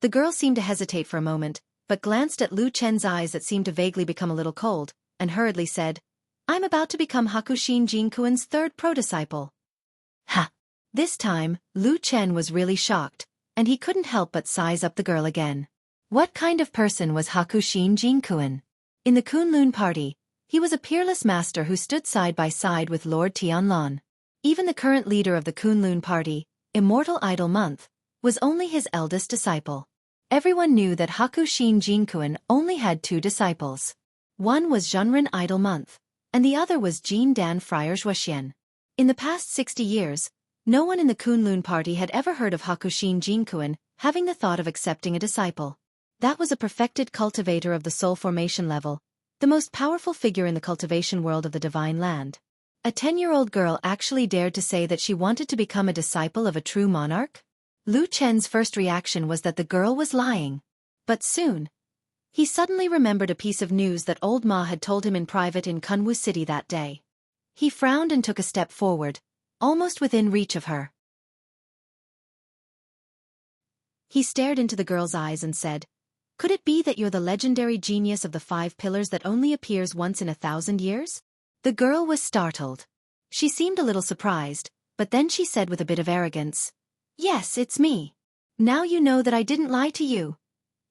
The girl seemed to hesitate for a moment, but glanced at Lu Chen's eyes that seemed to vaguely become a little cold, and hurriedly said, "I'm about to become Hakushin Jinkuan's third pro-disciple." Ha! This time, Lu Chen was really shocked, and he couldn't help but size up the girl again. What kind of person was Hakushin Jinkuan? In the Kunlun party, he was a peerless master who stood side by side with Lord Tianlan. Even the current leader of the Kunlun party, Immortal Idol Month, was only his eldest disciple. Everyone knew that Hakushin Jinkuan only had 2 disciples. One was Zhenren Idol Month, and the other was Jin Dan Friar Zhuoxian. In the past 60 years, no one in the Kunlun party had ever heard of Hakushin Jinkuan having the thought of accepting a disciple. That was a perfected cultivator of the soul formation level, the most powerful figure in the cultivation world of the Divine Land. A 10-year-old girl actually dared to say that she wanted to become a disciple of a true monarch? Lu Chen's first reaction was that the girl was lying. But soon, he suddenly remembered a piece of news that old Ma had told him in private in Kunwu City that day. He frowned and took a step forward, almost within reach of her. He stared into the girl's eyes and said, "Could it be that you're the legendary genius of the 5 pillars that only appears once in 1,000 years? The girl was startled. She seemed a little surprised, but then she said with a bit of arrogance, "Yes, it's me. Now you know that I didn't lie to you."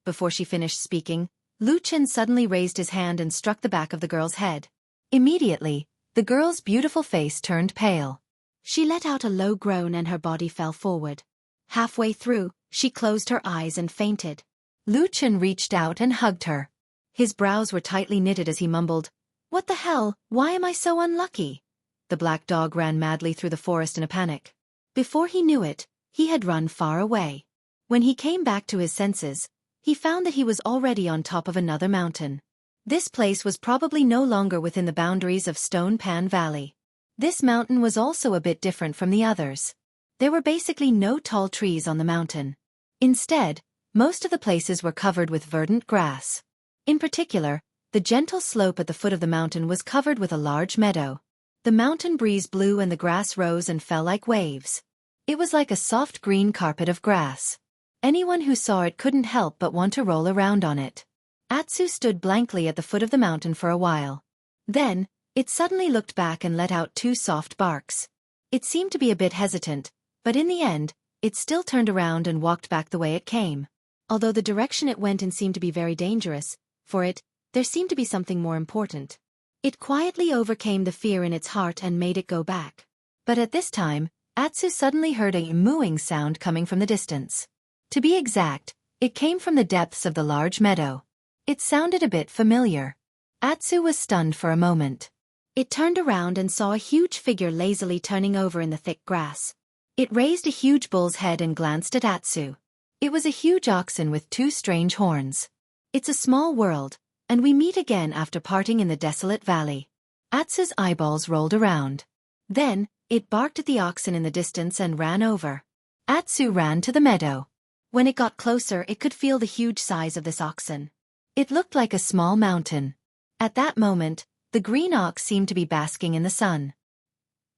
Before she finished speaking, Lu Chen suddenly raised his hand and struck the back of the girl's head. Immediately, the girl's beautiful face turned pale. She let out a low groan and her body fell forward. Halfway through, she closed her eyes and fainted. Lu Chen reached out and hugged her. His brows were tightly knitted as he mumbled, "What the hell, why am I so unlucky?" The black dog ran madly through the forest in a panic. Before he knew it, he had run far away. When he came back to his senses, he found that he was already on top of another mountain. This place was probably no longer within the boundaries of Stone Pan Valley. This mountain was also a bit different from the others. There were basically no tall trees on the mountain. Instead, most of the places were covered with verdant grass. In particular, the gentle slope at the foot of the mountain was covered with a large meadow. The mountain breeze blew and the grass rose and fell like waves. It was like a soft green carpet of grass. Anyone who saw it couldn't help but want to roll around on it. Atsu stood blankly at the foot of the mountain for a while. Then, it suddenly looked back and let out 2 soft barks. It seemed to be a bit hesitant, but in the end, it still turned around and walked back the way it came. Although the direction it went in seemed to be very dangerous, for it, there seemed to be something more important. It quietly overcame the fear in its heart and made it go back. But at this time, Atsu suddenly heard a mooing sound coming from the distance. To be exact, it came from the depths of the large meadow. It sounded a bit familiar. Atsu was stunned for a moment. It turned around and saw a huge figure lazily turning over in the thick grass. It raised a huge bull's head and glanced at Atsu. It was a huge oxen with 2 strange horns. It's a small world, and we meet again after parting in the desolate valley. Atsu's eyeballs rolled around. Then, it barked at the oxen in the distance and ran over. Atsu ran to the meadow. When it got closer, it could feel the huge size of this oxen. It looked like a small mountain. At that moment, the green ox seemed to be basking in the sun.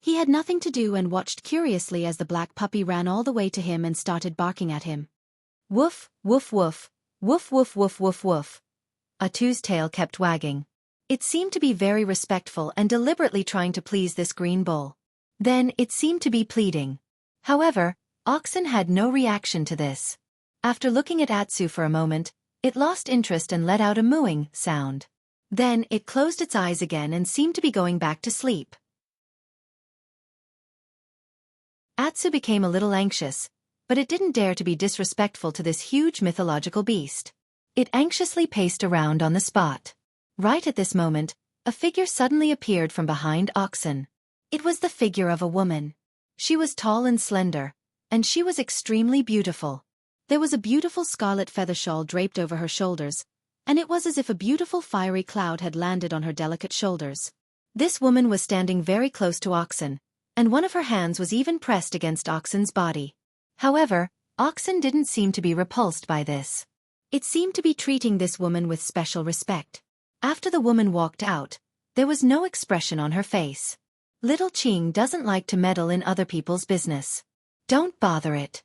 He had nothing to do and watched curiously as the black puppy ran all the way to him and started barking at him. Woof, woof, woof, woof, woof, woof, woof, woof. Atsu's tail kept wagging. It seemed to be very respectful and deliberately trying to please this green bull. Then, it seemed to be pleading. However, oxen had no reaction to this. After looking at Atsu for a moment, it lost interest and let out a mooing sound. Then, it closed its eyes again and seemed to be going back to sleep. Atsu became a little anxious, but it didn't dare to be disrespectful to this huge mythological beast. It anxiously paced around on the spot. Right at this moment, a figure suddenly appeared from behind oxen. It was the figure of a woman. She was tall and slender, and she was extremely beautiful. There was a beautiful scarlet feather shawl draped over her shoulders, and it was as if a beautiful fiery cloud had landed on her delicate shoulders. This woman was standing very close to Oxen, and one of her hands was even pressed against Oxen's body. However, Oxen didn't seem to be repulsed by this. It seemed to be treating this woman with special respect. After the woman walked out, there was no expression on her face. Little Qing doesn't like to meddle in other people's business. Don't bother it.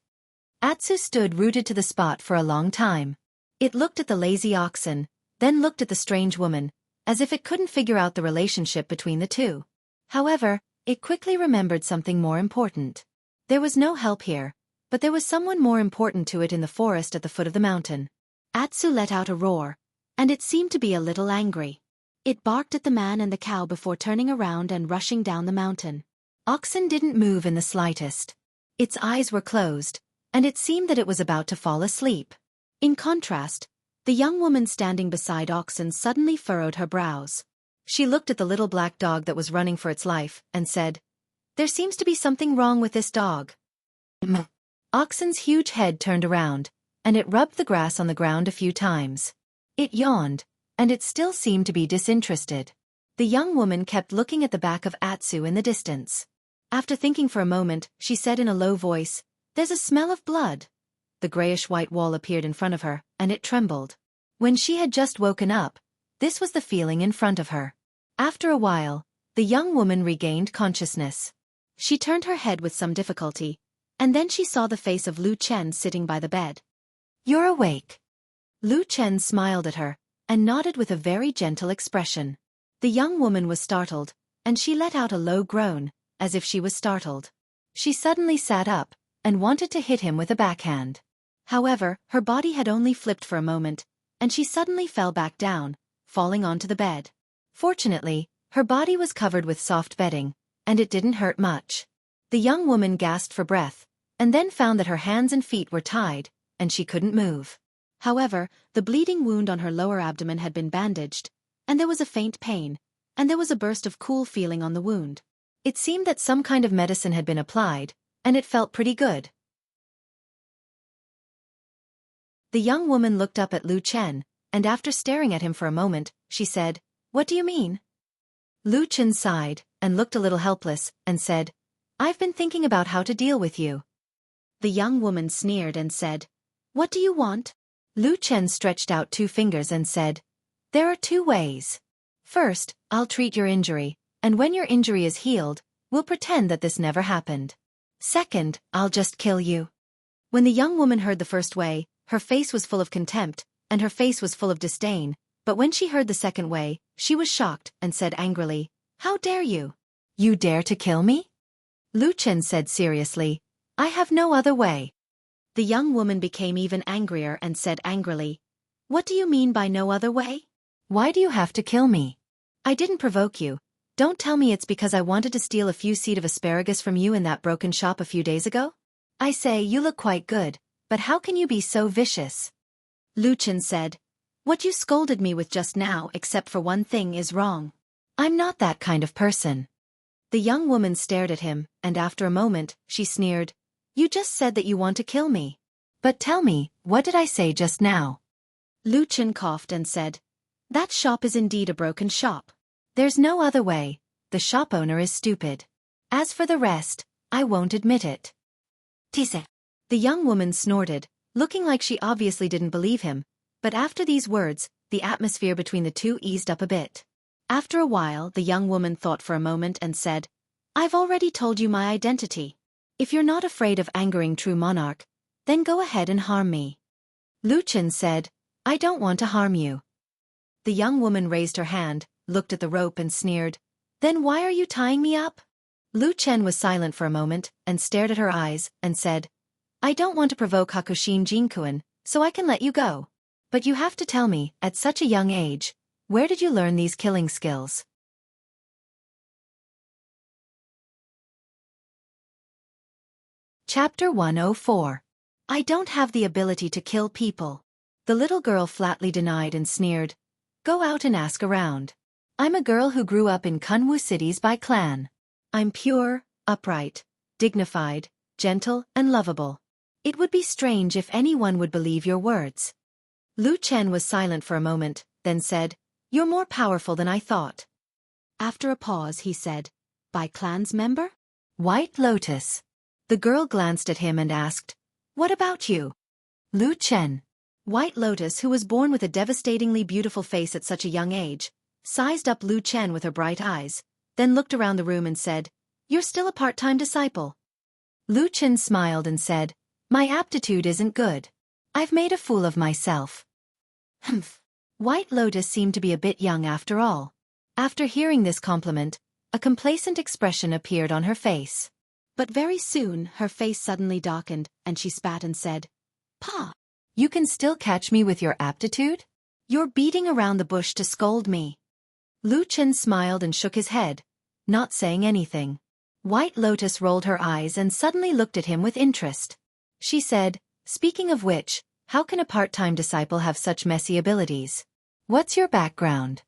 Atsu stood rooted to the spot for a long time. It looked at the lazy oxen, then looked at the strange woman, as if it couldn't figure out the relationship between the two. However, it quickly remembered something more important. There was no help here, but there was someone more important to it in the forest at the foot of the mountain. Atsu let out a roar, and it seemed to be a little angry. It barked at the man and the cow before turning around and rushing down the mountain. Oxen didn't move in the slightest. Its eyes were closed, and it seemed that it was about to fall asleep. In contrast, the young woman standing beside Oxen suddenly furrowed her brows. She looked at the little black dog that was running for its life, and said, "There seems to be something wrong with this dog." Oxen's huge head turned around, and it rubbed the grass on the ground a few times. It yawned, and it still seemed to be disinterested. The young woman kept looking at the back of Atsu in the distance. After thinking for a moment, she said in a low voice, "There's a smell of blood." The grayish-white wall appeared in front of her, and it trembled. When she had just woken up, this was the feeling in front of her. After a while, the young woman regained consciousness. She turned her head with some difficulty, and then she saw the face of Lu Chen sitting by the bed. "You're awake." Lu Chen smiled at her, and nodded with a very gentle expression. The young woman was startled, and she let out a low groan, as if she was startled. She suddenly sat up, and wanted to hit him with a backhand. However, her body had only flipped for a moment, and she suddenly fell back down, falling onto the bed. Fortunately, her body was covered with soft bedding, and it didn't hurt much. The young woman gasped for breath, and then found that her hands and feet were tied, and she couldn't move. However, the bleeding wound on her lower abdomen had been bandaged, and there was a faint pain, and there was a burst of cool feeling on the wound. It seemed that some kind of medicine had been applied, and it felt pretty good. The young woman looked up at Lu Chen, and after staring at him for a moment, she said, "What do you mean?" Lu Chen sighed, and looked a little helpless, and said, "I've been thinking about how to deal with you." The young woman sneered and said, "What do you want?" Lu Chen stretched out 2 fingers and said, "There are 2 ways. First, I'll treat your injury, and when your injury is healed, we'll pretend that this never happened. Second, I'll just kill you." When the young woman heard the first way, her face was full of contempt, and her face was full of disdain, but when she heard the second way, she was shocked and said angrily, "How dare you? You dare to kill me?" Lu Chen said seriously, "I have no other way." The young woman became even angrier and said angrily, "What do you mean by no other way? Why do you have to kill me? I didn't provoke you. Don't tell me it's because I wanted to steal a few seed of asparagus from you in that broken shop a few days ago? I say, you look quite good, but how can you be so vicious?" Lu Chen said, "What you scolded me with just now, except for one thing, is wrong. I'm not that kind of person." The young woman stared at him, and after a moment, she sneered, "You just said that you want to kill me. But tell me, what did I say just now?" Lu Chen coughed and said, "That shop is indeed a broken shop. There's no other way, the shop owner is stupid. As for the rest, I won't admit it." Tise. The young woman snorted, looking like she obviously didn't believe him, but after these words, the atmosphere between the two eased up a bit. After a while, the young woman thought for a moment and said, "I've already told you my identity. If you're not afraid of angering true monarch, then go ahead and harm me." Lu Chen said, "I don't want to harm you." The young woman raised her hand, looked at the rope and sneered, "Then why are you tying me up?" Lu Chen was silent for a moment and stared at her eyes and said, "I don't want to provoke Hakushin Jinkuan, so I can let you go. But you have to tell me, at such a young age, where did you learn these killing skills?" Chapter 104. I don't have the ability to kill people. The little girl flatly denied and sneered, "Go out and ask around. I'm a girl who grew up in Kunwu cities by clan. I'm pure, upright, dignified, gentle, and lovable. It would be strange if anyone would believe your words." Lu Chen was silent for a moment, then said, "You're more powerful than I thought." After a pause he said, "By clan's member?" "White Lotus." The girl glanced at him and asked, "What about you?" Lu Chen. White Lotus, who was born with a devastatingly beautiful face at such a young age, sized up Lu Chen with her bright eyes, then looked around the room and said, "You're still a part-time disciple." Lu Chen smiled and said, "My aptitude isn't good. I've made a fool of myself." Humph. White Lotus seemed to be a bit young after all. After hearing this compliment, a complacent expression appeared on her face. But very soon her face suddenly darkened, and she spat and said, "Pa, you can still catch me with your aptitude? You're beating around the bush to scold me." Lu Chen smiled and shook his head, not saying anything. White Lotus rolled her eyes and suddenly looked at him with interest. She said, "Speaking of which, how can a part-time disciple have such messy abilities? What's your background?"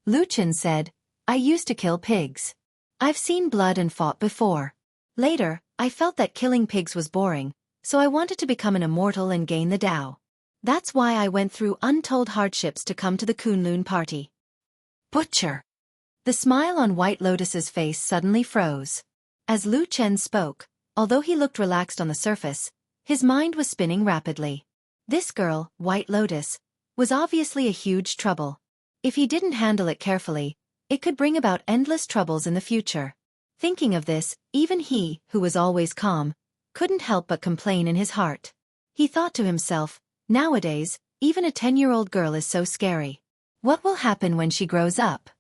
Lu Chen said, "I used to kill pigs. I've seen blood and fought before. Later, I felt that killing pigs was boring, so I wanted to become an immortal and gain the Tao. That's why I went through untold hardships to come to the Kunlun party." Butcher. The smile on White Lotus's face suddenly froze. As Lu Chen spoke, although he looked relaxed on the surface, his mind was spinning rapidly. This girl, White Lotus, was obviously a huge trouble. If he didn't handle it carefully, it could bring about endless troubles in the future. Thinking of this, even he, who was always calm, couldn't help but complain in his heart. He thought to himself, nowadays, even a 10-year-old girl is so scary. What will happen when she grows up?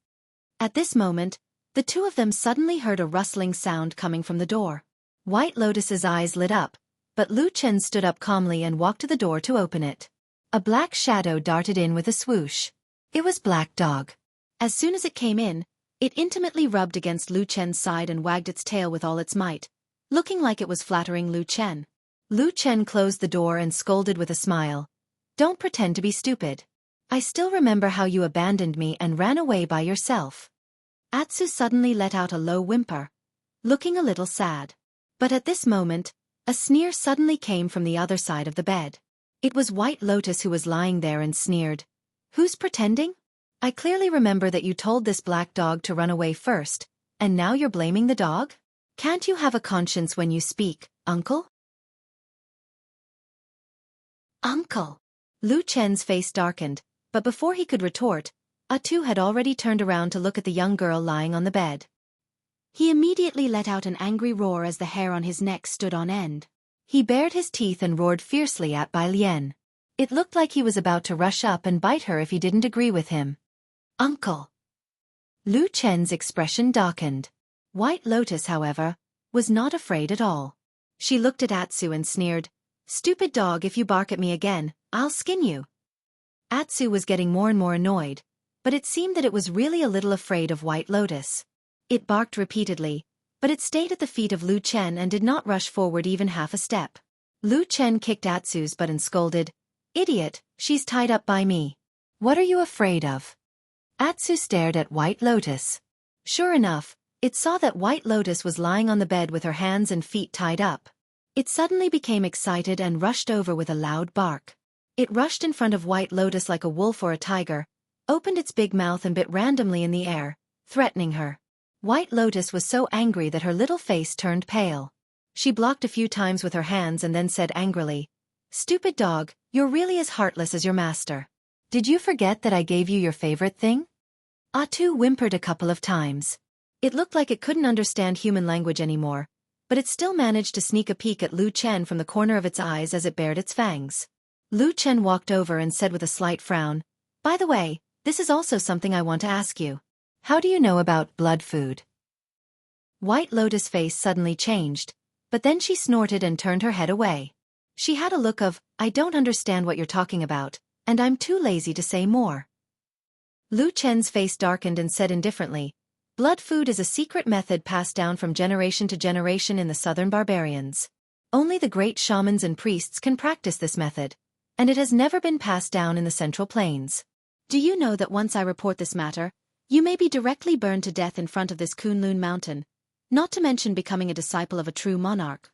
At this moment, the two of them suddenly heard a rustling sound coming from the door. White Lotus's eyes lit up, but Lu Chen stood up calmly and walked to the door to open it. A black shadow darted in with a swoosh. It was Black Dog. As soon as it came in, it intimately rubbed against Lu Chen's side and wagged its tail with all its might, looking like it was flattering Lu Chen. Lu Chen closed the door and scolded with a smile, "Don't pretend to be stupid. I still remember how you abandoned me and ran away by yourself." Atsu suddenly let out a low whimper, looking a little sad. But at this moment, a sneer suddenly came from the other side of the bed. It was White Lotus who was lying there and sneered, "Who's pretending? I clearly remember that you told this black dog to run away first, and now you're blaming the dog? Can't you have a conscience when you speak, uncle?" "Uncle." Lu Chen's face darkened, but before he could retort, Atu had already turned around to look at the young girl lying on the bed. He immediately let out an angry roar as the hair on his neck stood on end. He bared his teeth and roared fiercely at Bai Lian. It looked like he was about to rush up and bite her if he didn't agree with him. "Uncle." Lu Chen's expression darkened. White Lotus, however, was not afraid at all. She looked at Atsu and sneered, "Stupid dog, if you bark at me again, I'll skin you." Atsu was getting more and more annoyed, but it seemed that it was really a little afraid of White Lotus. It barked repeatedly, but it stayed at the feet of Lu Chen and did not rush forward even half a step. Lu Chen kicked Atsu's butt and scolded, "Idiot, she's tied up by me. What are you afraid of?" Atsu stared at White Lotus. Sure enough, it saw that White Lotus was lying on the bed with her hands and feet tied up. It suddenly became excited and rushed over with a loud bark. It rushed in front of White Lotus like a wolf or a tiger, opened its big mouth and bit randomly in the air, threatening her. White Lotus was so angry that her little face turned pale. She blocked a few times with her hands and then said angrily, "Stupid dog, you're really as heartless as your master. Did you forget that I gave you your favorite thing?" Atu whimpered a couple of times. It looked like it couldn't understand human language anymore, but it still managed to sneak a peek at Lu Chen from the corner of its eyes as it bared its fangs. Lu Chen walked over and said with a slight frown, "By the way, this is also something I want to ask you. How do you know about blood food?" White Lotus' face suddenly changed, but then she snorted and turned her head away. She had a look of, "I don't understand what you're talking about, and I'm too lazy to say more." Lu Chen's face darkened and said indifferently, "Blood food is a secret method passed down from generation to generation in the southern barbarians. Only the great shamans and priests can practice this method, and it has never been passed down in the Central Plains. Do you know that once I report this matter, you may be directly burned to death in front of this Kunlun mountain, not to mention becoming a disciple of a true monarch?"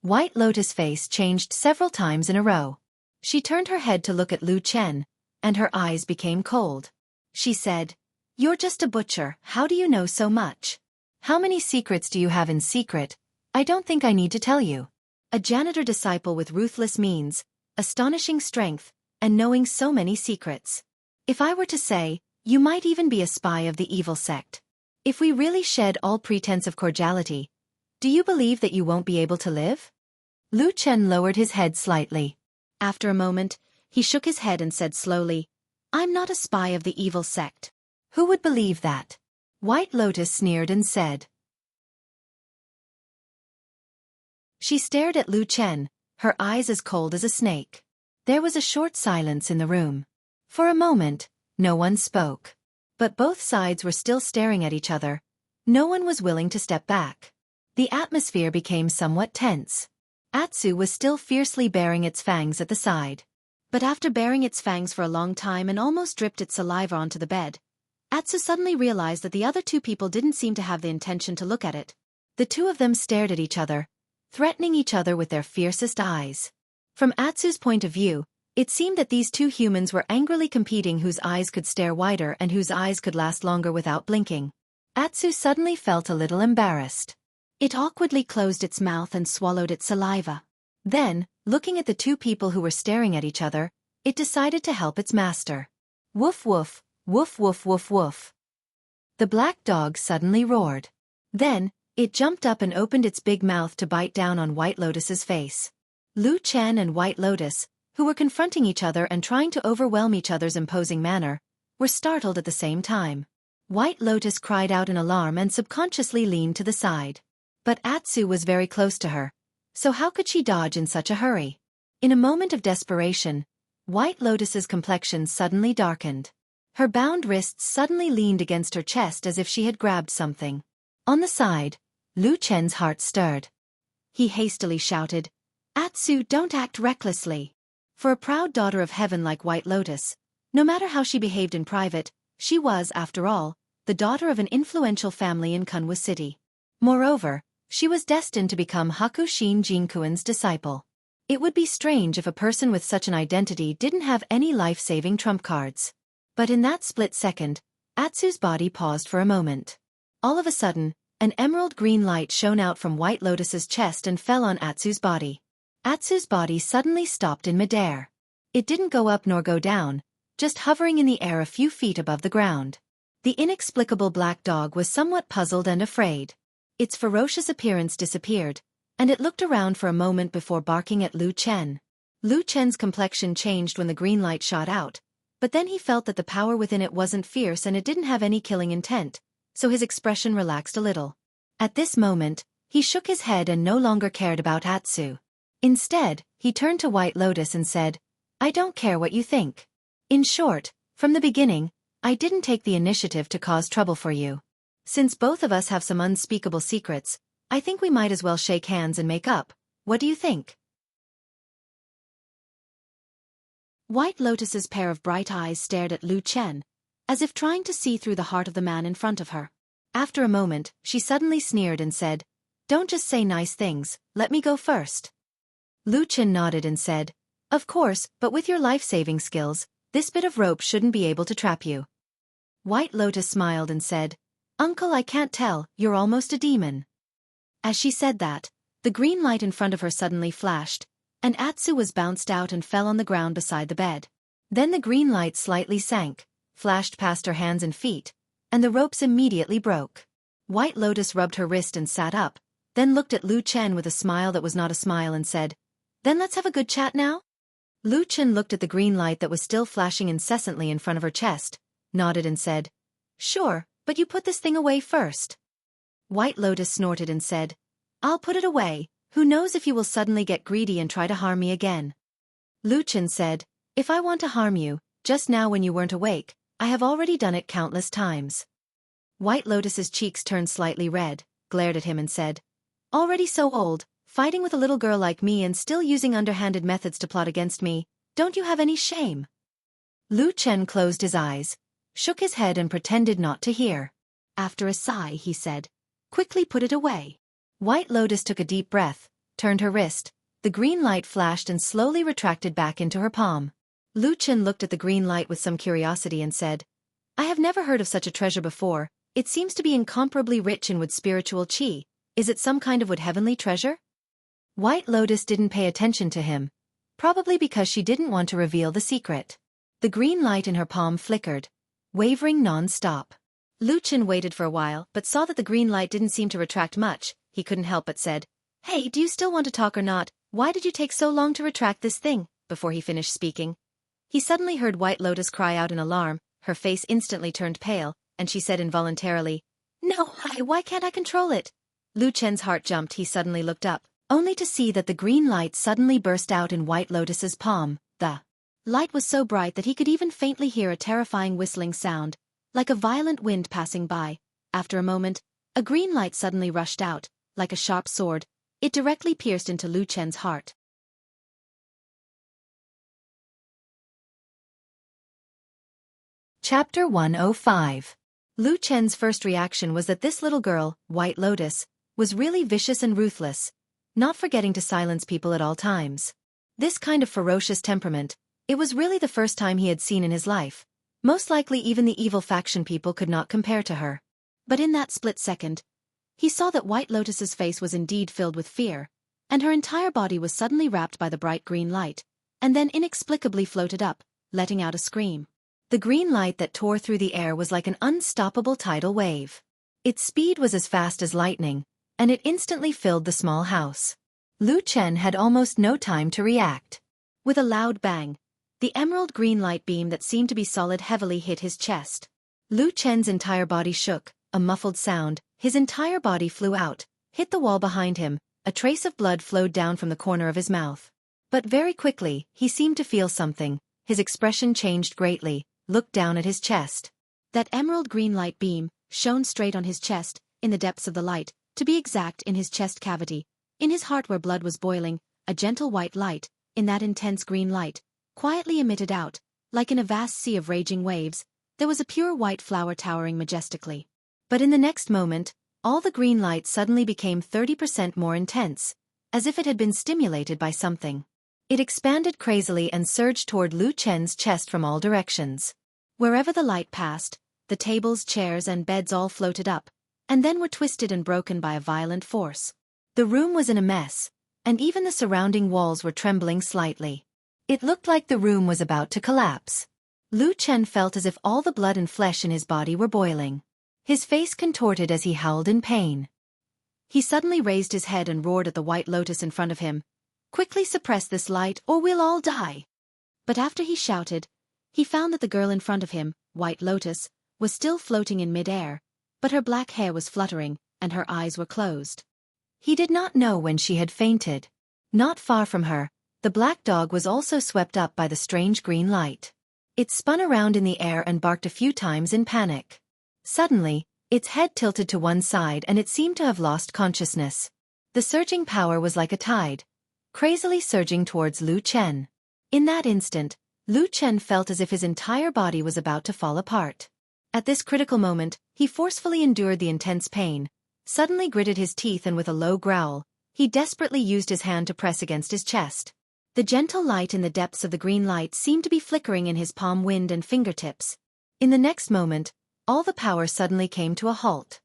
White Lotus' face changed several times in a row. She turned her head to look at Lu Chen, and her eyes became cold. She said, "You're just a butcher, how do you know so much? How many secrets do you have in secret? I don't think I need to tell you. A janitor disciple with ruthless means, astonishing strength, and knowing so many secrets. If I were to say, you might even be a spy of the evil sect. If we really shed all pretense of cordiality, do you believe that you won't be able to live?" Lu Chen lowered his head slightly. After a moment, he shook his head and said slowly, "I'm not a spy of the evil sect. Who would believe that?" White Lotus sneered and said. She stared at Lu Chen, her eyes as cold as a snake. There was a short silence in the room. For a moment, no one spoke. But both sides were still staring at each other. No one was willing to step back. The atmosphere became somewhat tense. Atsu was still fiercely baring its fangs at the side. But after baring its fangs for a long time and almost dripped its saliva onto the bed, Atsu suddenly realized that the other two people didn't seem to have the intention to look at it. The two of them stared at each other, threatening each other with their fiercest eyes. From Atsu's point of view, it seemed that these two humans were angrily competing whose eyes could stare wider and whose eyes could last longer without blinking. Atsu suddenly felt a little embarrassed. It awkwardly closed its mouth and swallowed its saliva. Then, looking at the two people who were staring at each other, it decided to help its master. Woof woof, woof woof woof woof. The black dog suddenly roared. Then, it jumped up and opened its big mouth to bite down on White Lotus's face. Lu Chen and White Lotus, who were confronting each other and trying to overwhelm each other's imposing manner, were startled at the same time. White Lotus cried out in alarm and subconsciously leaned to the side. But Atsu was very close to her, so how could she dodge in such a hurry? In a moment of desperation, White Lotus's complexion suddenly darkened. Her bound wrists suddenly leaned against her chest as if she had grabbed something. On the side, Lu Chen's heart stirred. He hastily shouted, "Atsu, don't act recklessly." For a proud daughter of heaven like White Lotus, no matter how she behaved in private, she was, after all, the daughter of an influential family in Kunwa City. Moreover, she was destined to become Hakushin Jinkuan's disciple. It would be strange if a person with such an identity didn't have any life-saving trump cards. But in that split second, Atsu's body paused for a moment. All of a sudden, an emerald green light shone out from White Lotus's chest and fell on Atsu's body. Atsu's body suddenly stopped in midair. It didn't go up nor go down, just hovering in the air a few feet above the ground. The inexplicable black dog was somewhat puzzled and afraid. Its ferocious appearance disappeared, and it looked around for a moment before barking at Lu Chen. Lu Chen's complexion changed when the green light shot out, but then he felt that the power within it wasn't fierce and it didn't have any killing intent, so his expression relaxed a little. At this moment, he shook his head and no longer cared about Atsu. Instead, he turned to White Lotus and said, "I don't care what you think. In short, from the beginning, I didn't take the initiative to cause trouble for you. Since both of us have some unspeakable secrets, I think we might as well shake hands and make up. What do you think?" White Lotus's pair of bright eyes stared at Lu Chen, as if trying to see through the heart of the man in front of her. After a moment, she suddenly sneered and said, "Don't just say nice things, let me go first." Lu Chen nodded and said, Of course, but with your life-saving skills, this bit of rope shouldn't be able to trap you. White Lotus smiled and said, Uncle, I can't tell, you're almost a demon. As she said that, the green light in front of her suddenly flashed, and Atsu was bounced out and fell on the ground beside the bed. Then the green light slightly sank, flashed past her hands and feet, and the ropes immediately broke. White Lotus rubbed her wrist and sat up, then looked at Lu Chen with a smile that was not a smile and said, Then let's have a good chat now? Lu Chen looked at the green light that was still flashing incessantly in front of her chest, nodded and said, Sure, but you put this thing away first. White Lotus snorted and said, I'll put it away, who knows if you will suddenly get greedy and try to harm me again. Lu Chen said, If I want to harm you, just now when you weren't awake, I have already done it countless times. White Lotus's cheeks turned slightly red, glared at him and said, Already so old, fighting with a little girl like me and still using underhanded methods to plot against me, don't you have any shame? Lu Chen closed his eyes, shook his head and pretended not to hear. After a sigh he said, Quickly put it away. White Lotus took a deep breath, turned her wrist, the green light flashed and slowly retracted back into her palm. Lu Chen looked at the green light with some curiosity and said, I have never heard of such a treasure before, it seems to be incomparably rich in wood spiritual qi, is it some kind of wood heavenly treasure? White Lotus didn't pay attention to him, probably because she didn't want to reveal the secret. The green light in her palm flickered, wavering non-stop. Lu Chen waited for a while but saw that the green light didn't seem to retract much. He couldn't help but said, Hey, do you still want to talk or not? Why did you take so long to retract this thing? Before he finished speaking, he suddenly heard White Lotus cry out in alarm, her face instantly turned pale, and she said involuntarily, No, why can't I control it? Lu Chen's heart jumped. He suddenly looked up, only to see that the green light suddenly burst out in White Lotus's palm. The light was so bright that he could even faintly hear a terrifying whistling sound, like a violent wind passing by. After a moment, a green light suddenly rushed out, like a sharp sword. It directly pierced into Lu Chen's heart. Chapter 105. Lu Chen's first reaction was that this little girl, White Lotus, was really vicious and ruthless, not forgetting to silence people at all times. This kind of ferocious temperament, it was really the first time he had seen in his life. Most likely even the evil faction people could not compare to her. But in that split second, he saw that White Lotus's face was indeed filled with fear, and her entire body was suddenly wrapped by the bright green light, and then inexplicably floated up, letting out a scream. The green light that tore through the air was like an unstoppable tidal wave. Its speed was as fast as lightning, and it instantly filled the small house. Lu Chen had almost no time to react. With a loud bang, the emerald green light beam that seemed to be solid heavily hit his chest. Lu Chen's entire body shook, a muffled sound, his entire body flew out, hit the wall behind him, a trace of blood flowed down from the corner of his mouth. But very quickly, he seemed to feel something, his expression changed greatly, looked down at his chest. That emerald green light beam shone straight on his chest, in the depths of the light, to be exact in his chest cavity, in his heart where blood was boiling, a gentle white light, in that intense green light, quietly emitted out, like in a vast sea of raging waves, there was a pure white flower towering majestically. But in the next moment, all the green light suddenly became 30% more intense, as if it had been stimulated by something. It expanded crazily and surged toward Lu Chen's chest from all directions. Wherever the light passed, the tables, chairs, and beds all floated up, and then were twisted and broken by a violent force. The room was in a mess, and even the surrounding walls were trembling slightly. It looked like the room was about to collapse. Lu Chen felt as if all the blood and flesh in his body were boiling. His face contorted as he howled in pain. He suddenly raised his head and roared at the White Lotus in front of him, Quickly suppress this light or we'll all die. But after he shouted, he found that the girl in front of him, White Lotus, was still floating in mid-air, but her black hair was fluttering, and her eyes were closed. He did not know when she had fainted. Not far from her, the black dog was also swept up by the strange green light. It spun around in the air and barked a few times in panic. Suddenly, its head tilted to one side and it seemed to have lost consciousness. The surging power was like a tide, crazily surging towards Lu Chen. In that instant, Lu Chen felt as if his entire body was about to fall apart. At this critical moment, he forcefully endured the intense pain, suddenly gritted his teeth and with a low growl, he desperately used his hand to press against his chest. The gentle light in the depths of the green light seemed to be flickering in his palm wind and fingertips. In the next moment, all the power suddenly came to a halt.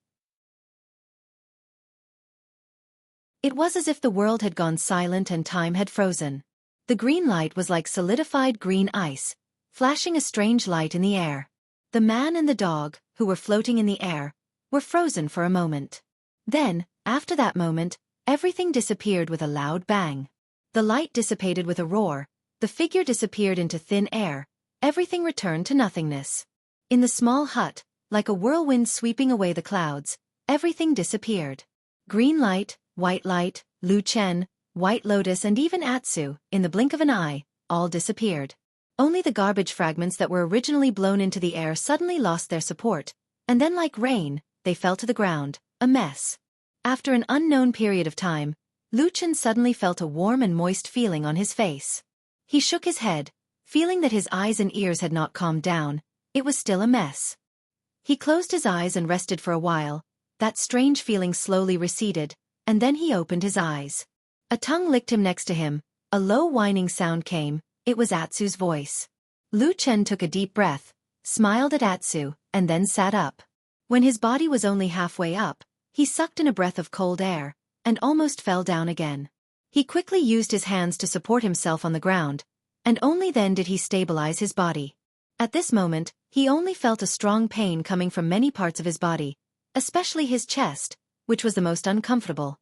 It was as if the world had gone silent and time had frozen. The green light was like solidified green ice, flashing a strange light in the air. The man and the dog, who were floating in the air, were frozen for a moment. Then, after that moment, everything disappeared with a loud bang. The light dissipated with a roar, the figure disappeared into thin air, everything returned to nothingness. In the small hut, like a whirlwind sweeping away the clouds, everything disappeared. Green light, white light, Lu Chen, White Lotus and even Atsu, in the blink of an eye, all disappeared. Only the garbage fragments that were originally blown into the air suddenly lost their support, and then like rain, they fell to the ground, a mess. After an unknown period of time, Lu Chen suddenly felt a warm and moist feeling on his face. He shook his head, feeling that his eyes and ears had not calmed down, it was still a mess. He closed his eyes and rested for a while, that strange feeling slowly receded, and then he opened his eyes. A tongue licked him next to him, a low whining sound came, it was Atsu's voice. Lu Chen took a deep breath, smiled at Atsu, and then sat up. When his body was only halfway up, he sucked in a breath of cold air, and almost fell down again. He quickly used his hands to support himself on the ground, and only then did he stabilize his body. At this moment, he only felt a strong pain coming from many parts of his body, especially his chest, which was the most uncomfortable.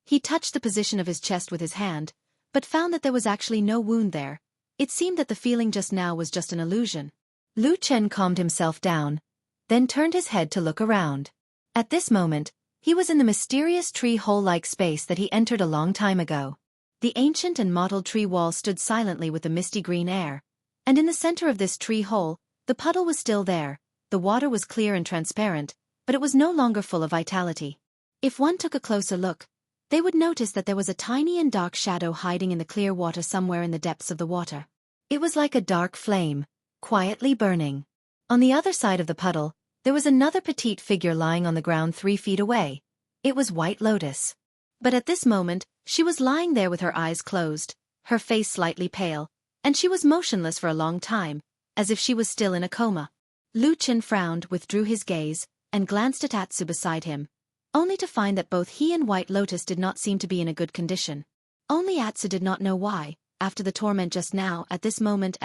He touched the position of his chest with his hand, but found that there was actually no wound there. It seemed that the feeling just now was just an illusion. Lu Chen calmed himself down, then turned his head to look around. At this moment, he was in the mysterious tree hole-like space that he entered a long time ago. The ancient and mottled tree wall stood silently with the misty green air, and in the center of this tree hole, the puddle was still there, the water was clear and transparent, but it was no longer full of vitality. If one took a closer look, they would notice that there was a tiny and dark shadow hiding in the clear water somewhere in the depths of the water. It was like a dark flame, quietly burning. On the other side of the puddle, there was another petite figure lying on the ground 3 feet away. It was White Lotus. But at this moment, she was lying there with her eyes closed, her face slightly pale, and she was motionless for a long time, as if she was still in a coma. Lu Chen frowned, withdrew his gaze, and glanced at Atsu beside him, only to find that both he and White Lotus did not seem to be in a good condition. Only Atsu did not know why, after the torment just now, at this moment,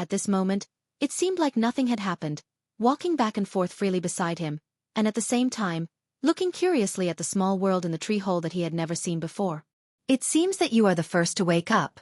it seemed like nothing had happened, walking back and forth freely beside him, and at the same time, looking curiously at the small world in the tree hole that he had never seen before. It seems that you are the first to wake up.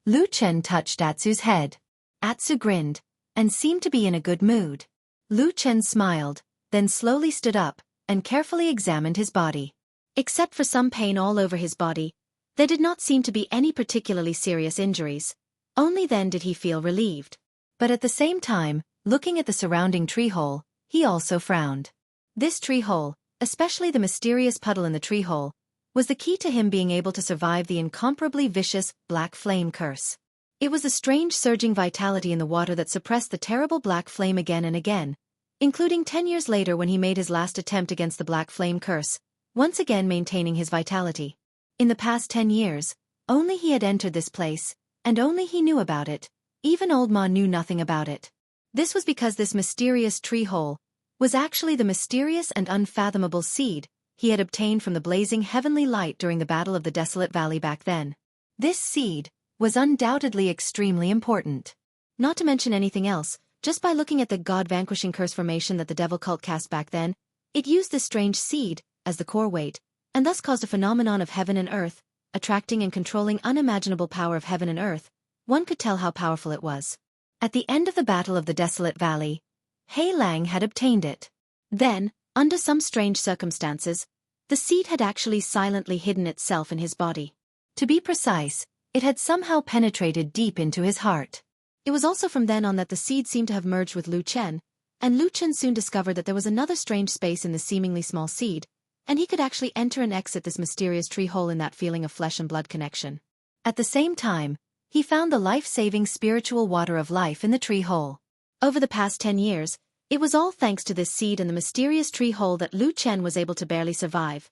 Lu Chen touched Atsu's head. Atsu grinned, and seemed to be in a good mood. Lu Chen smiled, then slowly stood up, and carefully examined his body. Except for some pain all over his body, there did not seem to be any particularly serious injuries. Only then did he feel relieved. But at the same time, looking at the surrounding tree hole, he also frowned. This tree hole, especially the mysterious puddle in the tree hole, was the key to him being able to survive the incomparably vicious black flame curse. It was the strange surging vitality in the water that suppressed the terrible black flame again and again, including 10 years later when he made his last attempt against the black flame curse, once again maintaining his vitality. In the past 10 years, only he had entered this place, and only he knew about it. Even old Ma knew nothing about it. This was because this mysterious tree hole was actually the mysterious and unfathomable seed he had obtained from the blazing heavenly light during the Battle of the Desolate Valley back then. This seed was undoubtedly extremely important. Not to mention anything else, just by looking at the god-vanquishing curse formation that the devil cult cast back then, it used this strange seed as the core weight, and thus caused a phenomenon of heaven and earth, attracting and controlling unimaginable power of heaven and earth. One could tell how powerful it was. At the end of the Battle of the Desolate Valley, Hei Lang had obtained it. Then, under some strange circumstances, the seed had actually silently hidden itself in his body. To be precise, it had somehow penetrated deep into his heart. It was also from then on that the seed seemed to have merged with Lu Chen, and Lu Chen soon discovered that there was another strange space in the seemingly small seed, and he could actually enter and exit this mysterious tree hole in that feeling of flesh and blood connection. At the same time, he found the life-saving spiritual water of life in the tree hole. Over the past 10 years, it was all thanks to this seed and the mysterious tree hole that Lu Chen was able to barely survive.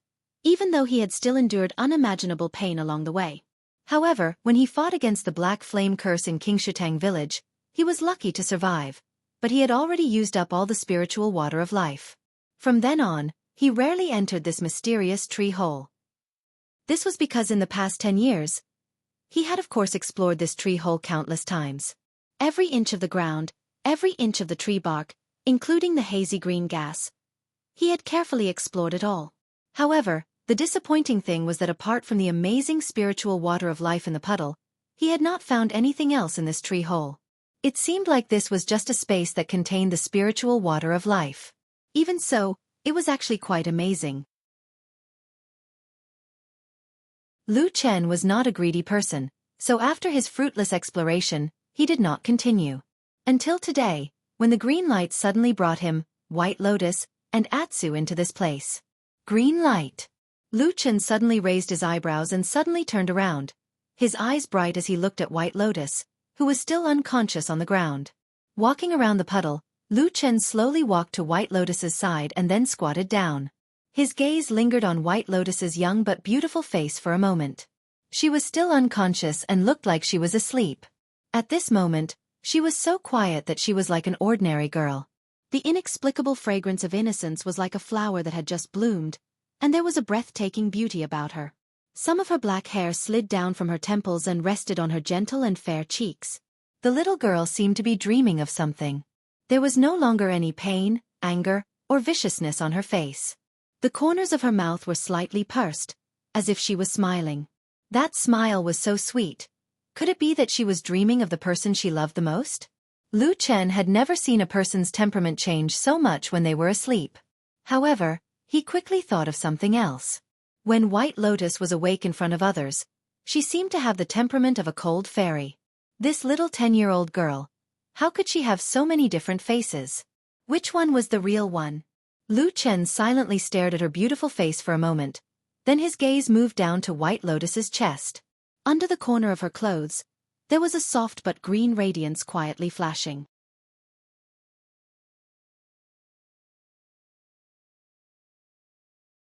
even though he had still endured unimaginable pain along the way. However, when he fought against the Black Flame Curse in Qingshitang village, he was lucky to survive, but he had already used up all the spiritual water of life. From then on, he rarely entered this mysterious tree hole. This was because in the past 10 years, he had of course explored this tree hole countless times. Every inch of the ground, every inch of the tree bark, including the hazy green gas. He had carefully explored it all. However, the disappointing thing was that apart from the amazing spiritual water of life in the puddle, he had not found anything else in this tree hole. It seemed like this was just a space that contained the spiritual water of life. Even so, it was actually quite amazing. Lu Chen was not a greedy person, so after his fruitless exploration, he did not continue. Until today, when the green light suddenly brought him, White Lotus, and Atsu into this place. Green light. Lu Chen suddenly raised his eyebrows and suddenly turned around, his eyes bright as he looked at White Lotus, who was still unconscious on the ground. Walking around the puddle, Lu Chen slowly walked to White Lotus's side and then squatted down. His gaze lingered on White Lotus's young but beautiful face for a moment. She was still unconscious and looked like she was asleep. At this moment, she was so quiet that she was like an ordinary girl. The inexplicable fragrance of innocence was like a flower that had just bloomed, and there was a breathtaking beauty about her. Some of her black hair slid down from her temples and rested on her gentle and fair cheeks. The little girl seemed to be dreaming of something. There was no longer any pain, anger, or viciousness on her face. The corners of her mouth were slightly pursed, as if she was smiling. That smile was so sweet. Could it be that she was dreaming of the person she loved the most? Lu Chen had never seen a person's temperament change so much when they were asleep. However, he quickly thought of something else. When White Lotus was awake in front of others, she seemed to have the temperament of a cold fairy. This little 10-year-old girl, how could she have so many different faces? Which one was the real one? Lu Chen silently stared at her beautiful face for a moment, then his gaze moved down to White Lotus's chest. Under the corner of her clothes, there was a soft but green radiance quietly flashing.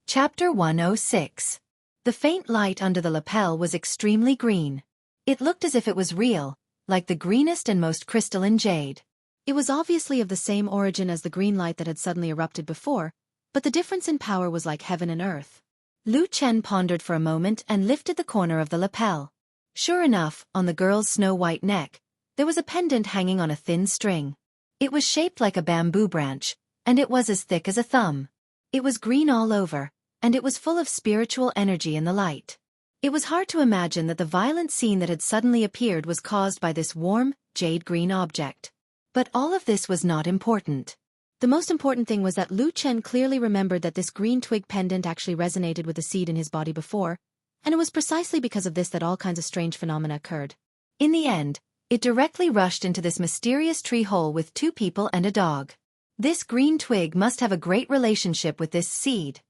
Chapter 106. The faint light under the lapel was extremely green. It looked as if it was real, like the greenest and most crystalline jade. It was obviously of the same origin as the green light that had suddenly erupted before, but the difference in power was like heaven and earth. Lu Chen pondered for a moment and lifted the corner of the lapel. Sure enough, on the girl's snow-white neck, there was a pendant hanging on a thin string. It was shaped like a bamboo branch, and it was as thick as a thumb. It was green all over, and it was full of spiritual energy in the light. It was hard to imagine that the violent scene that had suddenly appeared was caused by this warm, jade-green object. But all of this was not important. The most important thing was that Lu Chen clearly remembered that this green twig pendant actually resonated with the seed in his body before, and it was precisely because of this that all kinds of strange phenomena occurred. In the end, it directly rushed into this mysterious tree hole with 2 people and a dog. This green twig must have a great relationship with this seed.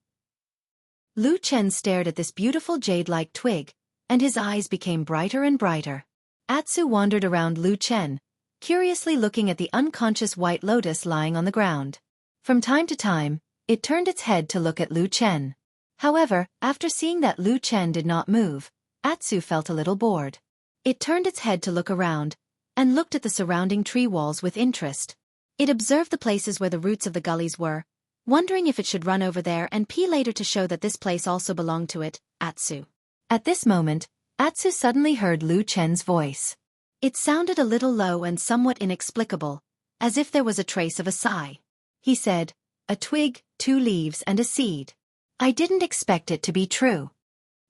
Lu Chen stared at this beautiful jade-like twig, and his eyes became brighter and brighter. Atsu wandered around Lu Chen, curiously looking at the unconscious White Lotus lying on the ground. From time to time, it turned its head to look at Lu Chen. However, after seeing that Lu Chen did not move, Atsu felt a little bored. It turned its head to look around, and looked at the surrounding tree walls with interest. It observed the places where the roots of the gullies were, wondering if it should run over there and pee later to show that this place also belonged to it, Atsu. At this moment, Atsu suddenly heard Lu Chen's voice. It sounded a little low and somewhat inexplicable, as if there was a trace of a sigh. He said, "A twig, 2 leaves and a seed. I didn't expect it to be true."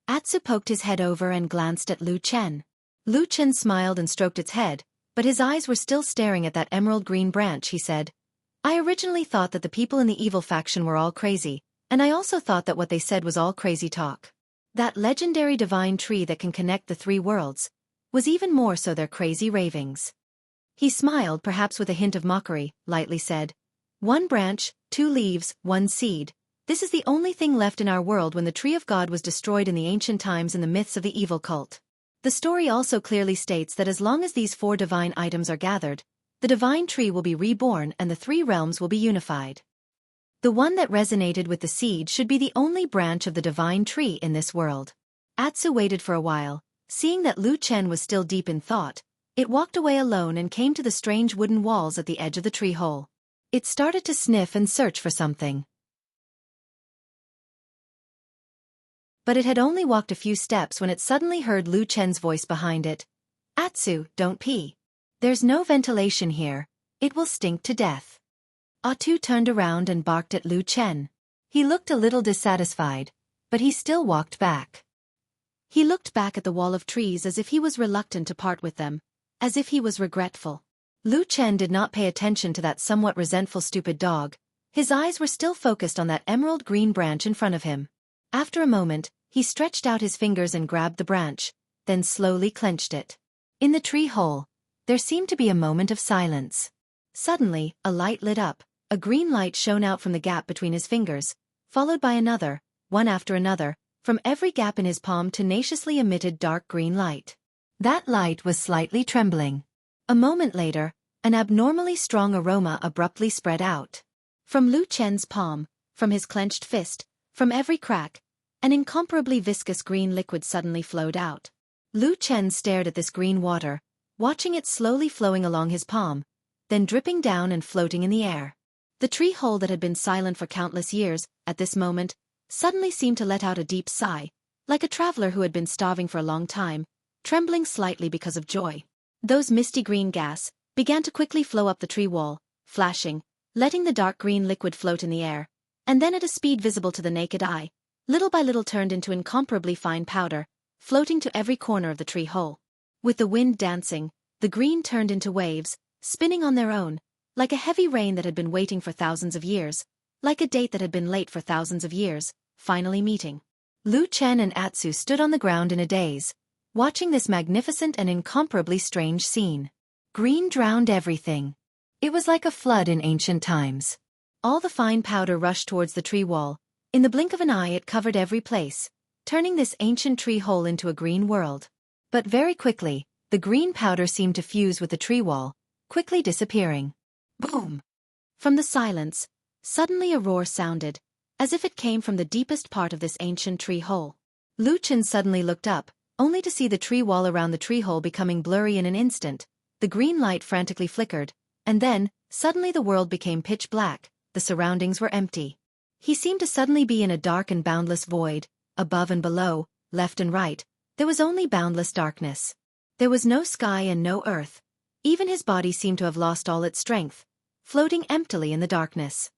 Atsu poked his head over and glanced at Lu Chen. Lu Chen smiled and stroked its head, but his eyes were still staring at that emerald green branch. He said, "I originally thought that the people in the evil faction were all crazy, and I also thought that what they said was all crazy talk. That legendary divine tree that can connect the 3 worlds was even more so their crazy ravings." He smiled, perhaps with a hint of mockery, lightly said, "1 branch, 2 leaves, 1 seed. This is the only thing left in our world when the tree of God was destroyed in the ancient times in the myths of the evil cult. The story also clearly states that as long as these 4 divine items are gathered, the divine tree will be reborn and the 3 realms will be unified." The one that resonated with the seed should be the only branch of the divine tree in this world. Atsu waited for a while, seeing that Lu Chen was still deep in thought. It walked away alone and came to the strange wooden walls at the edge of the tree hole. It started to sniff and search for something. But it had only walked a few steps when it suddenly heard Lu Chen's voice behind it. "Atsu, don't pee. There's no ventilation here. It will stink to death." Atsu turned around and barked at Lu Chen. He looked a little dissatisfied, but he still walked back. He looked back at the wall of trees as if he was reluctant to part with them, as if he was regretful. Lu Chen did not pay attention to that somewhat resentful stupid dog. His eyes were still focused on that emerald green branch in front of him. After a moment, he stretched out his fingers and grabbed the branch, then slowly clenched it. In the tree hole, there seemed to be a moment of silence. Suddenly, a light lit up. A green light shone out from the gap between his fingers, followed by another, one after another. From every gap in his palm tenaciously emitted dark green light. That light was slightly trembling. A moment later, an abnormally strong aroma abruptly spread out. From Lu Chen's palm, from his clenched fist, from every crack, an incomparably viscous green liquid suddenly flowed out. Lu Chen stared at this green water, watching it slowly flowing along his palm, then dripping down and floating in the air. The tree hole that had been silent for countless years, at this moment, suddenly seemed to let out a deep sigh, like a traveler who had been starving for a long time, trembling slightly because of joy. Those misty green gas began to quickly flow up the tree wall, flashing, letting the dark green liquid float in the air, and then at a speed visible to the naked eye, little by little turned into incomparably fine powder, floating to every corner of the tree hole. With the wind dancing, the green turned into waves, spinning on their own, like a heavy rain that had been waiting for thousands of years, like a date that had been late for thousands of years, finally meeting. Lu Chen and Atsu stood on the ground in a daze, watching this magnificent and incomparably strange scene. Green drowned everything. It was like a flood in ancient times. All the fine powder rushed towards the tree wall. In the blink of an eye it covered every place, turning this ancient tree hole into a green world. But very quickly, the green powder seemed to fuse with the tree wall, quickly disappearing. Boom! From the silence, suddenly a roar sounded, as if it came from the deepest part of this ancient tree hole. Lu Chen suddenly looked up, only to see the tree wall around the tree hole becoming blurry in an instant. The green light frantically flickered, and then, suddenly the world became pitch black, the surroundings were empty. He seemed to suddenly be in a dark and boundless void. Above and below, left and right, there was only boundless darkness. There was no sky and no earth. Even his body seemed to have lost all its strength, floating emptily in the darkness.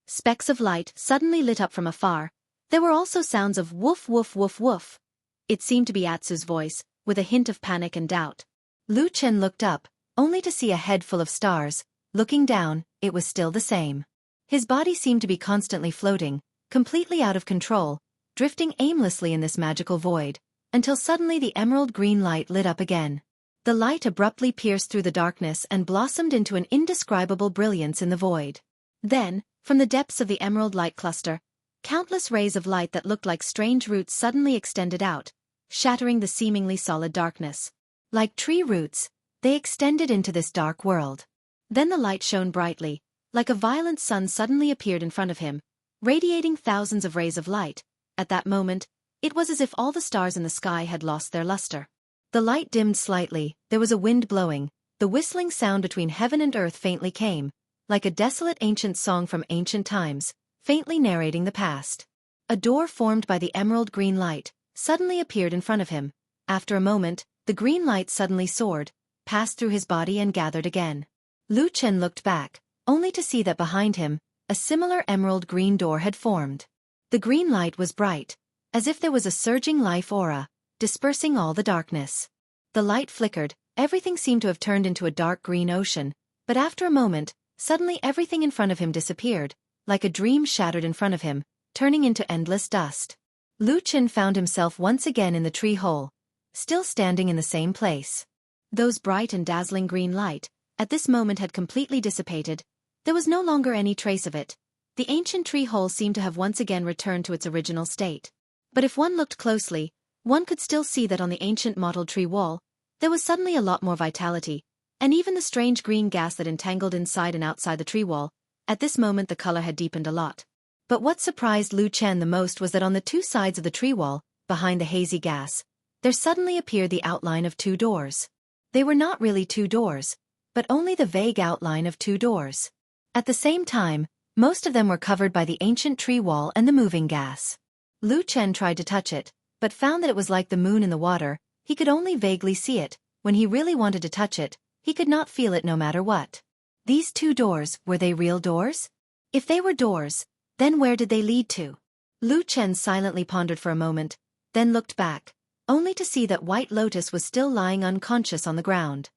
Specks of light suddenly lit up from afar. There were also sounds of woof woof woof woof. It seemed to be Atsu's voice, with a hint of panic and doubt. Lu Chen looked up, only to see a head full of stars. Looking down, it was still the same. His body seemed to be constantly floating, completely out of control, drifting aimlessly in this magical void, until suddenly the emerald green light lit up again. The light abruptly pierced through the darkness and blossomed into an indescribable brilliance in the void. Then, from the depths of the emerald light cluster, countless rays of light that looked like strange roots suddenly extended out, shattering the seemingly solid darkness. Like tree roots, they extended into this dark world. Then the light shone brightly, like a violent sun suddenly appeared in front of him, radiating thousands of rays of light. At that moment, it was as if all the stars in the sky had lost their luster. The light dimmed slightly, there was a wind blowing, the whistling sound between heaven and earth faintly came, like a desolate ancient song from ancient times, faintly narrating the past. A door formed by the emerald green light suddenly appeared in front of him. After a moment, the green light suddenly soared, passed through his body and gathered again. Lu Chen looked back, only to see that behind him, a similar emerald green door had formed. The green light was bright, as if there was a surging life aura, dispersing all the darkness. The light flickered, everything seemed to have turned into a dark green ocean, but after a moment, suddenly everything in front of him disappeared, like a dream shattered in front of him, turning into endless dust. Lu Chen found himself once again in the tree hole, still standing in the same place. Those bright and dazzling green light, at this moment had completely dissipated. There was no longer any trace of it. The ancient tree hole seemed to have once again returned to its original state. But if one looked closely, one could still see that on the ancient mottled tree wall, there was suddenly a lot more vitality. And even the strange green gas that entangled inside and outside the tree wall, at this moment the color had deepened a lot. But what surprised Lu Chen the most was that on the two sides of the tree wall, behind the hazy gas, there suddenly appeared the outline of two doors. They were not really two doors, but only the vague outline of two doors. At the same time, most of them were covered by the ancient tree wall and the moving gas. Lu Chen tried to touch it, but found that it was like the moon in the water. He could only vaguely see it. When he really wanted to touch it, he could not feel it no matter what. These two doors, were they real doors? If they were doors, then where did they lead to? Lu Chen silently pondered for a moment, then looked back, only to see that White Lotus was still lying unconscious on the ground.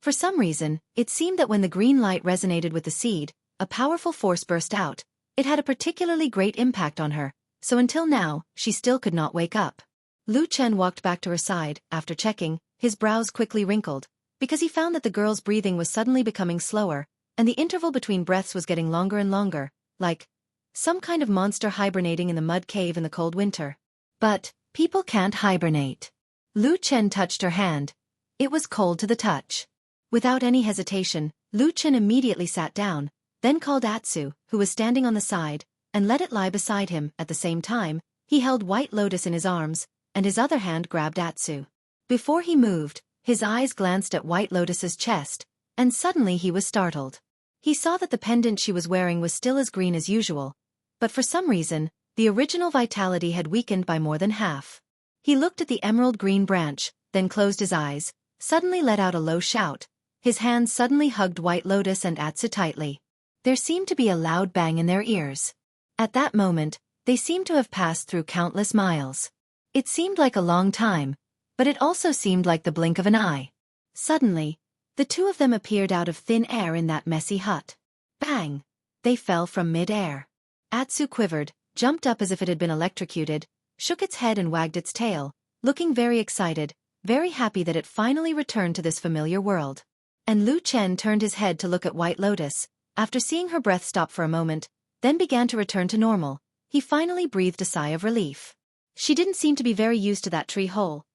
For some reason, it seemed that when the green light resonated with the seed, a powerful force burst out. It had a particularly great impact on her, so until now, she still could not wake up. Lu Chen walked back to her side. After checking, his brows quickly wrinkled, because he found that the girl's breathing was suddenly becoming slower, and the interval between breaths was getting longer and longer, like some kind of monster hibernating in the mud cave in the cold winter. But people can't hibernate. Lu Chen touched her hand. It was cold to the touch. Without any hesitation, Lu Chen immediately sat down, then called Atsu, who was standing on the side, and let it lie beside him. At the same time, he held White Lotus in his arms, and his other hand grabbed Atsu. Before he moved, his eyes glanced at White Lotus's chest, and suddenly he was startled. He saw that the pendant she was wearing was still as green as usual, but for some reason, the original vitality had weakened by more than half. He looked at the emerald green branch, then closed his eyes, suddenly let out a low shout. His hands suddenly hugged White Lotus and Atsu tightly. There seemed to be a loud bang in their ears. At that moment, they seemed to have passed through countless miles. It seemed like a long time, but it also seemed like the blink of an eye. Suddenly, the two of them appeared out of thin air in that messy hut. Bang! They fell from mid-air. Atsu quivered, jumped up as if it had been electrocuted, shook its head and wagged its tail, looking very excited, very happy that it finally returned to this familiar world. And Lu Chen turned his head to look at White Lotus. After seeing her breath stop for a moment, then began to return to normal, he finally breathed a sigh of relief. She didn't seem to be very used to that tree hole.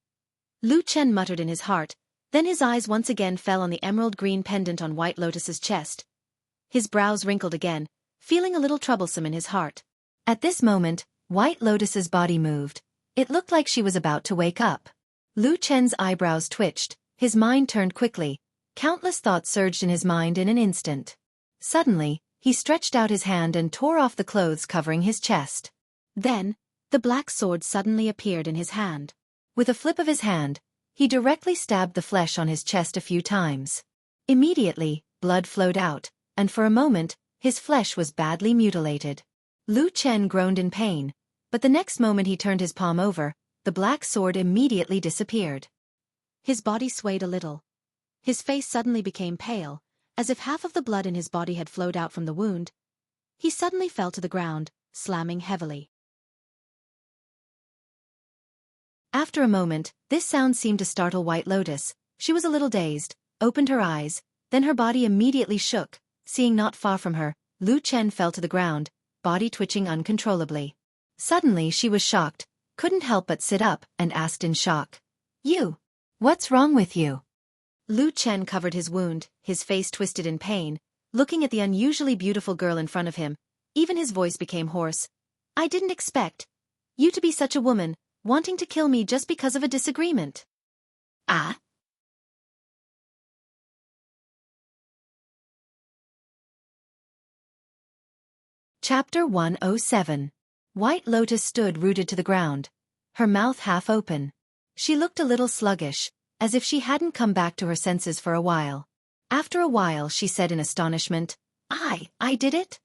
Lu Chen muttered in his heart, then his eyes once again fell on the emerald green pendant on White Lotus's chest. His brows wrinkled again, feeling a little troublesome in his heart. At this moment, White Lotus's body moved. It looked like she was about to wake up. Lu Chen's eyebrows twitched, his mind turned quickly. Countless thoughts surged in his mind in an instant. Suddenly, he stretched out his hand and tore off the clothes covering his chest. Then, the black sword suddenly appeared in his hand. With a flip of his hand, he directly stabbed the flesh on his chest a few times. Immediately, blood flowed out, and for a moment, his flesh was badly mutilated. Lu Chen groaned in pain, but the next moment he turned his palm over, the black sword immediately disappeared. His body swayed a little. His face suddenly became pale, as if half of the blood in his body had flowed out from the wound. He suddenly fell to the ground, slamming heavily. After a moment, this sound seemed to startle White Lotus. She was a little dazed, opened her eyes, then her body immediately shook. Seeing not far from her, Lu Chen fell to the ground, body twitching uncontrollably. Suddenly she was shocked, couldn't help but sit up, and asked in shock, "You? What's wrong with you?" Lu Chen covered his wound, his face twisted in pain, looking at the unusually beautiful girl in front of him. Even his voice became hoarse. "I didn't expect you to be such a woman, wanting to kill me just because of a disagreement." "Ah?" Chapter 107. White Lotus stood rooted to the ground, her mouth half open. She looked a little sluggish, as if she hadn't come back to her senses for a while. After a while she said in astonishment, I did it?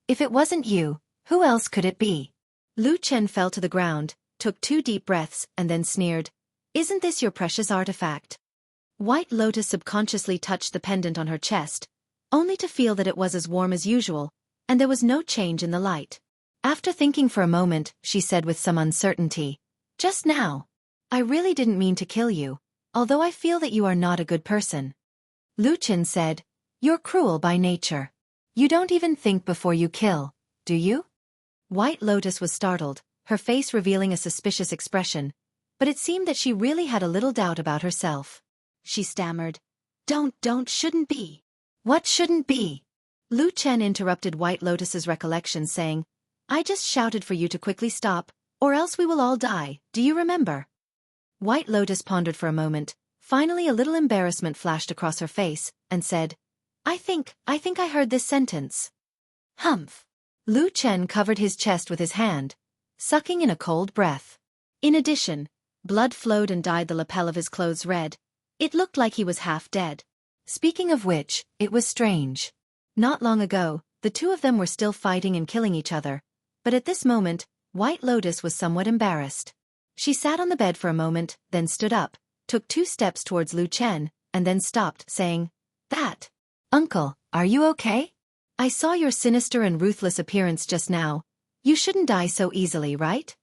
If it wasn't you, who else could it be?" Lu Chen fell to the ground, took 2 deep breaths, and then sneered, "Isn't this your precious artifact?" White Lotus subconsciously touched the pendant on her chest, only to feel that it was as warm as usual, and there was no change in the light. After thinking for a moment, she said with some uncertainty, "Just now, I really didn't mean to kill you, although I feel that you are not a good person." Lu Chen said, "You're cruel by nature. You don't even think before you kill, do you?" White Lotus was startled, her face revealing a suspicious expression, but it seemed that she really had a little doubt about herself. She stammered, shouldn't be. What shouldn't be? Lu Chen interrupted White Lotus's recollection, saying, I just shouted for you to quickly stop, or else we will all die, do you remember? White Lotus pondered for a moment. Finally a little embarrassment flashed across her face, and said, I think I heard this sentence. Humph. Lu Chen covered his chest with his hand, sucking in a cold breath. In addition, blood flowed and dyed the lapel of his clothes red. It looked like he was half dead. Speaking of which, it was strange. Not long ago, the two of them were still fighting and killing each other, but at this moment, White Lotus was somewhat embarrassed. She sat on the bed for a moment, then stood up, took 2 steps towards Lu Chen, and then stopped, saying, Uncle, are you okay? I saw your sinister and ruthless appearance just now. You shouldn't die so easily, right?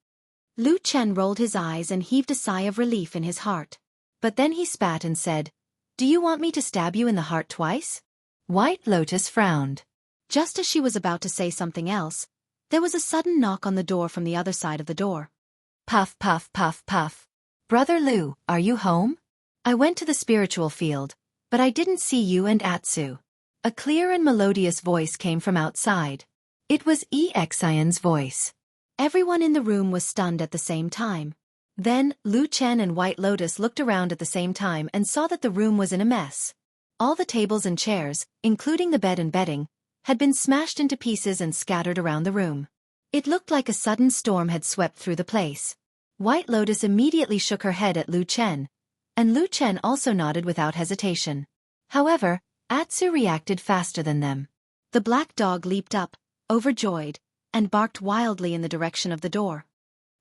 Lu Chen rolled his eyes and heaved a sigh of relief in his heart. But then he spat and said, Do you want me to stab you in the heart twice? White Lotus frowned. Just as she was about to say something else, there was a sudden knock on the door from the other side of the door. Puff, puff, puff, puff. Brother Lu, are you home? I went to the spiritual field, but I didn't see you and Atsu. A clear and melodious voice came from outside. It was Xian's voice. Everyone in the room was stunned at the same time. Then, Lu Chen and White Lotus looked around at the same time and saw that the room was in a mess. All the tables and chairs, including the bed and bedding, had been smashed into pieces and scattered around the room. It looked like a sudden storm had swept through the place. White Lotus immediately shook her head at Lu Chen, and Lu Chen also nodded without hesitation. However, Atsu reacted faster than them. The black dog leaped up, overjoyed, and barked wildly in the direction of the door.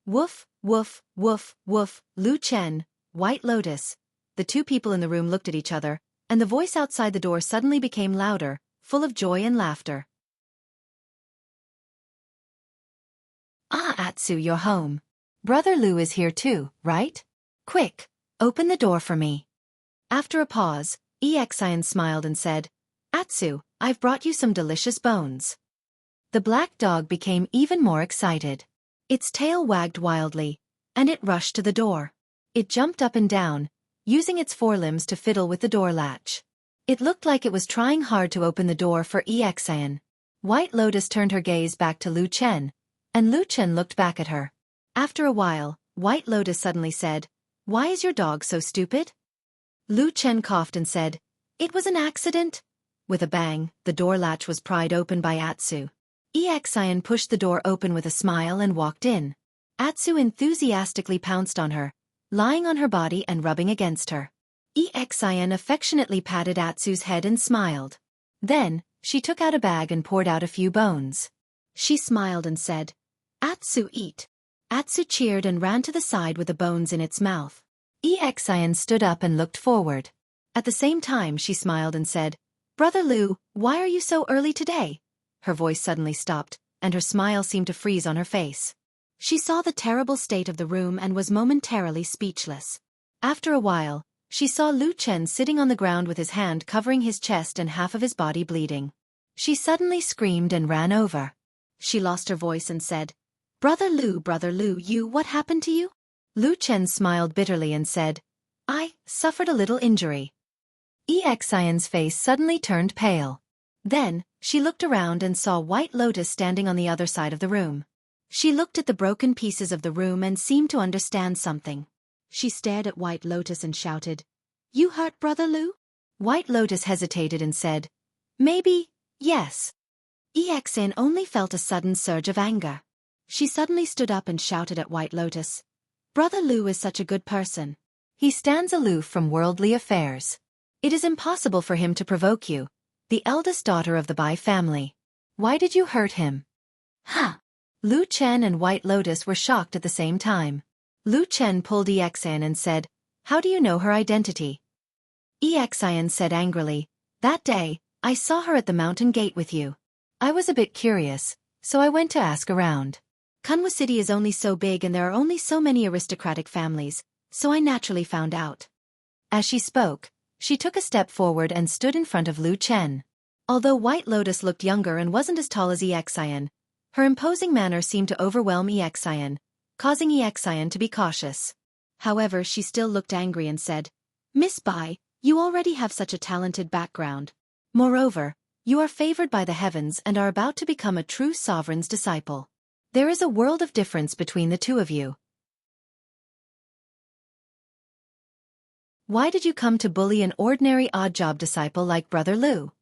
Woof, woof, woof, woof. Lu Chen, White Lotus. The two people in the room looked at each other, and the voice outside the door suddenly became louder, full of joy and laughter. Ah, Atsu, you're home. Brother Lu is here too, right? Quick, open the door for me. After a pause, Xian smiled and said, Atsu, I've brought you some delicious bones. The black dog became even more excited. Its tail wagged wildly, and it rushed to the door. It jumped up and down, using its forelimbs to fiddle with the door latch. It looked like it was trying hard to open the door for Xian. White Lotus turned her gaze back to Lu Chen, and Lu Chen looked back at her. After a while, White Lotus suddenly said, Why is your dog so stupid? Lu Chen coughed and said, It was an accident. With a bang, the door latch was pried open by Atsu. Xian pushed the door open with a smile and walked in. Atsu enthusiastically pounced on her, lying on her body and rubbing against her. Xian affectionately patted Atsu's head and smiled. Then, she took out a bag and poured out a few bones. She smiled and said, Atsu, eat. Atsu cheered and ran to the side with the bones in its mouth. Xian stood up and looked forward. At the same time she smiled and said, Brother Lu, why are you so early today? Her voice suddenly stopped, and her smile seemed to freeze on her face. She saw the terrible state of the room and was momentarily speechless. After a while, she saw Lu Chen sitting on the ground with his hand covering his chest and half of his body bleeding. She suddenly screamed and ran over. She lost her voice and said, Brother Lu, what happened to you? Lu Chen smiled bitterly and said, I suffered a little injury. Xian's face suddenly turned pale. Then, she looked around and saw White Lotus standing on the other side of the room. She looked at the broken pieces of the room and seemed to understand something. She stared at White Lotus and shouted, You hurt Brother Lu? White Lotus hesitated and said, Maybe, yes. Xian only felt a sudden surge of anger. She suddenly stood up and shouted at White Lotus, Brother Lu is such a good person. He stands aloof from worldly affairs. It is impossible for him to provoke you, the eldest daughter of the Bai family. Why did you hurt him? Huh. Lu Chen and White Lotus were shocked at the same time. Lu Chen pulled Xian and said, How do you know her identity? Xian said angrily, That day, I saw her at the mountain gate with you. I was a bit curious, so I went to ask around. Kunwa City is only so big and there are only so many aristocratic families, so I naturally found out. As she spoke, she took a step forward and stood in front of Lu Chen. Although White Lotus looked younger and wasn't as tall as Xian, her imposing manner seemed to overwhelm Xian, causing Xian to be cautious. However, she still looked angry and said, Miss Bai, you already have such a talented background. Moreover, you are favored by the heavens and are about to become a true sovereign's disciple. There is a world of difference between the two of you. Why did you come to bully an ordinary odd-job disciple like Brother Liu?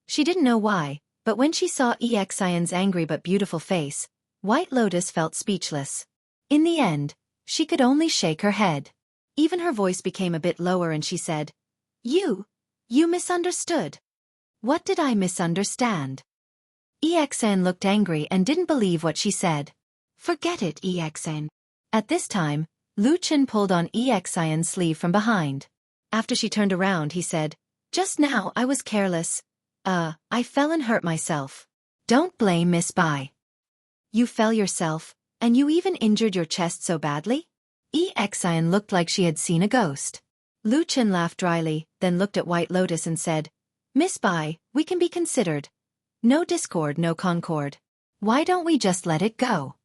She didn't know why, but when she saw Xian's angry but beautiful face, White Lotus felt speechless. In the end, she could only shake her head. Even her voice became a bit lower and she said, You misunderstood. What did I misunderstand? Xian looked angry and didn't believe what she said. Forget it, Xian. At this time, Lu Chen pulled on Xian's sleeve from behind. After she turned around, he said, Just now I was careless. I fell and hurt myself. Don't blame Miss Bai. You fell yourself, and you even injured your chest so badly? Xian looked like she had seen a ghost. Lu Chen laughed dryly, then looked at White Lotus and said, Miss Bai, we can be considered. No discord, no concord. Why don't we just let it go?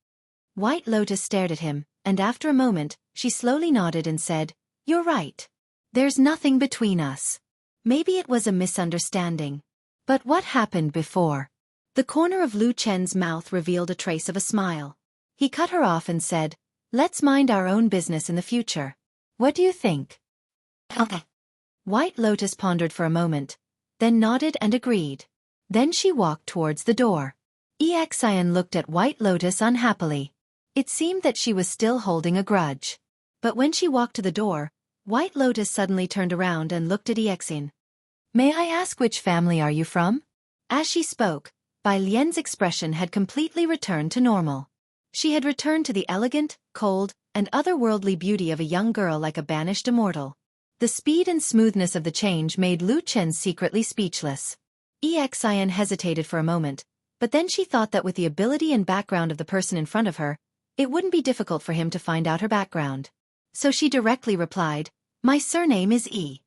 White Lotus stared at him, and after a moment, she slowly nodded and said, You're right. There's nothing between us. Maybe it was a misunderstanding. But what happened before? The corner of Lu Chen's mouth revealed a trace of a smile. He cut her off and said, Let's mind our own business in the future. What do you think? Okay. White Lotus pondered for a moment, then nodded and agreed. Then she walked towards the door. Xian looked at White Lotus unhappily. It seemed that she was still holding a grudge. But when she walked to the door, White Lotus suddenly turned around and looked at Xian. May I ask which family are you from? As she spoke, Bai Lian's expression had completely returned to normal. She had returned to the elegant, cold, and otherworldly beauty of a young girl like a banished immortal. The speed and smoothness of the change made Lu Chen secretly speechless. Xian hesitated for a moment, but then she thought that with the ability and background of the person in front of her, it wouldn't be difficult for him to find out her background. So she directly replied, My surname is Yi.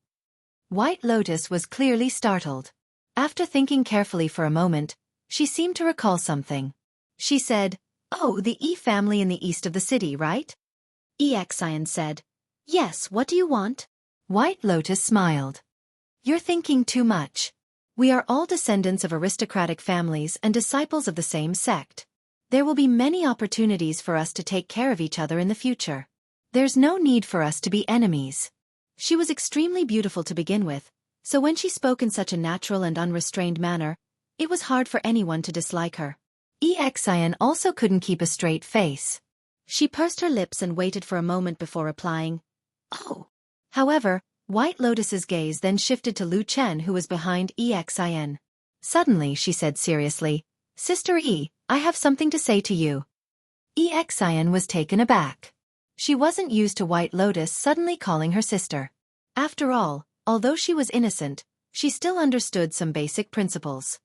White Lotus was clearly startled. After thinking carefully for a moment, she seemed to recall something. She said, Oh, the Yi family in the east of the city, right? Xian said, Yes, what do you want? White Lotus smiled. You're thinking too much. We are all descendants of aristocratic families and disciples of the same sect. There will be many opportunities for us to take care of each other in the future. There's no need for us to be enemies. She was extremely beautiful to begin with, so when she spoke in such a natural and unrestrained manner, it was hard for anyone to dislike her. Xian also couldn't keep a straight face. She pursed her lips and waited for a moment before replying, Oh. However, White Lotus's gaze then shifted to Lu Chen, who was behind Xian. Suddenly she said seriously, Sister Yi, I have something to say to you. Xian was taken aback. She wasn't used to White Lotus suddenly calling her sister. After all, although she was innocent, she still understood some basic principles.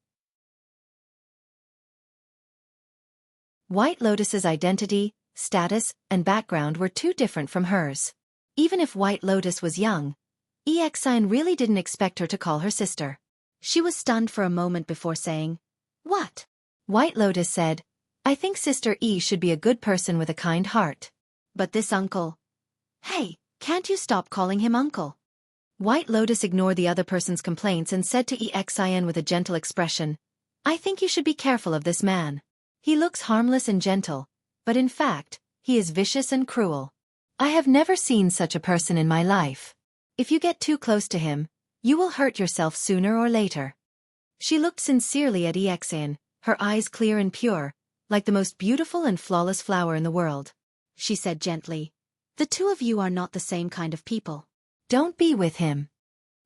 White Lotus's identity, status, and background were too different from hers. Even if White Lotus was young, Xian really didn't expect her to call her sister. She was stunned for a moment before saying, What? White Lotus said, I think Sister Yi should be a good person with a kind heart. But this uncle... Hey, can't you stop calling him uncle? White Lotus ignored the other person's complaints and said to Xian with a gentle expression, I think you should be careful of this man. He looks harmless and gentle, but in fact, he is vicious and cruel. I have never seen such a person in my life. If you get too close to him, you will hurt yourself sooner or later. She looked sincerely at Xian, her eyes clear and pure, like the most beautiful and flawless flower in the world. She said gently, The two of you are not the same kind of people. Don't be with him.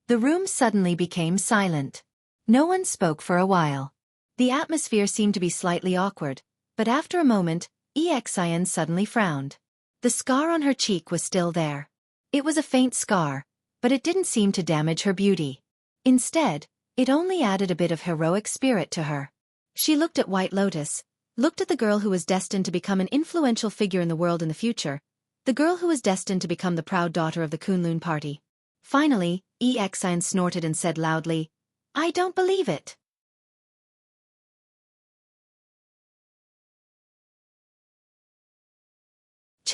The room suddenly became silent. No one spoke for a while. The atmosphere seemed to be slightly awkward, but after a moment, Xian suddenly frowned. The scar on her cheek was still there. It was a faint scar, but it didn't seem to damage her beauty. Instead, it only added a bit of heroic spirit to her. She looked at White Lotus, looked at the girl who was destined to become an influential figure in the world in the future, the girl who was destined to become the proud daughter of the Kunlun party. Finally, Xian snorted and said loudly, I don't believe it.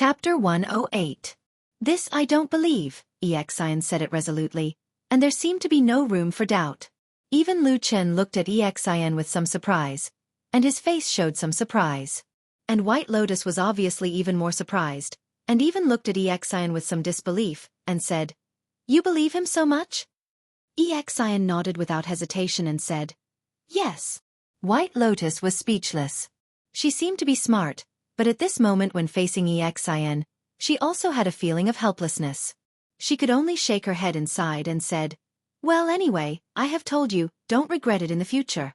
Chapter 108. This I don't believe, Xian said it resolutely, and there seemed to be no room for doubt. Even Lu Chen looked at Xian with some surprise, and his face showed some surprise. And White Lotus was obviously even more surprised, and even looked at Xian with some disbelief, and said, "You believe him so much?" Xian nodded without hesitation and said, "Yes." White Lotus was speechless. She seemed to be smart, but at this moment when facing Xian, she also had a feeling of helplessness. She could only shake her head inside and said, "Well anyway, I have told you, don't regret it in the future."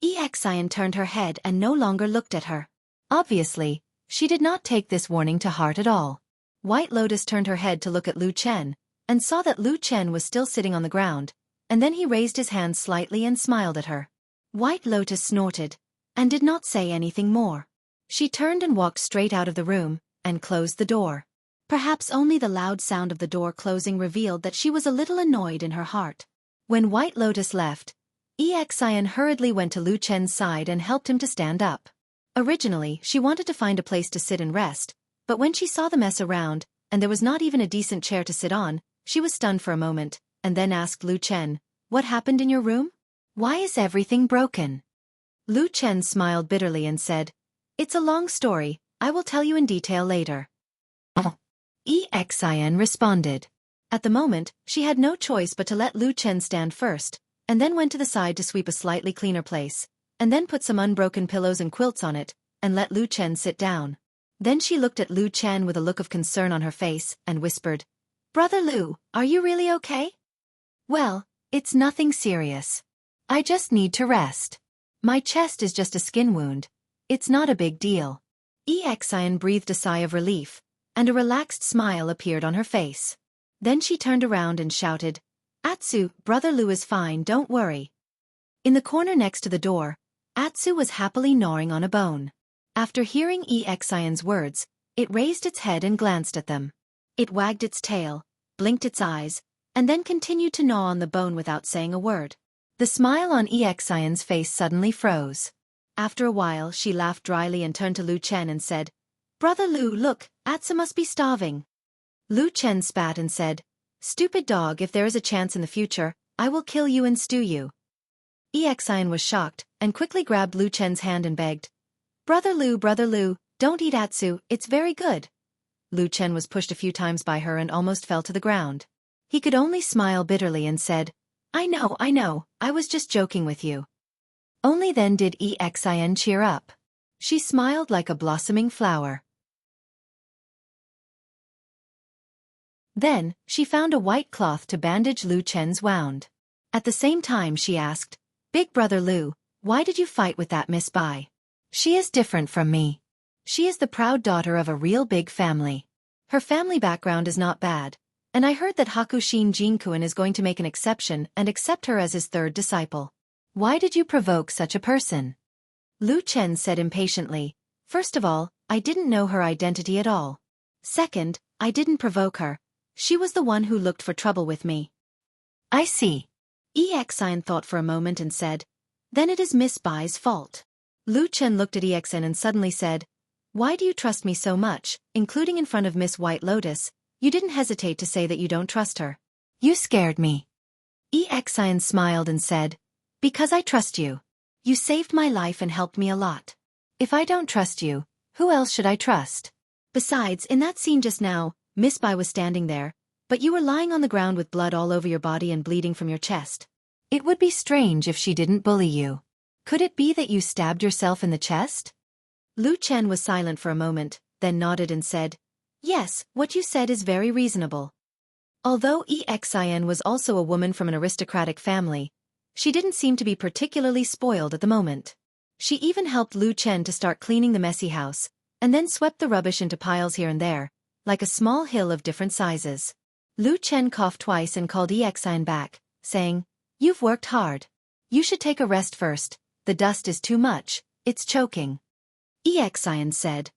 Xian turned her head and no longer looked at her. Obviously, she did not take this warning to heart at all. White Lotus turned her head to look at Lu Chen, and saw that Lu Chen was still sitting on the ground, and then he raised his hand slightly and smiled at her. White Lotus snorted, and did not say anything more. She turned and walked straight out of the room, and closed the door. Perhaps only the loud sound of the door closing revealed that she was a little annoyed in her heart. When White Lotus left, Xian hurriedly went to Lu Chen's side and helped him to stand up. Originally, she wanted to find a place to sit and rest, but when she saw the mess around, and there was not even a decent chair to sit on, she was stunned for a moment, and then asked Lu Chen, "What happened in your room? Why is everything broken?" Lu Chen smiled bitterly and said, "It's a long story, I will tell you in detail later." Xian responded. At the moment, she had no choice but to let Lu Chen stand first, and then went to the side to sweep a slightly cleaner place, and then put some unbroken pillows and quilts on it, and let Lu Chen sit down. Then she looked at Lu Chen with a look of concern on her face, and whispered, "Brother Lu, are you really okay?" "Well, it's nothing serious. I just need to rest. My chest is just a skin wound. It's not a big deal." Xian breathed a sigh of relief, and a relaxed smile appeared on her face. Then she turned around and shouted, "Atsu, Brother Lu is fine, don't worry." In the corner next to the door, Atsu was happily gnawing on a bone. After hearing Xian's words, it raised its head and glanced at them. It wagged its tail, blinked its eyes, and then continued to gnaw on the bone without saying a word. The smile on Xian's face suddenly froze. After a while she laughed dryly and turned to Lu Chen and said, "Brother Lu, look, Atsu must be starving." Lu Chen spat and said, "Stupid dog, if there is a chance in the future, I will kill you and stew you." Xian was shocked, and quickly grabbed Lu Chen's hand and begged, Brother Lu, don't eat Atsu, it's very good." Lu Chen was pushed a few times by her and almost fell to the ground. He could only smile bitterly and said, I know, I was just joking with you." Only then did Xian cheer up. She smiled like a blossoming flower. Then, she found a white cloth to bandage Lu Chen's wound. At the same time she asked, "Big Brother Lu, why did you fight with that Miss Bai? She is different from me. She is the proud daughter of a real big family. Her family background is not bad, and I heard that Hakushin Jinkuen is going to make an exception and accept her as his third disciple. Why did you provoke such a person?" Lu Chen said impatiently, "First of all, I didn't know her identity at all. Second, I didn't provoke her. She was the one who looked for trouble with me." "I see." Xian thought for a moment and said, "Then it is Miss Bai's fault." Lu Chen looked at Xian and suddenly said, "Why do you trust me so much, including in front of Miss White Lotus? You didn't hesitate to say that you don't trust her." "You scared me." Xian smiled and said, "Because I trust you. You saved my life and helped me a lot. If I don't trust you, who else should I trust? Besides, in that scene just now, Miss Bai was standing there, but you were lying on the ground with blood all over your body and bleeding from your chest. It would be strange if she didn't bully you. Could it be that you stabbed yourself in the chest?" Lu Chen was silent for a moment, then nodded and said, "Yes, what you said is very reasonable." Although Xian was also a woman from an aristocratic family, she didn't seem to be particularly spoiled at the moment. She even helped Lu Chen to start cleaning the messy house, and then swept the rubbish into piles here and there, like a small hill of different sizes. Lu Chen coughed twice and called Xian back, saying, "You've worked hard. You should take a rest first. The dust is too much, it's choking." Xian said,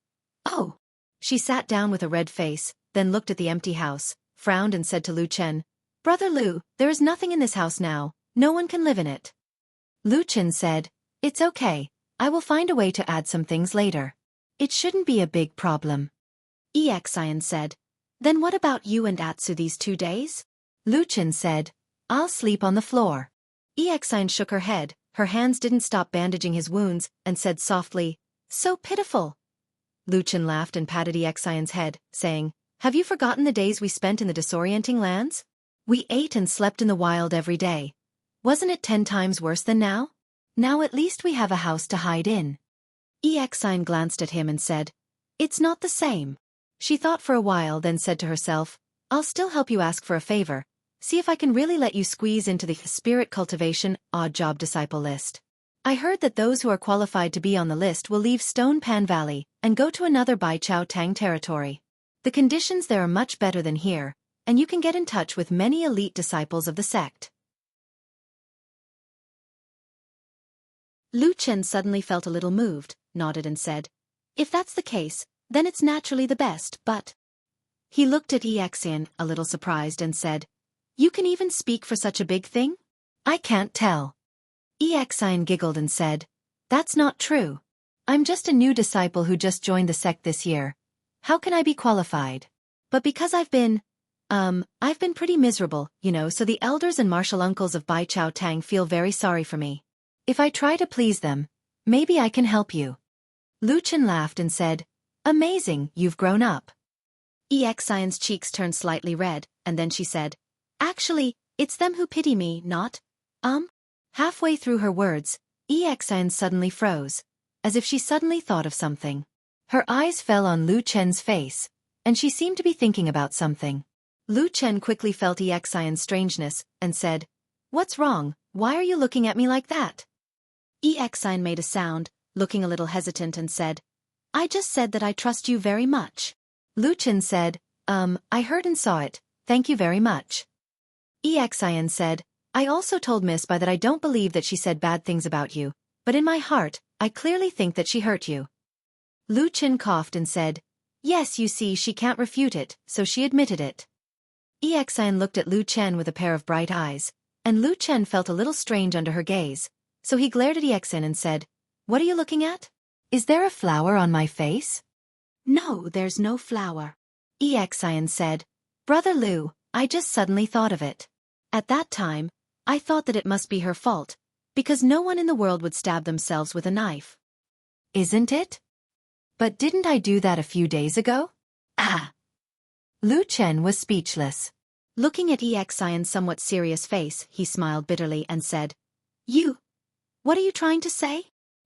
"Oh." She sat down with a red face, then looked at the empty house, frowned and said to Lu Chen, "Brother Lu, there is nothing in this house now, no one can live in it." Lu Chen said, "It's okay, I will find a way to add some things later. It shouldn't be a big problem." Exian said. Then what about you and Atsu these 2 days? Luchin said. I'll sleep on the floor. Exian shook her head, her hands didn't stop bandaging his wounds, and said softly, So pitiful. Luchin laughed and patted Exian's head, saying, Have you forgotten the days we spent in the disorienting lands? We ate and slept in the wild every day. Wasn't it 10 times worse than now? Now at least we have a house to hide in. Exian glanced at him and said, It's not the same. She thought for a while, then said to herself, I'll still help you ask for a favor. See if I can really let you squeeze into the spirit cultivation odd job disciple list. I heard that those who are qualified to be on the list will leave Stone Pan Valley and go to another Bai Chao Tang territory. The conditions there are much better than here, and you can get in touch with many elite disciples of the sect. Lu Chen suddenly felt a little moved, nodded and said, If that's the case, then it's naturally the best, but... He looked at Exian, a little surprised, and said, You can even speak for such a big thing? I can't tell. Exian giggled and said, That's not true. I'm just a new disciple who just joined the sect this year. How can I be qualified? But because I've been pretty miserable, so the elders and martial uncles of Bai Chao Tang feel very sorry for me. If I try to please them, maybe I can help you. Lu Chen laughed and said, Amazing, you've grown up. Exian's cheeks turned slightly red, and then she said, Actually, it's them who pity me, not. Halfway through her words, Exian suddenly froze, as if she suddenly thought of something. Her eyes fell on Lu Chen's face, and she seemed to be thinking about something. Lu Chen quickly felt Exian's strangeness, and said, What's wrong? Why are you looking at me like that? Exian made a sound, looking a little hesitant, and said, I just said that I trust you very much. Lu Chen said, I heard and saw it, thank you very much. Exian said, I also told Miss Bai that I don't believe that she said bad things about you, but in my heart, I clearly think that she hurt you. Lu Chen coughed and said, Yes, you see, she can't refute it, so she admitted it. Exian looked at Lu Chen with a pair of bright eyes, and Lu Chen felt a little strange under her gaze, so he glared at Exian and said, What are you looking at? Is there a flower on my face? No, there's no flower. Exian said, Brother Lu, I just suddenly thought of it. At that time, I thought that it must be her fault, because no one in the world would stab themselves with a knife. Isn't it? But didn't I do that a few days ago? Ah! Lu Chen was speechless. Looking at Exian's somewhat serious face, he smiled bitterly and said, What are you trying to say?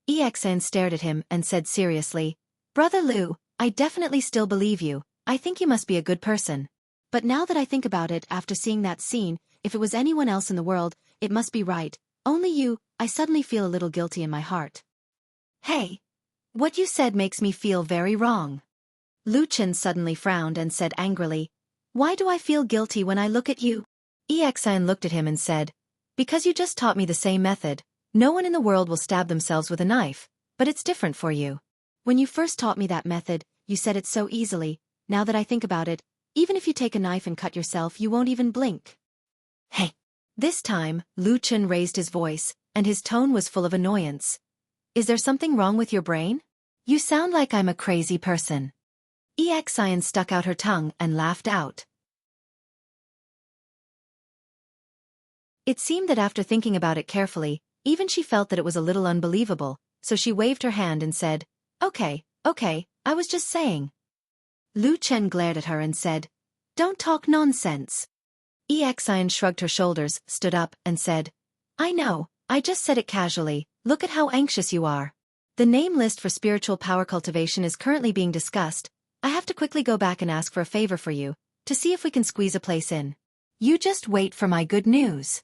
Exian stared at him and said seriously, Brother Lu, I definitely still believe you, I think you must be a good person. But now that I think about it after seeing that scene, if it was anyone else in the world, it must be right. Only you, I suddenly feel a little guilty in my heart. Hey! What you said makes me feel very wrong. Lu Chen suddenly frowned and said angrily, Why do I feel guilty when I look at you? Exian looked at him and said, Because you just taught me the same method. No one in the world will stab themselves with a knife, but it's different for you. When you first taught me that method, you said it so easily. Now that I think about it, even if you take a knife and cut yourself, you won't even blink. Hey! This time, Lu Chen raised his voice, and his tone was full of annoyance. Is there something wrong with your brain? You sound like I'm a crazy person. Exian stuck out her tongue and laughed out. It seemed that after thinking about it carefully, even she felt that it was a little unbelievable, so she waved her hand and said, Okay, I was just saying. Lu Chen glared at her and said, Don't talk nonsense. Exian shrugged her shoulders, stood up, and said, I know, I just said it casually, look at how anxious you are. The name list for spiritual power cultivation is currently being discussed. I have to quickly go back and ask for a favor for you, to see if we can squeeze a place in. You just wait for my good news.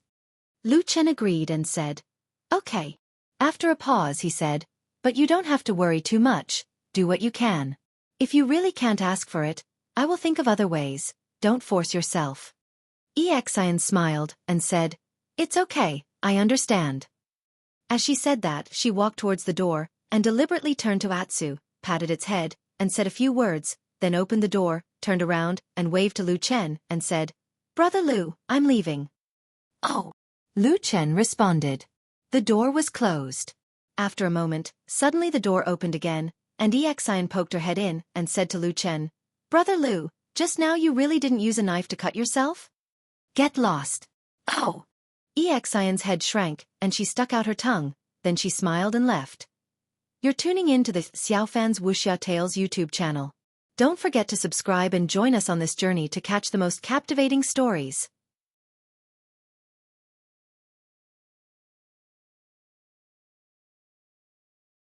Lu Chen agreed and said, Okay. After a pause he said, But you don't have to worry too much, do what you can. If you really can't ask for it, I will think of other ways, don't force yourself. Exian smiled and said, It's okay, I understand. As she said that, she walked towards the door, and deliberately turned to Atsu, patted its head, and said a few words, then opened the door, turned around, and waved to Lu Chen, and said, Brother Lu, I'm leaving. Oh! Lu Chen responded. The door was closed. After a moment, suddenly the door opened again, and Exian poked her head in, and said to Lu Chen, Brother Lu, just now you really didn't use a knife to cut yourself? Get lost. Oh. Exion's head shrank, and she stuck out her tongue, then she smiled and left. You're tuning in to the Xiaofan's Wuxia Tales YouTube channel. Don't forget to subscribe and join us on this journey to catch the most captivating stories.